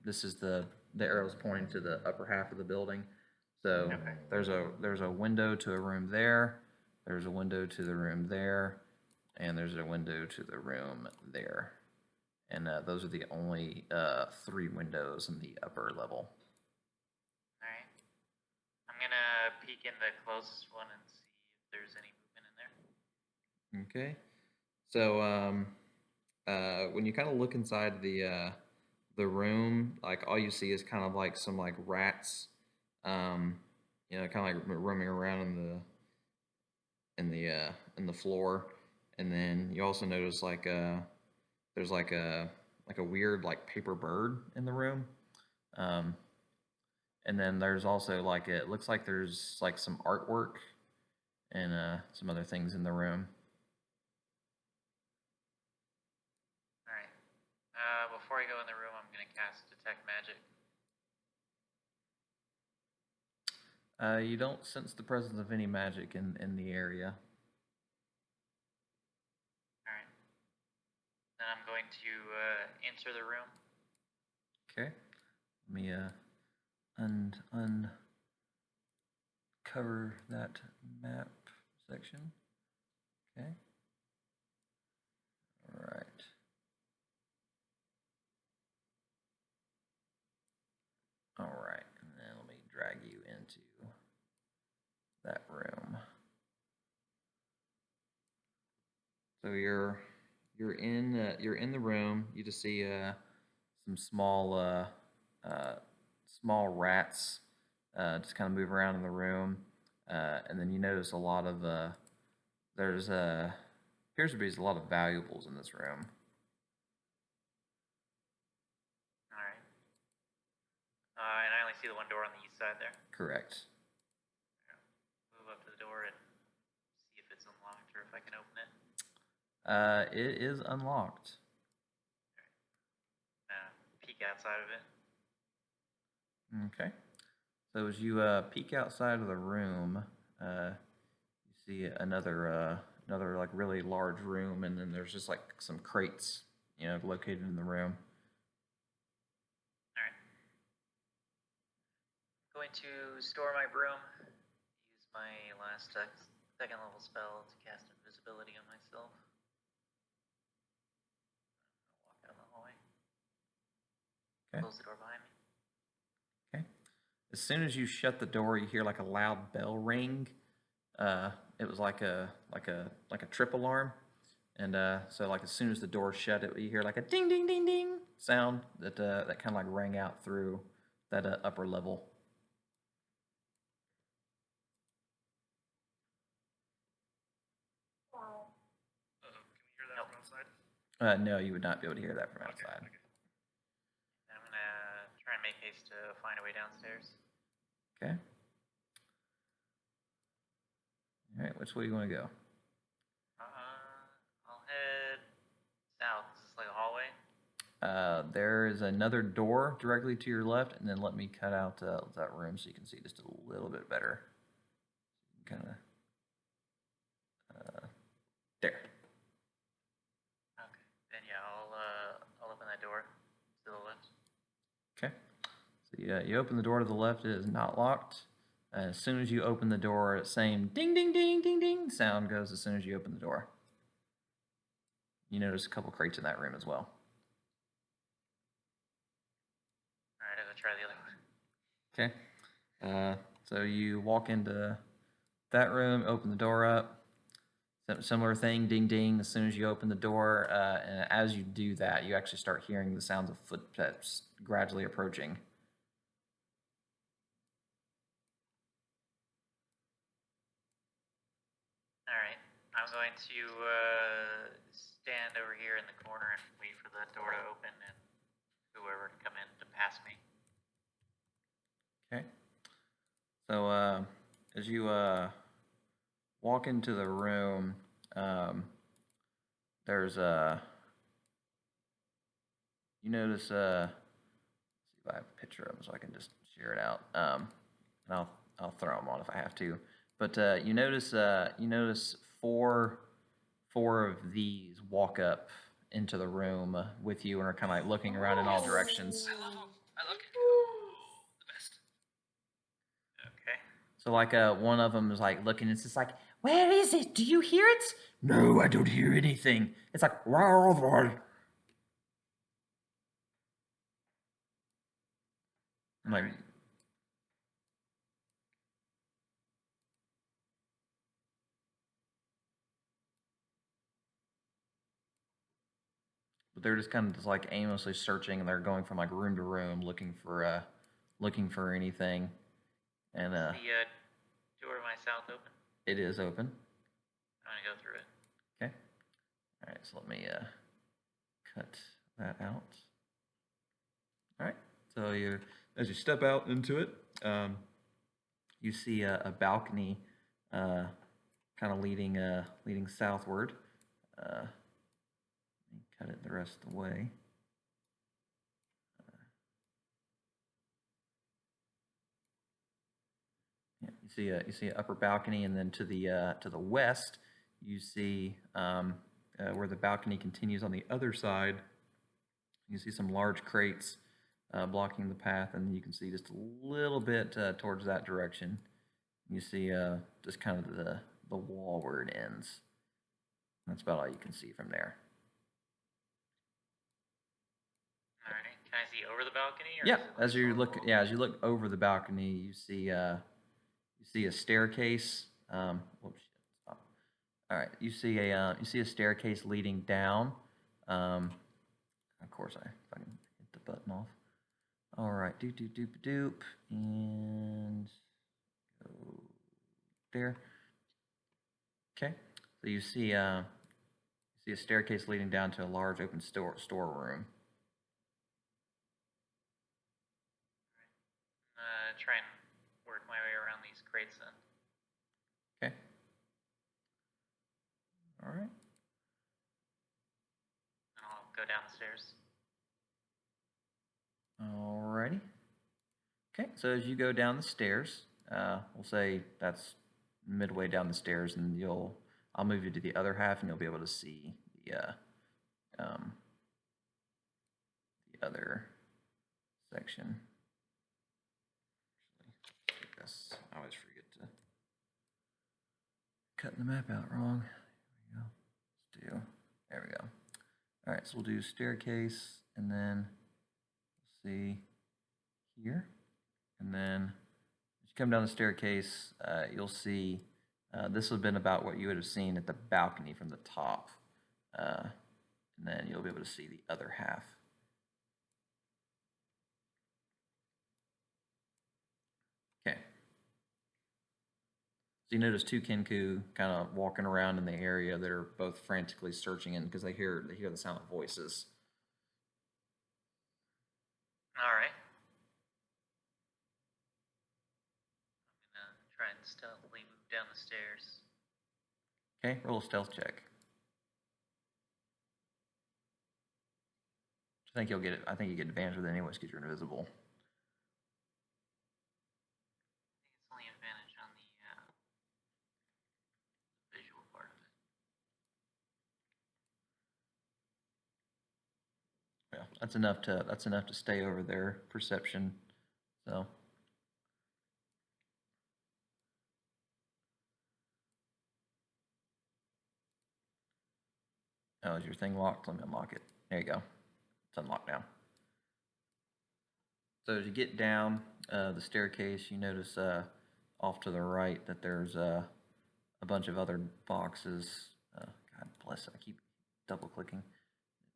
this is the arrow's pointing to the upper half of the building. So Okay. there's a window to a room there, there's a window to the room there, and there's a window to the room there. And those are the only 3 windows in the upper level. Alright. I'm gonna peek in the closest one and see if there's any movement in there. Okay. So when you kind of look inside the room, like all you see is kind of like some like rats, you know, kind of like roaming around in the floor, and then you also notice like there's like a weird like paper bird in the room, and then there's also like it looks like there's like some artwork and some other things in the room. Alright. Before I go in the room, I'm gonna cast Detect Magic. You don't sense the presence of any magic in the area. Alright. Then I'm going to enter the room. Okay. Let me uncover that map section. Okay. All right. All right. And then let me drag you into that room. So you're in the room. You just see some small small rats just kind of move around in the room, and then you notice a lot of there's appears to be a lot of valuables in this room. Alright. And I only see the one door on the east side there. Correct. Move up to the door and see if it's unlocked or if I can open it. It is unlocked. Peek outside of it. Okay. So as you peek outside of the room, you see another like really large room, and then there's just like some crates, you know, located in the room. Alright. Going to store my broom. Use my last second level spell to cast invisibility on myself. Walk down the hallway. Okay. Close the door behind me. Okay. As soon as you shut the door, you hear like a loud bell ring. It was like a trip alarm, and so like as soon as the door shut, you hear like a ding ding ding ding sound that kind of like rang out through that upper level. Can we hear that from outside? No, you would not be able to hear that from Okay, outside. okay. I'm gonna try and make haste to find a way downstairs. Okay. All right, which way you want to go? I'll head south. Is this like a hallway? There is another door directly to your left, and then let me cut out that room so you can see just a little bit better. Kind of there. Okay. Then yeah, I'll open that door to the left. Okay. So you open the door to the left. It is not locked. As soon as you open the door, same ding ding ding ding ding sound goes as soon as you open the door. You notice a couple crates in that room as well. Alright, I'll go try the other one. Okay. So you walk into that room, open the door up. Similar thing, ding ding, as soon as you open the door. And as you do that, you actually start hearing the sounds of footsteps gradually approaching. Alright, I'm going to stand over here in the corner and wait for that door to open and whoever can come in to pass me. Okay. So as you walk into the room, there's you notice I have a picture of them so I can just share it out. And I'll throw them on if I have to. But you notice four of these walk up into the room with you and are kind of like looking around in all directions. I love them. I love Kenku. The best. Okay. So like one of them is like looking. It's just like, where is it? Do you hear it? No, I don't hear anything. It's like, I'm like, but they're just kind of just like aimlessly searching, and they're going from like room to room looking for anything. And Is the door to my south open? it is open. I'm gonna go through it. Okay. All right. So let me cut that out. All right. So as you step out into it, you see a balcony, kind of leading southward. Let me cut it the rest of the way. Yeah, you see an upper balcony, and then to the west, you see where the balcony continues on the other side. You see some large crates blocking the path, and you can see just a little bit towards that direction. You see just kind of the wall where it ends. That's about all you can see from there. Alright. Can I see over the balcony? Or Yeah, is it as you just look, all- as you look over the balcony, you see a staircase. Whoops, shit, stop. All right, you see a staircase leading down. Of course, if I can hit the button off. All right, doop doop doop doop, and go there. Okay, so you see a staircase leading down to a large open storeroom. Try and work my way around these crates then. Okay. All right. And I'll go down the stairs. Alrighty. Okay, so as you go down the stairs, we'll say that's midway down the stairs, and I'll move you to the other half, and you'll be able to see the other section. Actually, I always forget to cut the map out wrong. There we go. There we go. All right, so we'll do staircase, and then see here, and then as you come down the staircase, you'll see this would have been about what you would have seen at the balcony from the top, and then you'll be able to see the other half. Okay. So you notice two Kenku kind of walking around in the area that are both frantically searching in because they hear the sound of voices. Alright. I'm gonna try and stealthily move down the stairs. Okay, roll a stealth check. I think you get advantage with it anyways because you're invisible. I think it's only advantage on the visual part of it. Yeah, that's enough to stay over their perception. So oh, is your thing locked? Let me unlock it. There you go. It's unlocked now. So as you get down the staircase, you notice off to the right that there's a bunch of other boxes. God bless it. I keep double clicking.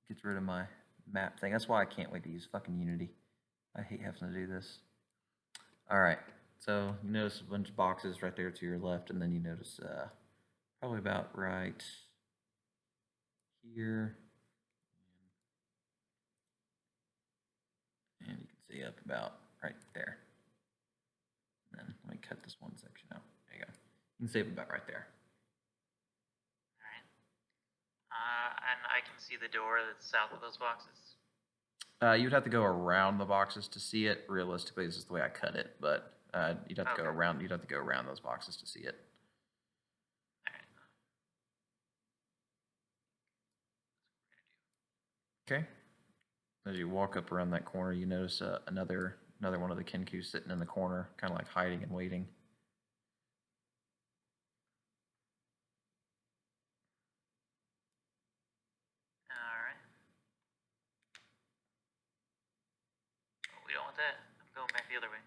Gets rid of my map thing. That's why I can't wait to use fucking Unity. I hate having to do this. All right. So you notice a bunch of boxes right there to your left, and then you notice probably about right here. And you can see up about right there. And then let me cut this one section out. There you go. You can see up about right there. Alright. And I can see the door that's south of those boxes. You'd have to go around the boxes to see it. Realistically, this is the way I cut it, but you'd have to go Okay. around. You'd have to go around those boxes to see it. Okay. As you walk up around that corner, you notice another one of the Kenku sitting in the corner, kind of like hiding and waiting. Alright. Oh, we don't want that. I'm going back the other way.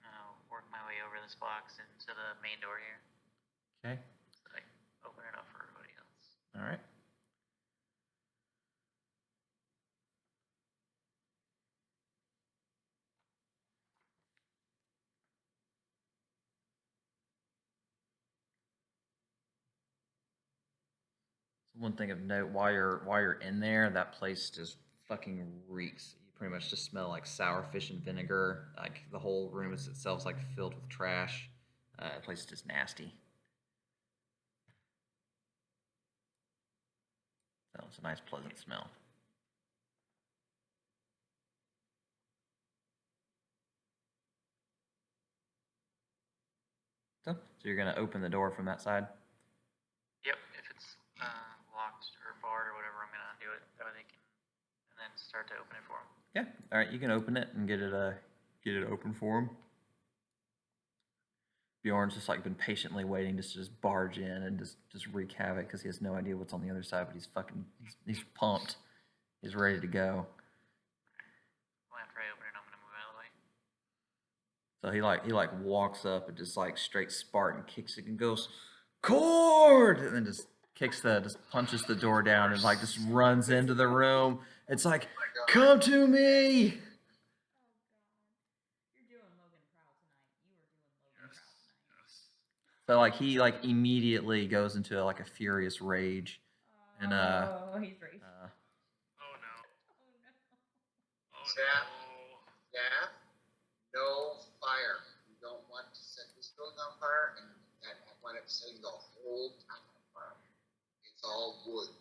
I'll work my way over this box into the main door here. Okay. So I can open it up for everybody else. All right. One thing of note, while you're in there, that place just fucking reeks. You pretty much just smell like sour fish and vinegar. Like the whole room is itself like filled with trash. The place is just nasty. So it's a nice, pleasant smell. So you're gonna open the door from that side. Yep, if it's locked or barred or whatever, I'm gonna do it. That way they can, and then start to open it for them. Yeah. All right. You can open it and get it open for him. Bjorn's just like been patiently waiting to just barge in and just wreak havoc because he has no idea what's on the other side, but he's pumped. He's ready to go. Well, after I open it, I'm gonna move out of the way. So he walks up and just like straight Spartan kicks it and goes, "Cord!" and then just punches the door down and like just runs into the room. It's like, "Come to me!" You're doing Logan proud tonight. You are doing Logan proud tonight. So like he like immediately goes into like a furious rage, and Oh, he's raging. Oh no. Oh no. Oh Zap. no. Staff, no fire. You don't want to set this building on fire, and that wind up setting the whole town on fire. It's all wood.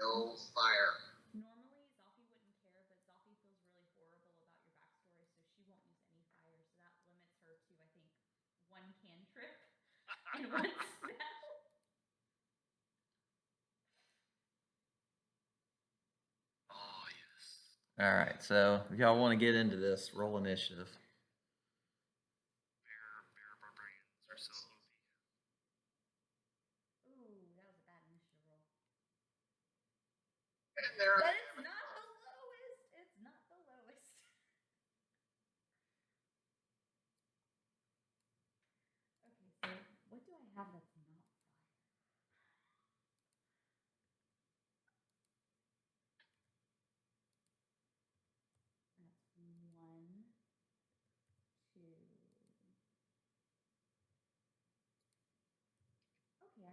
No fire. Normally, Zalfi wouldn't care, but Zalfi feels really horrible about your backstory, so she won't use any fire. So that limits her to, I think, one cantrip and one spell. Oh yes. all right. So if y'all want to get into this, roll initiative. Bear barbarians are so OP. Ooh, that was a bad initiative roll. And there But I it's am. not the lowest. It's not the lowest. Okay, so what do I have that's not fire? That's one, two. Okay, I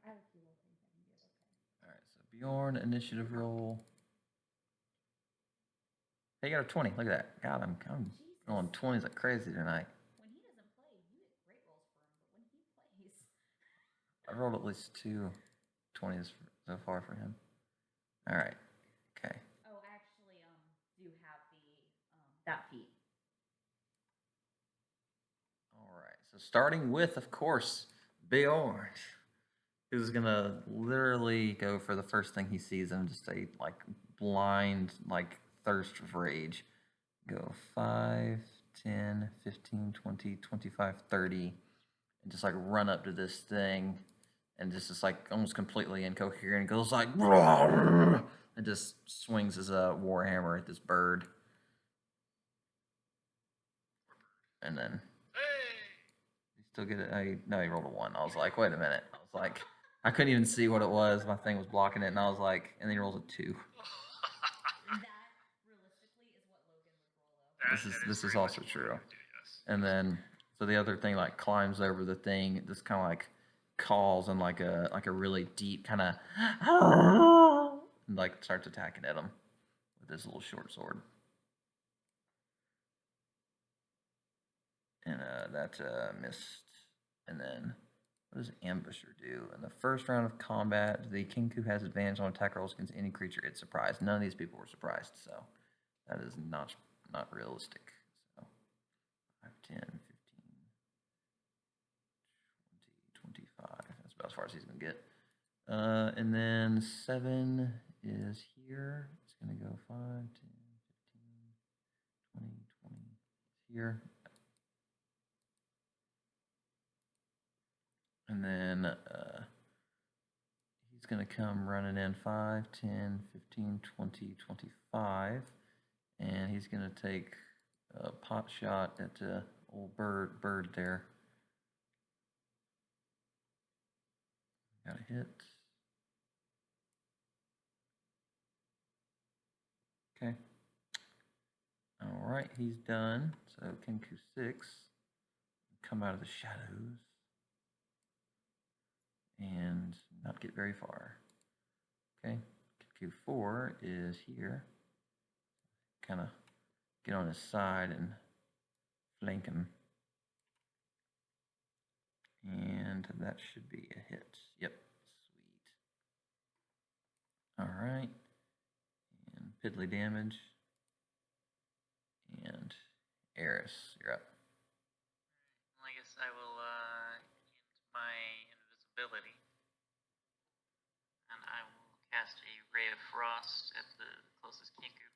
have a few little things I can do. Okay. All right. So Bjorn, initiative roll. Hey, you got a 20. Look at that. God, I'm going 20s like crazy tonight. When he doesn't play, you get great rolls for him, but when he plays, I've rolled at least 2 20s so far for him. All right. Okay. oh, I actually do have the that feat. All right. So starting with, of course, Bjorn, who's gonna literally go for the first thing he sees and just a like blind like thirst of rage. Go 5, 10, 15, 20, 25, 30, and just like run up to this thing and just like almost completely incoherent. Goes like and just swings his warhammer at this bird. And then Hey. you still get it. No, he rolled a 1. I was like, wait a minute. I was like, I couldn't even see what it was. My thing was blocking it, and I was like, and then he rolls a 2. That realistically is what Logan would roll, though. This is pretty also much what true. I would do, yes. And then so the other thing like climbs over the thing, just kind of like calls in like a really deep kind of and like starts attacking at him with his little short sword. And that missed. And then What does Ambusher do? In the first round of combat, the Kinku has advantage on attack rolls against any creature it's surprised. None of these people were surprised, so that is not realistic. So 5, 10, 15, 20, 25. That's about as far as he's going to get. And then 7 is here. It's going to go 5, 10, 15, 20, 20. It's here. And then he's going to come running in 5, 10, 15, 20, 25. And he's going to take a pot shot at the old bird there. Got a hit. Okay. All right, he's done. So Kenku 6 come out of the shadows and not get very far. Okay, Kenku 4 is here. Kind of get on his side and flank him. And that should be a hit. Yep, sweet. All right. And piddly damage. And Eris, you're up. Well, I guess I will end my invisibility. And I will cast a Ray of Frost at the closest Kinku.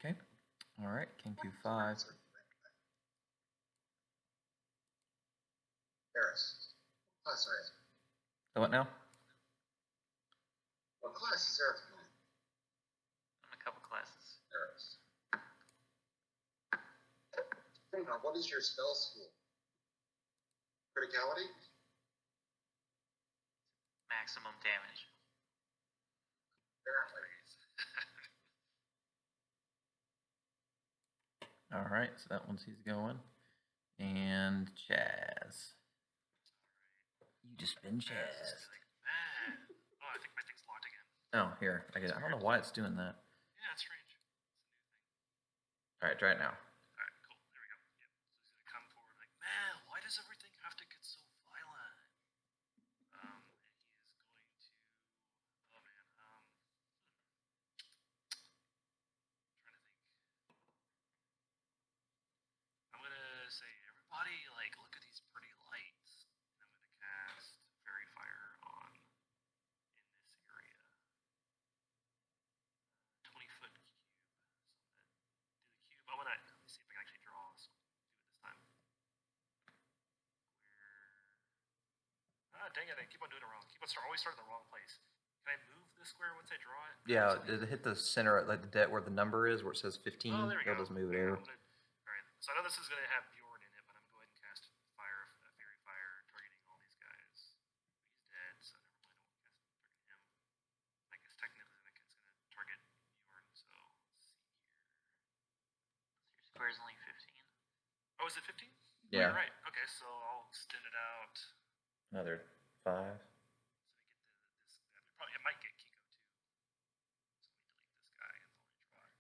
Okay. All right, Kenku 5. Eris. What class are you? So what now? What class is Eris? I'm a couple classes. Eris. Now, what is your spell school? Criticality? Maximum damage. Apparently. All right, so that one's he's going. And Chaz. You just been Chaz. Man. Oh, I think my thing's locked again. Oh, here. I don't know why it's doing that. Yeah, it's strange. It's a new thing. All right, try it now. All right, cool. There we go. Yep. So he's gonna come forward like, man, why does everything have to get so violent? And he is going to. Oh man. Trying to think. I'm gonna say, everybody, like, look at these pretty lights. And I'm gonna cast Fairy Fire on in this area. 20-foot cube. So I'm gonna do the cube. I'm gonna let me see if I can actually draw. So do it this time. Dang it! I keep on doing it wrong. Keep on always starting in the wrong place. Can I move this square once I draw it? Yeah, does it hit the center, like the debt where the number is, where it says 15? Oh, there we It'll go. just move it Okay, over. All right. So I know this is gonna have Bjorn in it, but I'm gonna go ahead and cast Fairy Fire, targeting all these guys. He's dead, so never mind. I won't cast target him. I guess technically it's gonna target Bjorn. So let's see here. Your square is only 15. Oh, is it 15? Yeah. You're right. Okay, so I'll extend it out. Another 5. So we get this. It might get Kiko too. So let me delete this guy and I'll redraw it.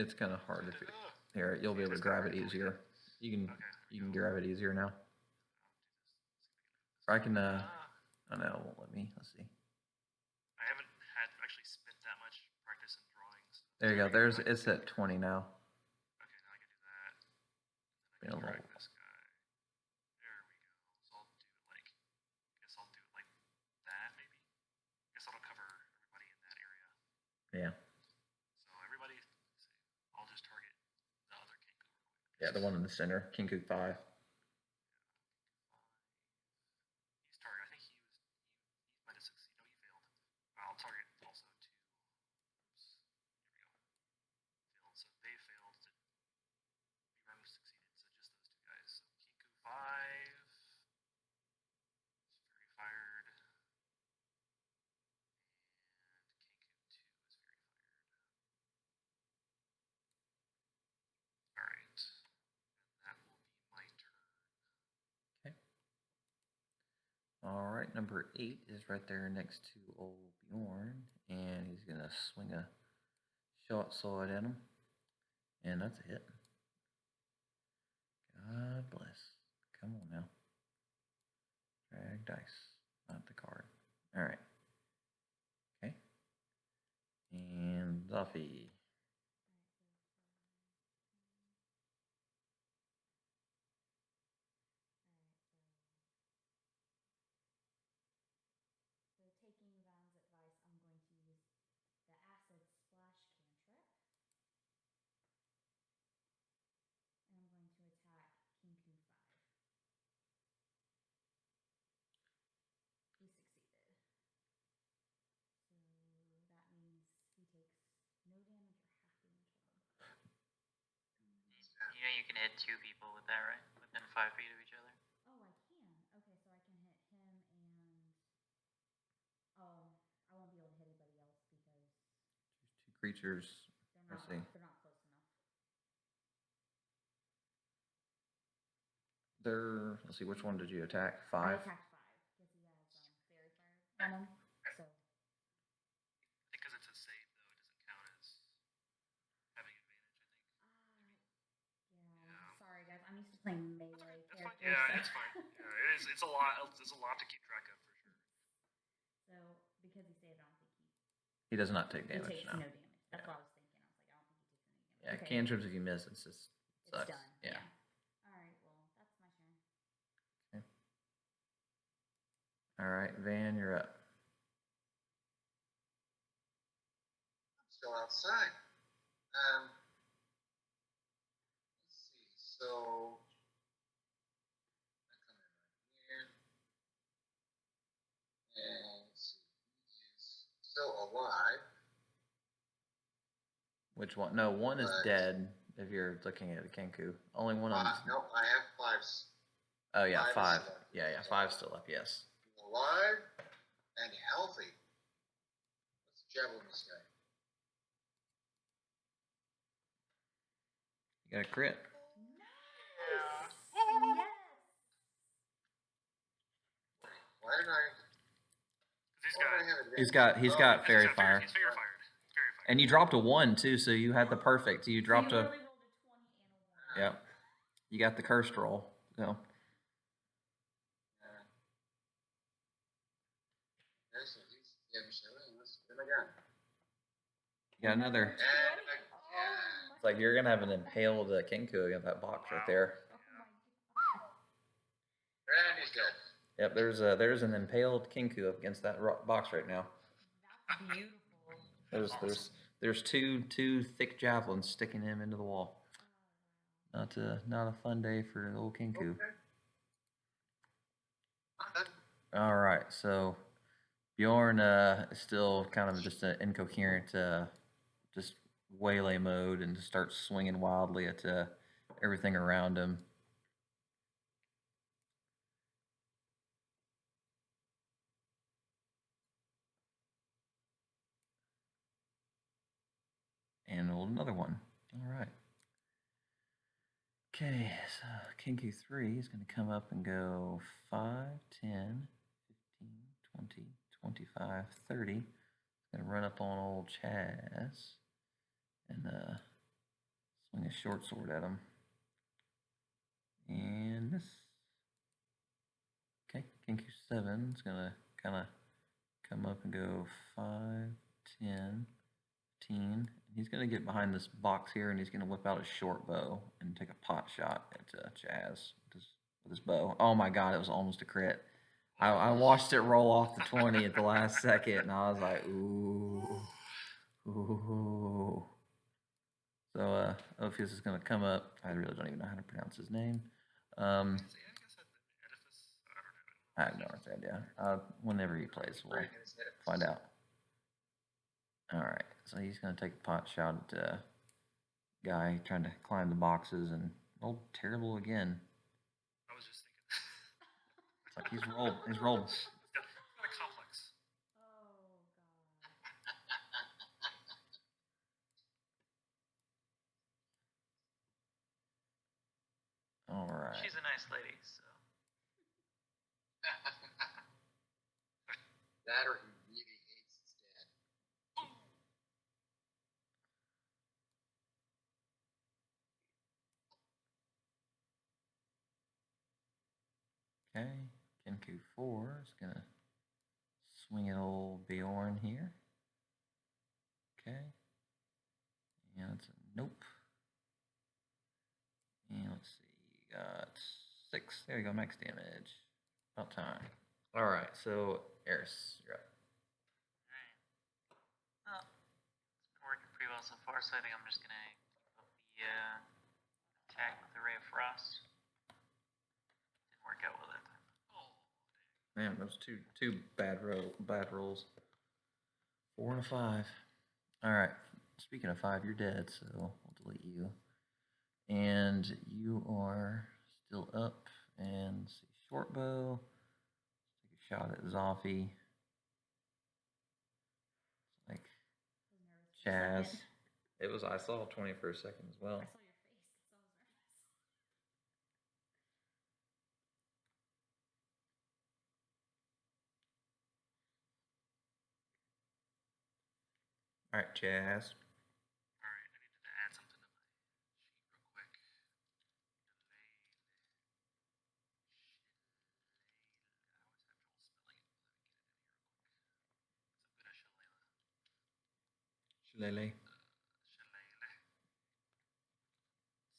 It's kind of hard if you Ugh. here. You'll be able to grab it easier. You can Okay, there we you can go. grab it easier now. Or I can oh no, it won't let me. Let's see. I haven't had actually spent that much practice in drawings. There you go. There's it's at 20 now. Okay, now I can do that. Yeah, And then I can well- drag this guy. There we go. So I'll do it like, I guess I'll do it like that maybe. I guess that'll cover everybody in that area. Yeah. So everybody, let's see, I'll just target the other Kenku real quick. Yeah, the one in the center, King Kook 5. He's target. I think he might have succeeded. No, he failed. I'll target also two. Oops. Here we go. Failed. So they failed. Bjorn succeeded. So just those two guys. So Kinku 5 is very fired. And Kinku 2 is very fired. Alright. And that will be my turn. All right, number 8 is right there next to old Bjorn, and he's gonna swing a short sword at him, and that's a hit. God bless. Come on now. Drag dice, not the card. All right. Okay. And Zuffy. So taking Van's advice, I'm going to use the acid splash cantrip. And I'm going to attack Kinku 5. He succeeded. So that means he takes no damage or half damage hold. You know you can hit 2 people with that, right? Within 5 feet of each other. Oh, I can. Okay, so I can hit him and I won't be able to hit anybody else because Choose 2 creatures. they're Let's see. not close enough. Let's see, which one did you attack? I 5? attacked 5 because he has fairy fire on him. So Because it's a save, though, it doesn't count as having advantage, I think. yeah. Sorry guys, I'm used to playing melee That's fine. characters. Yeah, so. it's fine. Yeah, it is. It's a lot. It's a lot to keep track of for sure. So because he saved, I don't think He does not take he damage takes now. no damage. That's Yeah. what I was thinking. I was like, I don't think he takes any damage. Yeah, Okay. cantrips, if you miss, it's just It's sucks. done. Yeah. All right. Well, that's my turn. All right, Van, you're up. I'm still outside. Let's see. So I come in right here, and let's see, he is still alive. Which one? No, one is But- dead if you're looking at a Kenku. Only one of them. No, I have 5 Oh, yeah, 5 is 5. still up. Yeah, 5's still up, yes. Alive and healthy. Let's javelin this guy. You got a crit. Nice. Woo! Yes. Why did I? Because Why did I have advantage? He's got Oh, fairy He's fire. He's fairy fired. He's fairy fired. And you dropped a 1 too, so you had the perfect. You dropped so you a. really rolled a 20 and a 1. Yep. You got the cursed roll. So Yeah. Okay, so he's let's do it again. you got another. And again. It's like you're gonna have an impaled Kenku against that box right there. Oh my god. And he's dead. Yep, there's an impaled Kenku up against that box right now. That's beautiful. There's two thick javelins sticking him into the wall. Not a fun day for the old Kenku. Okay. I'm done. All right, so Bjorn is still kind of just an incoherent, just waylay mode, and just starts swinging wildly at everything around him. And rolled another one. All right. Okay, so Kenku 3 is going to come up and go 5, 10, 15, 20, 25, 30. It's going to run up on old Chaz and swing a short sword at him. And miss. Okay, Kenku 7 is going to kind of come up and go 5, 10, 15. He's going to get behind this box here, and he's going to whip out his short bow and take a pot shot at Chaz with his bow. Oh my god, it was almost a crit. I watched it roll off the 20 at the last second, and I was like, ooh. Ooh. So, Ophius is going to come up. I really don't even know how to pronounce his name. I guess edifice. I don't know. I have no idea. Whenever he plays, we'll Right, and his head up. find out. All right, so he's going to take a pot shot at the guy trying to climb the boxes and rolled terrible again. I was just thinking. It's like he's rolled. He's rolled. He's got a complex. Oh god. All right. She's a nice lady, so. That or he really hates his dad. Okay, Kenku 4 is gonna swing at old Bjorn here. Okay, and it's a nope. And let's see, got 6. There we go, max damage. About time. All right, so Eris, you're up. Alright. Well, it's been working pretty well so far, so I think I'm just gonna keep up the attack with the Ray of Frost. Didn't work out with it. Man, those two bad rolls. 4 and a 5. All right. Speaking of 5, you're dead, so we'll delete you. And you are still up. And let's see, short bow. Let's take a shot at Zoffy. It's like I was nervous for a Chaz. second. It was. I saw 20 for a second as well. I saw your face. That's why I was nervous. All right, Chaz. Alright, I needed to add something to my sheet real quick. Delayed. I always have trouble spelling it, but let me get it in here real quick. So good at Shalala. Shillelagh. Shillelagh. Let's see here.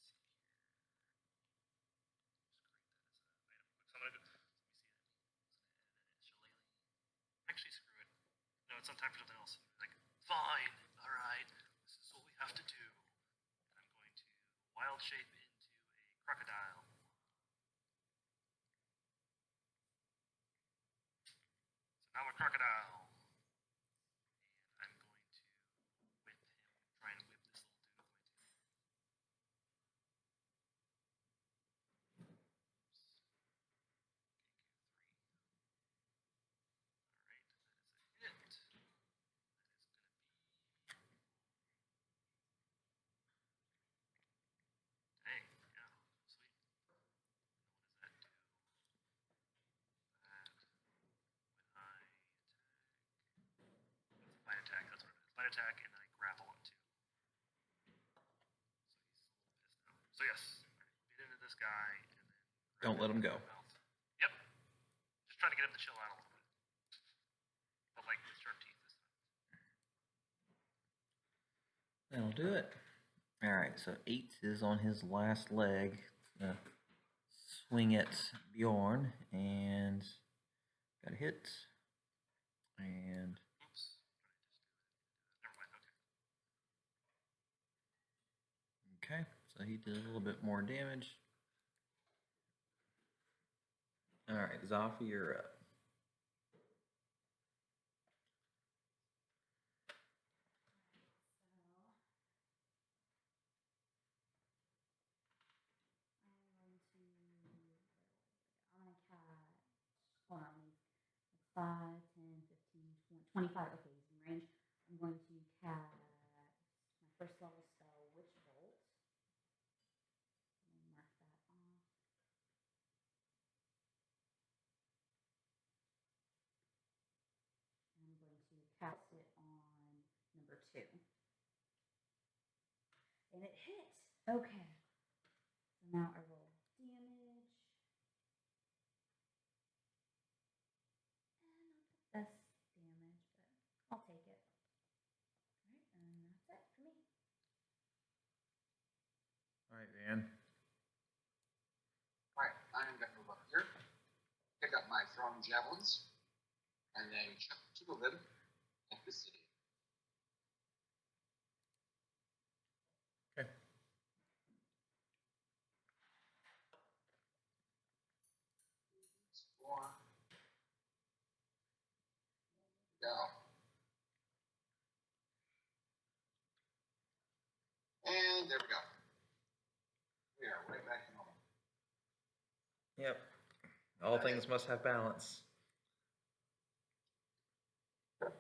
Just create that as an item quick. So I'm gonna go. Let me see that. Shillelagh. Actually, screw it. No, it's on time for something else. Like, fine. All right. This is what we have to do. And I'm going to wild shape into a crocodile. So now I'm a crocodile. And I'm going to whip him, try and whip this little dude with my tail. Alright, that is a hit. That is going to be. Dang, yeah, sweet. What does that do? That when I attack. Light attack, that's what it is. Light attack, and then I grapple him too. So he's a little pissed now. So yes, beat into this guy, and then Don't let him go. Yep. Just trying to get him to chill out a little bit. But like with sharp teeth this time. That'll do it. All right, so 8 is on his last leg. Swing at Bjorn and got a hit. And Oops. Never mind. Okay. okay, so he did a little bit more damage. All right, Zoffy, you're up. I'm gonna catch. Hold on, 5, 10, 15, 20, 25. Okay, he's in range. I'm going to cast my first level spell, Witch Bolt. Let me mark that off. And I'm going to cast it on number 2. And it hit. Okay. So now I roll damage. And not the best damage, but I'll take it. Alright, and that's it for me. All right, Van. Alright, I'm gonna move up here, pick up my thrown javelins, and then chuck 2 of them at the city. Okay. Four. Go. And there we go. We are right back to normal. Yep. All things must have balance. I mean,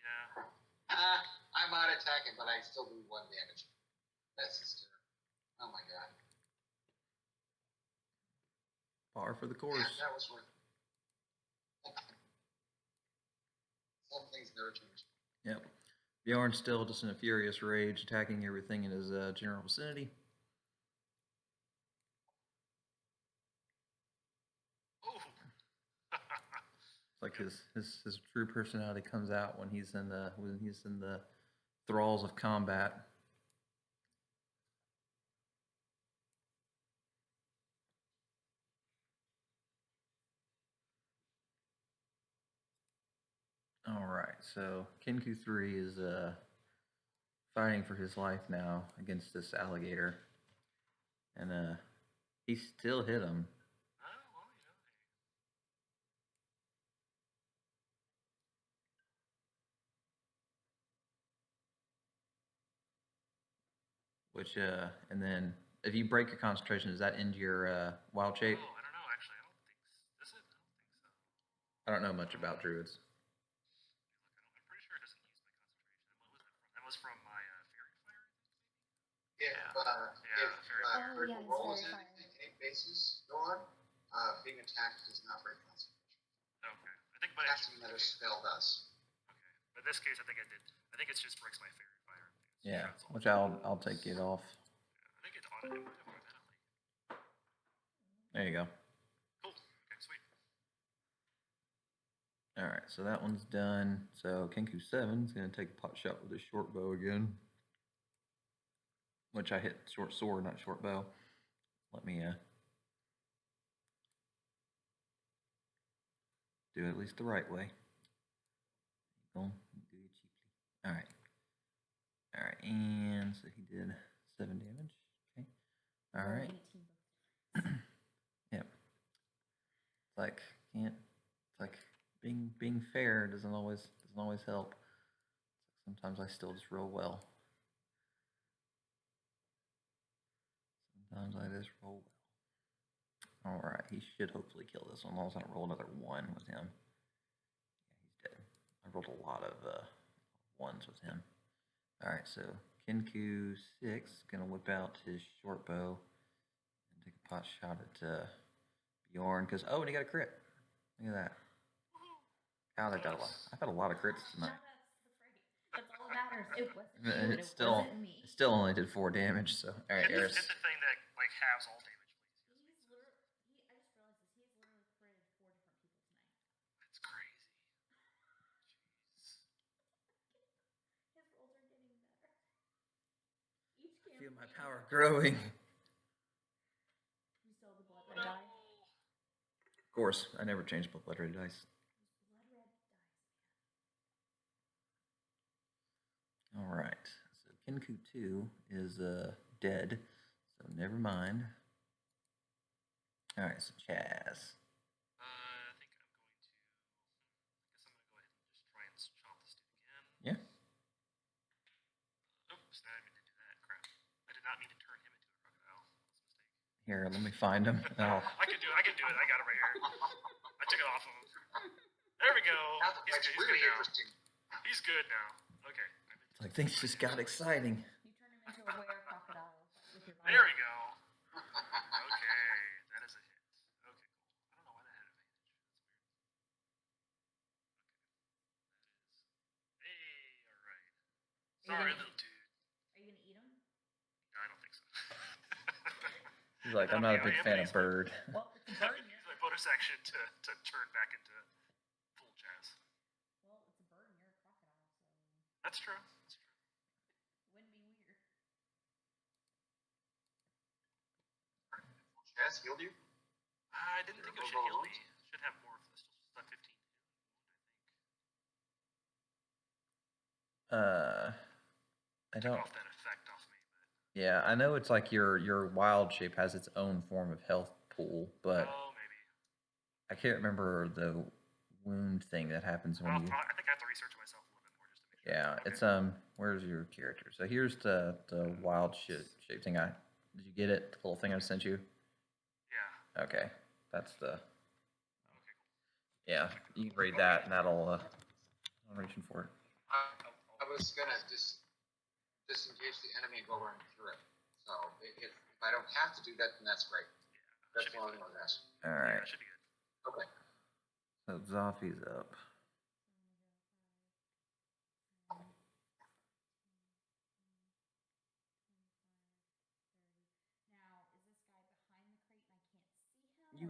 yeah. I'm not attacking, but I still do 1 damage. That's just terrible. Oh my god. Par for the course. Yeah, that was worth it. never change. Yep. Bjorn's still just in a furious rage, attacking everything in his general vicinity. Oh. It's like his true personality comes out when he's in the thralls of combat. All right, so Kenku 3 is fighting for his life now against this alligator, and he still hit him. Oh, well, you know, hey. Which and then if you break your concentration, does that end your wild shape? Oh, I don't know. Actually, I don't think does it? I don't think so. I don't know much about druids. Look, I'm pretty sure it doesn't use my concentration. What was that from? That was from my fairy fire, I think. If Yeah, very Oh, critical yeah, it's rolls very and fire. any bases go on, being attacked does not break concentration. Okay. I think, but Casting another spell does. Okay. But in this case, I think I did. I think it just breaks my fairy fire. Yeah, That's all. which I'll take it off. Yeah, I think it automatically. There you go. Cool. Okay, sweet. All right, so that one's done. So Kenku 7 is going to take a pot shot with his short bow again, which I hit short sword, not short bow. Let me do it at least the right way. Boom, do it cheaply. All right, and so he did 7 damage. Okay, all Roll right. 18 books. Yep. It's like can't. It's like being fair doesn't always help. Sometimes I still just roll well. Sometimes I just roll well. All right, he should hopefully kill this one. As long as I don't roll another 1 with him. Yeah, he's dead. I rolled a lot of 1s with him. All right, so Kenku 6 gonna whip out his short bow and take a pot shot at Bjorn because and he got a crit. Look at that. God, I've had a lot of crits No, tonight. that's all that matters. It wasn't you, And and it wasn't me. it still only did 4 damage. So all right, Hit Eris. the thing that like halves all damage, please. He's literally. I just realized this. He's literally critted 4 different people tonight. That's crazy. Jeez. His rolls are getting better. Each I campaign. feel my power growing. You still have the blood red die? Of course, I never changed my blood red dice. Those blood red dice, man. All right, so Kenku 2 is dead, so never mind. All right, so Chaz. I think I'm going to. I guess I'm going to go ahead and just try and chomp this dude again. Yeah. Oops, I didn't mean to do that. Crap. I did not mean to turn him into a crocodile. That's a mistake. Here, let me find him. Oh, I can do it. I got it right here. I took it off of him. There we go. Now the fight's really now. interesting. He's good now. Okay. it's like things just got exciting. You turn him into a were crocodile with your There we go. Okay, that is a hit. Okay, cool. I don't know why that had advantage. That's weird. Okay. That is. Hey, alright. Sorry, little dude. Are you gonna eat him? I don't think so. He's like, I'm not a big fan of bird. Well, it's a I have bird. to use my bonus action to turn back into full jazz. Well, it's a bird and you're a crocodile, so That's true. That's true. wouldn't be weird. Chaz healed you? I didn't think it should heal me. It should have more of this. Just a 15 wound, I I think. don't. Off that effect off me, but Yeah, I know it's like your wild shape has its own form of health pool, but oh, maybe. I can't remember the wound thing that happens when you. I think I have to research it myself a little bit more just to make sure. Yeah, Okay. it's Where's your character? So here's the wild shape thing. Did you get it? The little thing I sent you. Yeah. Okay, that's the. Okay, cool. Yeah, you can read that, and that'll. I'm reaching for it. I was gonna disengage the enemy and go running through it. So if I don't have to do that, then that's great. That's Should be one good. of those. All Yeah, right, it should be good. Okay. so Zoffi's up.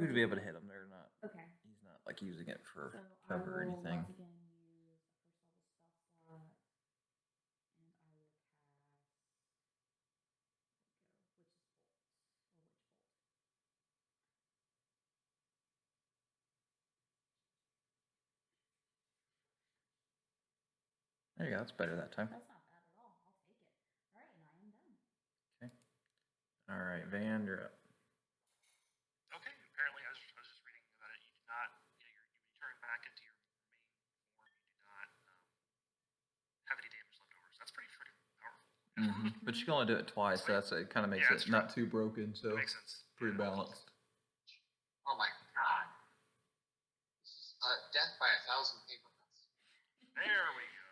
You would be able to hit him. They're not. Okay. He's not like using it for So cover or I will anything. once again use a first level spell slot, and I will cast. Which is bolt or witch bolt. There you go. That's better that time. That's not bad at all. I'll take it. All right, and I am done. Okay. All right, Van, you're up. Okay, apparently I was just reading about it. You do not, you return back into your main form. You do not have any damage left over. So that's pretty powerful. But you can only do it twice, so it kind of makes Yeah, it that's not too broken. So That makes sense. pretty Yeah. balanced. Oh my god. This is death by 1,000 paper cuts. There we go.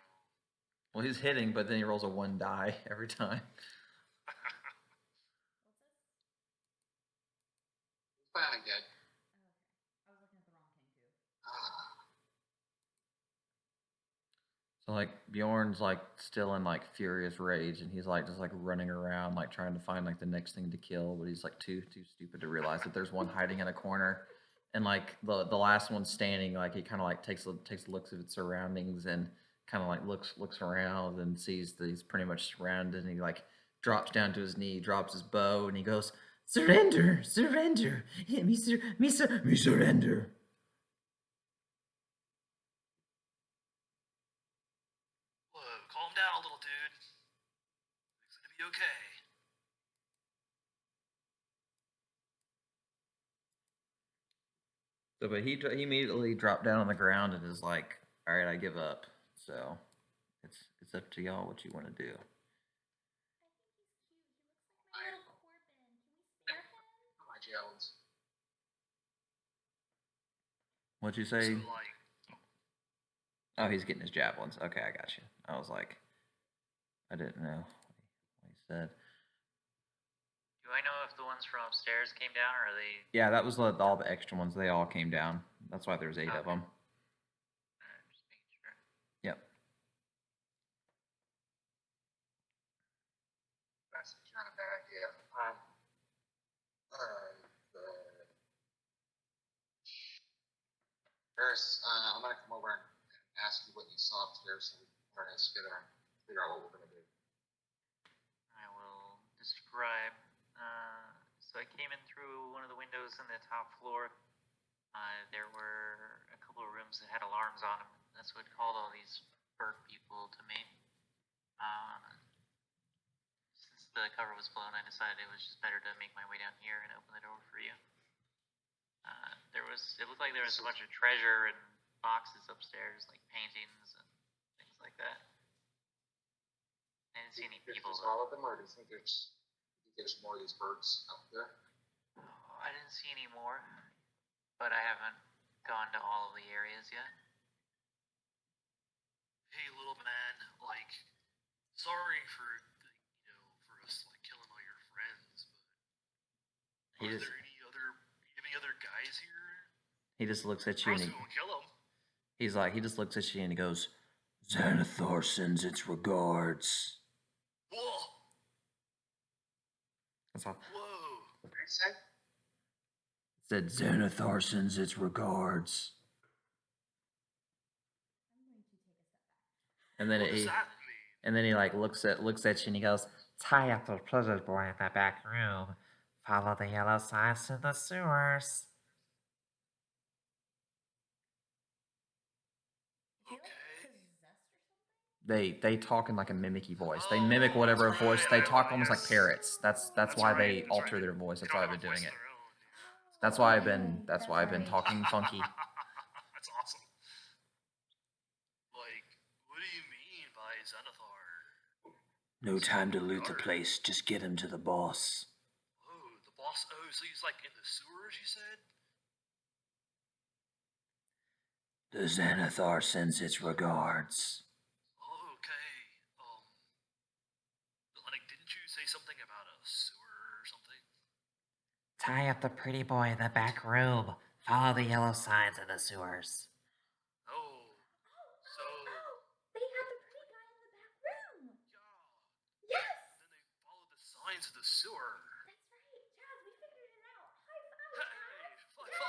Well, he's hitting, but then he rolls a 1 die every time. What's this? He's finally dead. Oh, okay. I was looking at the wrong king too. So like Bjorn's like still in like furious rage, and he's like just like running around like trying to find like the next thing to kill, but he's like too stupid to realize that there's one hiding in a corner, and like the last one standing, like he kind of like takes looks at its surroundings and kind of like looks around and sees that he's pretty much surrounded, and he like drops down to his knee, drops his bow, and he goes, "Surrender, surrender, me surrender." Whoa, calm down, little dude. It's gonna be okay. So, but he immediately dropped down on the ground and is like, "All right, I give up." So, it's up to y'all what you want to do. I think he's cute. He looks like my little Corbin. Can we spare him? My Jones. What'd you say? So like, Oh, he's getting his javelins. Okay, I got you. I was like, I didn't know what he said. Do I know if the ones from upstairs came down, or are they? Yeah, that was all the extra ones. They all came down. That's why there's 8 of Okay. them. Just making sure. Yep. That's not a bad idea. Harris, I'm gonna come over and ask you what you saw upstairs, so we can try to figure out what we're gonna do. I will describe. So I came in through one of the windows in the top floor. There were a couple of rooms that had alarms on them. That's what called all these bird people to me. Since the cover was blown, I decided it was just better to make my way down here and open the door for you. It looked like there was a bunch of treasure and boxes upstairs, like paintings and things like that. I didn't see any people Just though. all of them, or do you think there's more of these birds up there? Oh, I didn't see any more, but I haven't gone to all of the areas yet. hey, little man, like, sorry for for us like killing all your friends, but He are just there any other guys here? he just looks at you and Frozen will kill them. he just looks at you and he goes, "Xanathar sends its regards." Whoa, That's all. whoa. What did he say? Said Xanathar sends its regards. I'm going to take a step back. And then What does he that mean? and then he like looks at you and he goes, "Tie up the pleasure boy in the back room. Follow the yellow signs to the sewers." Is he like Okay. possessed or something? They talk in like a mimicky voice. They mimic whatever that's voice. right. They talk almost like Yes. parrots. That's why right, they that's alter right. their voice. They That's don't why I've have been a doing voice it. of their own, yeah. That's why I've been Okay, that's why I've been right. talking funky. That's awesome. Like, what do you mean by Xanathar? No time to loot the place. Just get him to the boss. Oh, the boss. Oh, so he's like in the sewers, you said? The Xanathar sends its regards. Oh, okay. Like, didn't you say something about a sewer or something? Tie up the pretty boy in the back room. Follow the yellow signs in the sewers. Oh, so They had the pretty guy in the back room. yeah. Yes. Then they followed the signs of the sewer. That's right, Jazz. We figured it out. High five. Hey,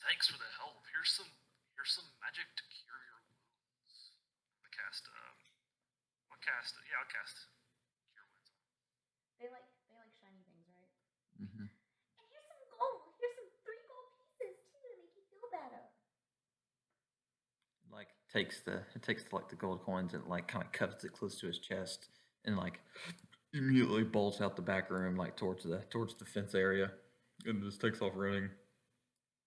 thanks for the help. Here's some magic to cure your wounds. I'll cast yeah, I'll cast cure wounds. They like shiny things, right? Mm-hmm. And here's some gold. Here's some 3 gold pieces too to make you feel better. Like takes the like the gold coins and like kind of cups it close to his chest and like immediately bolts out the back room like towards the fence area and just takes off running.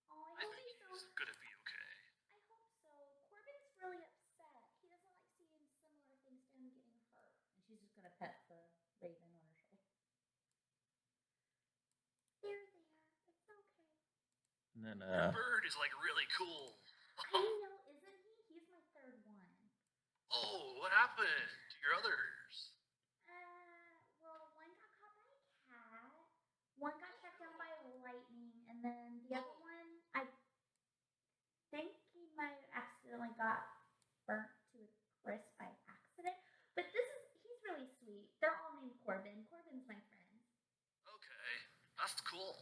Oh, I think he's gonna be okay. I hope so. Corbin's really upset. He doesn't like seeing similar things to him getting hurt. And she's just gonna pet the raven on her shoulder. There. It's okay. And then Your bird is like really cool. I know, isn't he? He's my 3rd one. Oh, what happened to your others? Well, one got caught by a cat. One got struck down by lightning, and then the other one, I think he might have accidentally got burnt to a crisp by accident. But he's really sweet. They're all named Corbin. Corbin's my friend. Okay, that's cool.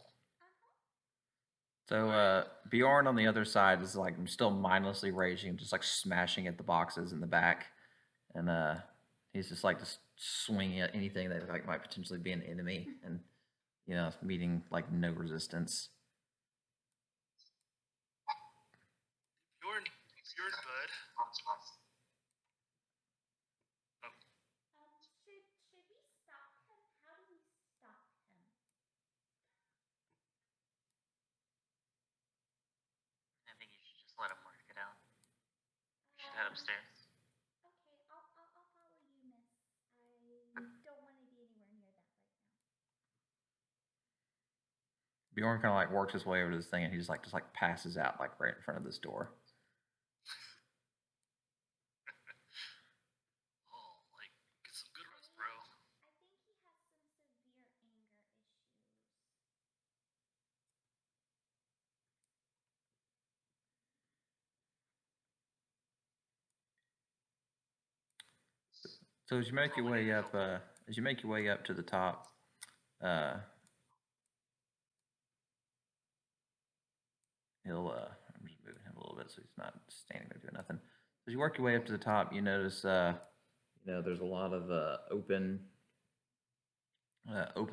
so Bjorn on the other side is like still mindlessly raging, just like smashing at the boxes in the back, and he's just like just swinging at anything that like might potentially be an enemy, and meeting like no resistance. You're bud. Should we stop him? How do we stop him? I think you should just let him work it out. You should head upstairs. Okay, I'll follow you, miss. I don't want to be anywhere near that right now. Bjorn kind of like works his way over to this thing, and he just like passes out like right in front of this door. Oh, like get some good rest, bro. I think he has some severe anger issues. So as you make your way up, to the top, he'll. I'm just moving him a little bit so he's not standing there doing nothing. As you work your way up to the top, you notice, there's a lot of open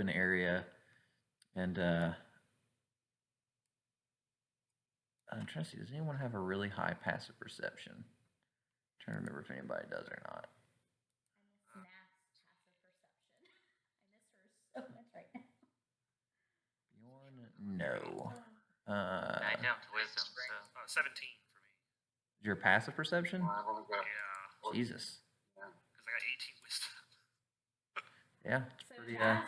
area, and I'm trying to see. Does anyone have a really high passive perception? I'm trying to remember if anybody does or not. I miss Matt's passive perception. I miss her so much right now. Bjorn, no. I jumped to wisdom, so 17 for me. Your passive perception? I've only got Yeah, Jesus. because I got 18 wisdom. Yeah, it's So pretty Chaz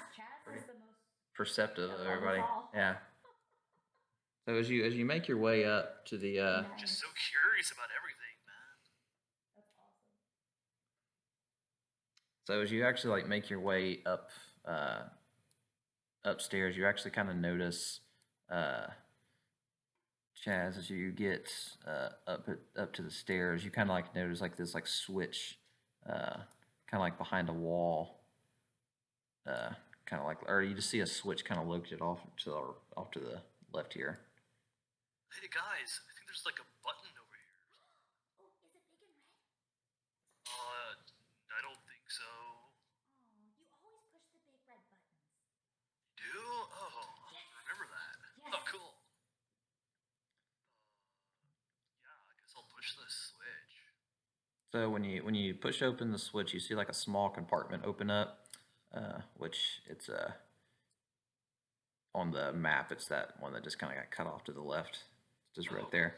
is the most perceptive of of everybody. us all. Yeah. So as you make your way up to the Just so curious about everything, man. That's awesome. so as you actually like make your way up upstairs, you actually kind of notice Chaz, as you get up to the stairs, you kind of like notice like this like switch, kind of like behind a wall, kind of like, or you just see a switch kind of located off to the left here. Hey guys, I think there's like a button over here. Oh, is it big and red? I don't think so. Oh, you always push the big red buttons. Do? Oh, Yes. remember that. Yes. Oh, cool. Yeah, I guess I'll push this switch. So when you push open the switch, you see like a small compartment open up, which it's on the map. It's that one that just kind of got cut off to the left, just right there.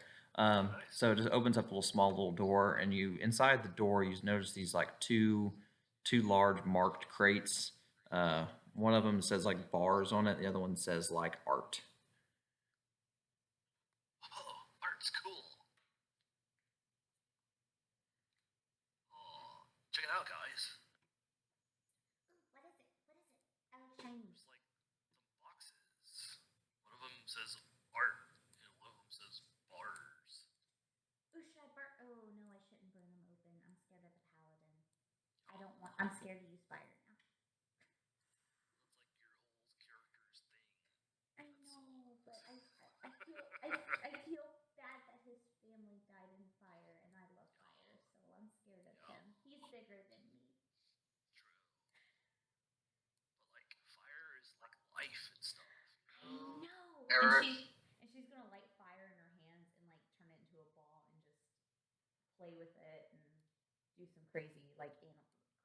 So it just opens up a little door, and you inside the door you notice these like two large marked crates. One of them says like bars on it. The other one says like art. Oh, art's cool. Oh, check it out, guys. Ooh, what is it? I like shiny. There's like some boxes. One of them says art, and one of them says bars. Ooh, should I burn? Oh no, I shouldn't burn them open. I'm scared of the paladin. I'm scared to use fire now. That's like your whole character's thing. I know, but I feel Eric, And she's gonna light fire in her hands and like turn it into a ball and just play with it and do some crazy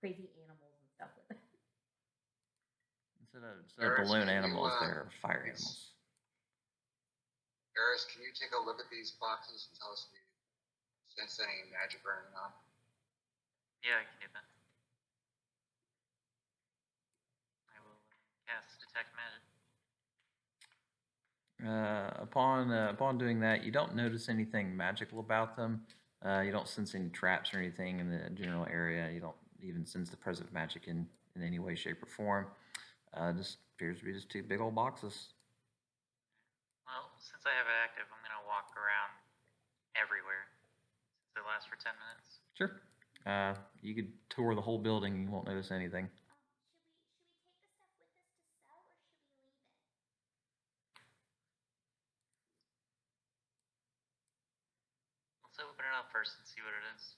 crazy animals and stuff with it. Instead of Eris, balloon can you, animals, they're fire please- animals. Eris, can you take a look at these boxes and tell us if you sense any magic or anything on? Yeah, I can do that. I will cast Detect Magic. Upon doing that, you don't notice anything magical about them. You don't sense any traps or anything in the general area. You don't even sense the presence of magic in any way, shape, or form. Just appears to be just two big old boxes. Well, since I have it active, I'm gonna walk around everywhere. Since it lasts for 10 minutes. Sure. You could tour the whole building. You won't notice anything. Should we take the stuff with us to sell or should we leave it? Let's open it up first and see what it is.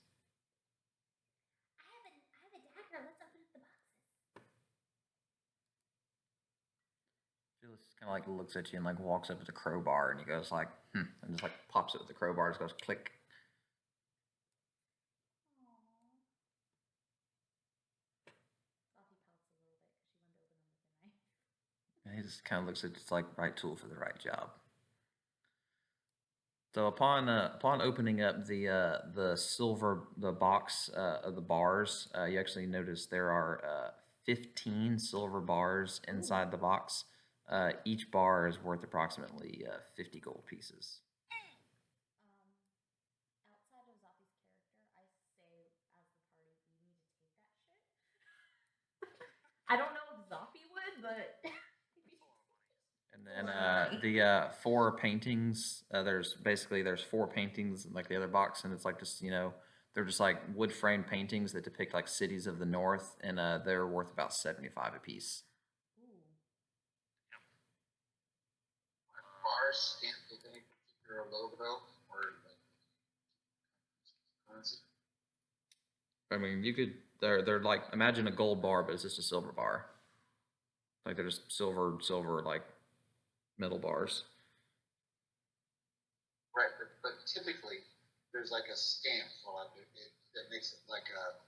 I have a dagger. Let's open up the boxes. Felix kind of like looks at you and like walks up with a crowbar and he goes like, and just like pops it with the crowbar. Just goes click. Sophie pouts a little bit because she wanted to open them with a knife. And he just kind of looks at it's like right tool for the right job. So upon opening up the box of the bars, you actually notice there are 15 silver bars inside the box. Each bar is worth approximately 50 gold pieces. Outside of Zoppy's character, I say as the party, we need to take that shit. I don't know if Zoppy would, but And then the four paintings, there's four paintings like the other box, and it's like just, they're just like wood frame paintings that depict like cities of the north, and they're worth about 75 apiece. Bars stamped with any particular logo or like currency? I mean, they're like, imagine a gold bar, but it's just a silver bar. Like they're just silver like metal bars. Right, but typically there's like a stamp for like it that makes it like a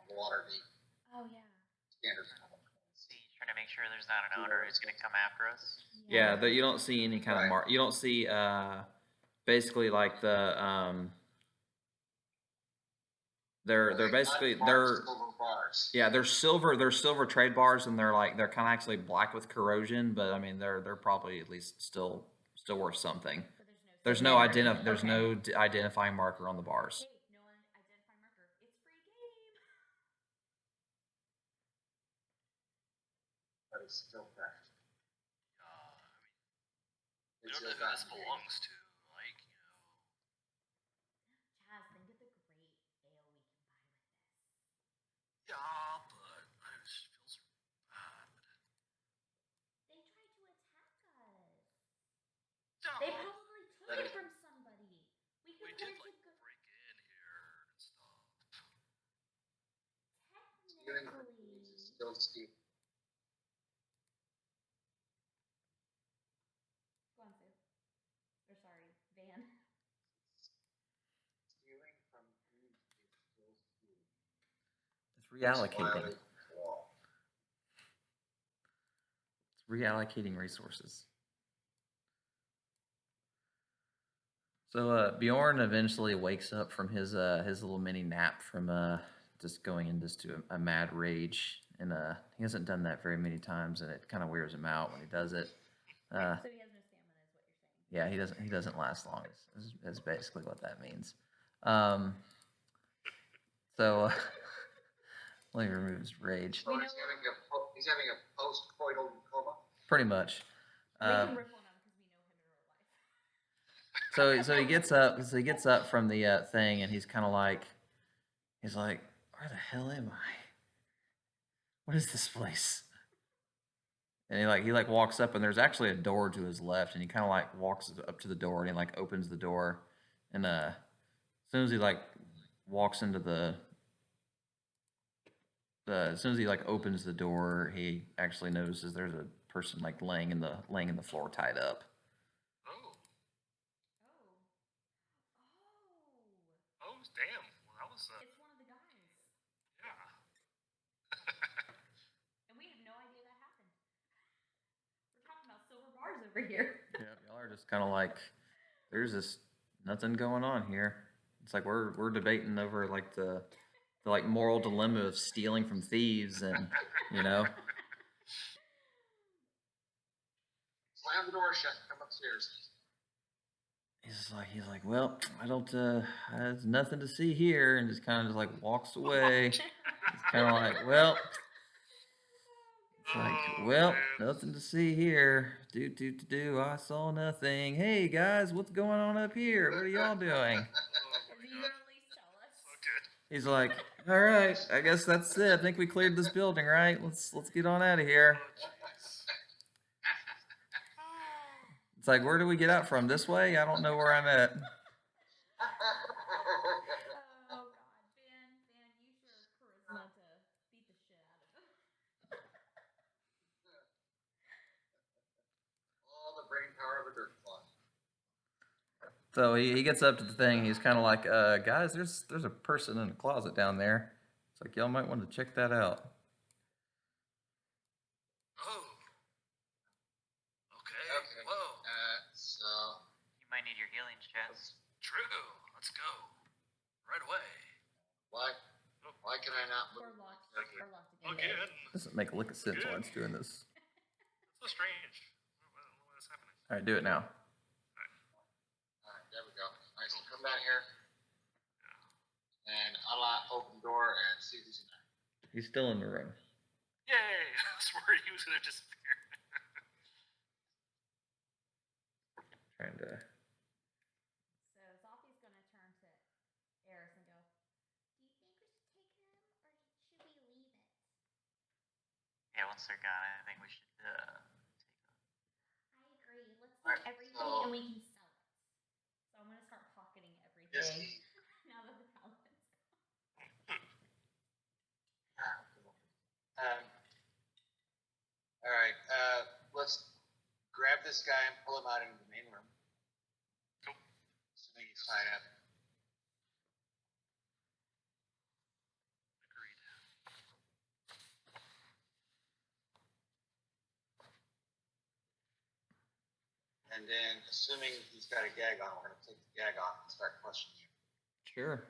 Waterdeep oh yeah. standard. See, trying to make sure there's not an owner who's gonna come after us. Yeah, you don't see any kind of mark. You don't see basically like the they're basically silver bars. yeah, they're silver trade bars, and they're kind of actually black with corrosion, but I mean they're probably at least still worth something. So There's no identifying marker on the bars. Okay, no identifying marker. It's free game. But it's still theft. I don't know who this belongs to. Like, Chaz, think of the great ale we can buy with this. yeah, but I just feels bad. They tried to attack us. Yeah, They probably took it from somebody. We we could did put it like to break in here and stuff. Stealing from technically. thieves is still stealing. Go on, Sue. Or sorry, Van. Stealing from thieves is still stealing. It's reallocating. Violate the law. It's reallocating resources. So Bjorn eventually wakes up from his little mini nap from just going into a mad rage, and he hasn't done that very many times, and it kind of wears him out when he does it. So he has no stamina, is what you're saying. Yeah, he doesn't last long. Is basically what that means. So let me remove his rage. So he's having a post-coital coma. Pretty much. We can riff on him because we know him in real life. So he gets up. So he gets up from the thing, and he's like, where the hell am I? What is this place? And he walks up, and there's actually a door to his left, and he kind of like walks up to the door, and he like opens the door, and as soon as he like walks into as soon as he like opens the door, he actually notices there's a person like laying in the floor tied up. Oh. Oh. Oh, damn. Well, that was, It's one of the guys. yeah. And we have no idea that happened. We're talking about silver bars over here. Yeah, y'all are just kind of like, there's this nothing going on here. It's like we're debating over like the like moral dilemma of stealing from thieves, and you know. Slam the door shut. Come upstairs. He's like, well, I don't, there's nothing to see here, and just kind of just like walks away. It's kind of like, well, it's like, Oh, well, man. nothing to see here. Do. I saw nothing. Hey guys, what's going on up here? What are y'all doing? Oh, Can my you God. at least tell us? So good. He's like, all right, I guess that's it. I think we cleared this building, right? Let's get on out of here. Oh, jeez. It's like, where do we get out from? This way? I don't know where I'm at. Oh God, Ben, use your charisma to beat the shit out of him. All the brain power of a dirt clod. So he gets up to the thing. He's kind of like, guys, there's a person in the closet down there. It's like, y'all might want to check that out. Oh. Okay. Okay. Whoa. So You might need your healing chest. True. Let's go. Right away. why can I not We're move? locked. Okay. We're locked again. Again. Doesn't make a lick of sense why it's doing this. That's so strange. What is happening? All right, do it now. All right, there we go. All right, so come down here and unlock, open the door, and see who's in there. He's still in the room. Yay! I was worried he was gonna disappear. Trying to. So Zolfi's gonna turn to Eris and go, "Do you think we should take him, or should we leave it?" Yeah, once they're gone, I think we should take them. I agree. Let's take Alright, everything so- and we can sell it. So I'm gonna start pocketing everything Yes, he. now that the paladin's gone. All right, let's grab this guy and pull him out into the main room. Cool. Assuming he's tied up. Agreed. And then, assuming he's got a gag on, we're going to take the gag off and start questioning him. Sure.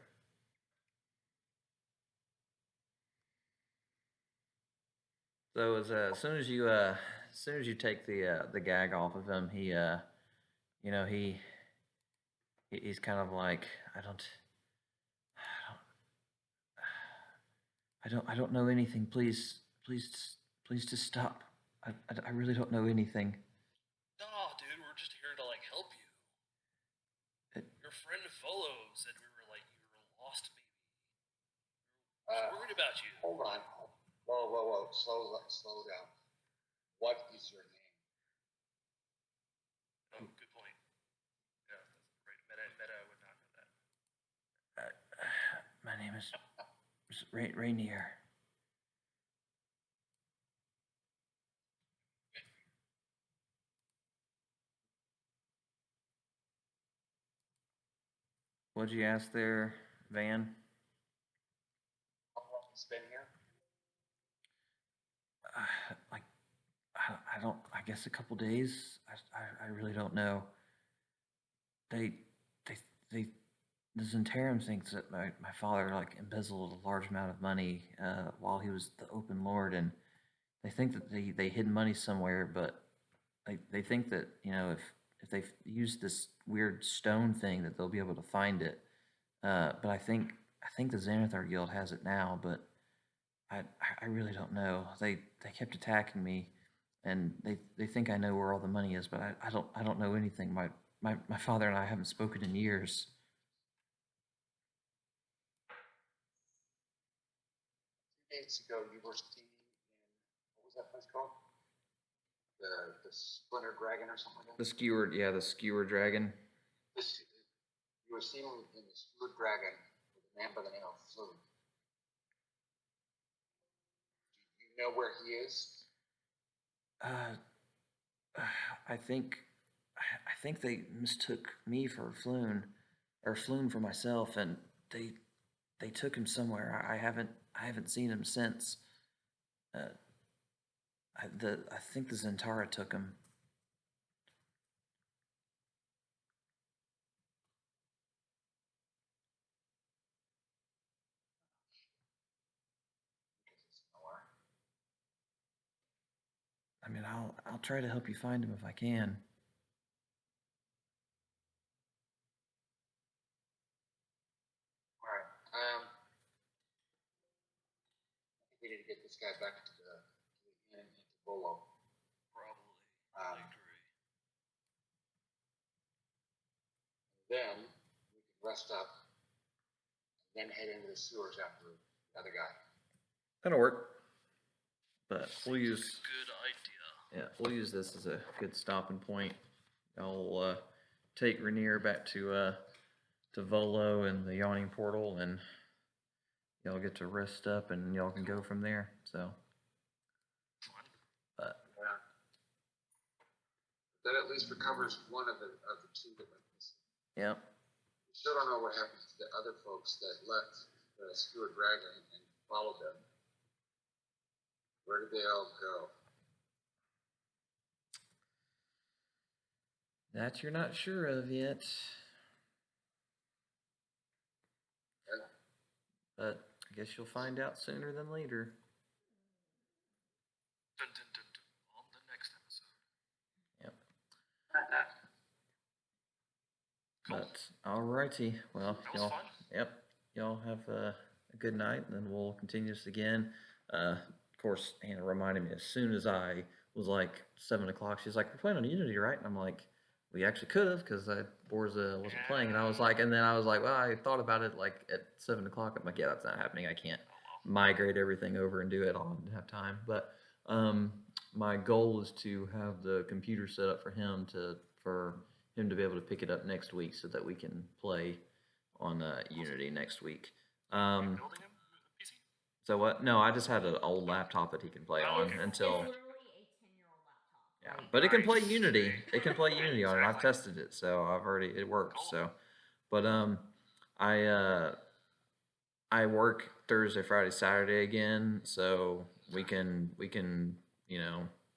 So as soon as you take the gag off of him, he's kind of like, I don't know anything. Please just stop. I really don't know anything. Nah, dude, we're just here to like help you. Your friend Volo said we were like you were lost, maybe. We're worried about you. Hold on. Whoa. Slow down. What is your name? Oh, good point. Yeah, that's right. Meta would not know that. My name is Rainier. What'd you ask there, Van? How long he's been here? Like, I don't. I guess a couple days. I really don't know. They the Zentarum thinks that my father like embezzled a large amount of money while he was the open lord, and they think that they hid money somewhere, but they think that if they use this weird stone thing that they'll be able to find it. But I think the Xanathar Guild has it now, but I really don't know. They kept attacking me, and they think I know where all the money is, but I don't know anything. My father and I haven't spoken in years. 2 days ago, you were seen in, what was that place called? The Splinter Dragon or something like that? The Skewered Dragon. You were seen in the Skewered Dragon with a man by the name of Flume. Do you know where he is? I think they mistook me for Floon, or Floon for myself, and they took him somewhere. I haven't seen him since. I think the Zentara took him. I mean, I'll try to help you find him if I can. All right. We need to get this guy back to the inn into Bolo. Probably. I Um, agree. Then we can rest up, and then head into the sewers after the other guy. That'll work. But we'll Seems use. like a good idea. Yeah, we'll use this as a good stopping point. I'll take Rainier back to Volo and the Yawning Portal, and y'all get to rest up, and y'all can go from there. So, Fun. but Yeah. That at least recovers one of the two that went missing. yep, We still don't know what happened to the other folks that left the Skewered Dragon and followed them. Where did they all go? that you're not sure of yet. Yeah. But I guess you'll find out sooner than later. Dun, dun, dun, dun. On the next episode. Yep. Cool. But alrighty, well, That was y'all. fun. Yep, y'all have a good night, and then we'll continue this again. Of course, Hannah reminded me as soon as I was like 7 o'clock. She's like, "We're playing on Unity, right?" And I'm like, "We actually could have, because Borza wasn't playing." And I was like, "Well, I thought about it like at 7 o'clock." I'm like, "Yeah, that's not happening. I can't migrate everything over and do it all. I didn't have time." But my goal is to have the computer set up for him to be able to pick it up next week, so that we can play on Unity next week. Building him a PC? So what? No, I just had an old laptop that he can play Oh, on okay. until. It's literally a 10-year-old laptop. Yeah, Like, but it can play Nice. Unity. It can play Unity on it. I've Exactly. tested it, so it works. Cool. So, but I work Thursday, Friday, Saturday again, so we can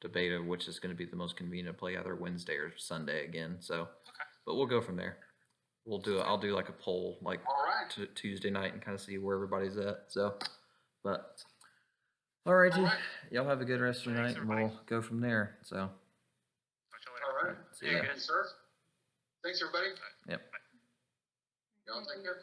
debate which is going to be the most convenient to play, either Wednesday or Sunday again. So, Okay. but we'll go from there. I'll do like a poll like All right. Tuesday night and kind of see where everybody's at. So, but alrighty, Alright. y'all have a good rest of your Thanks, night, and everybody. we'll go from there. So, Talk to you later. All right. see ya. Thank you, sir. Thanks, everybody. Yep. Y'all take care.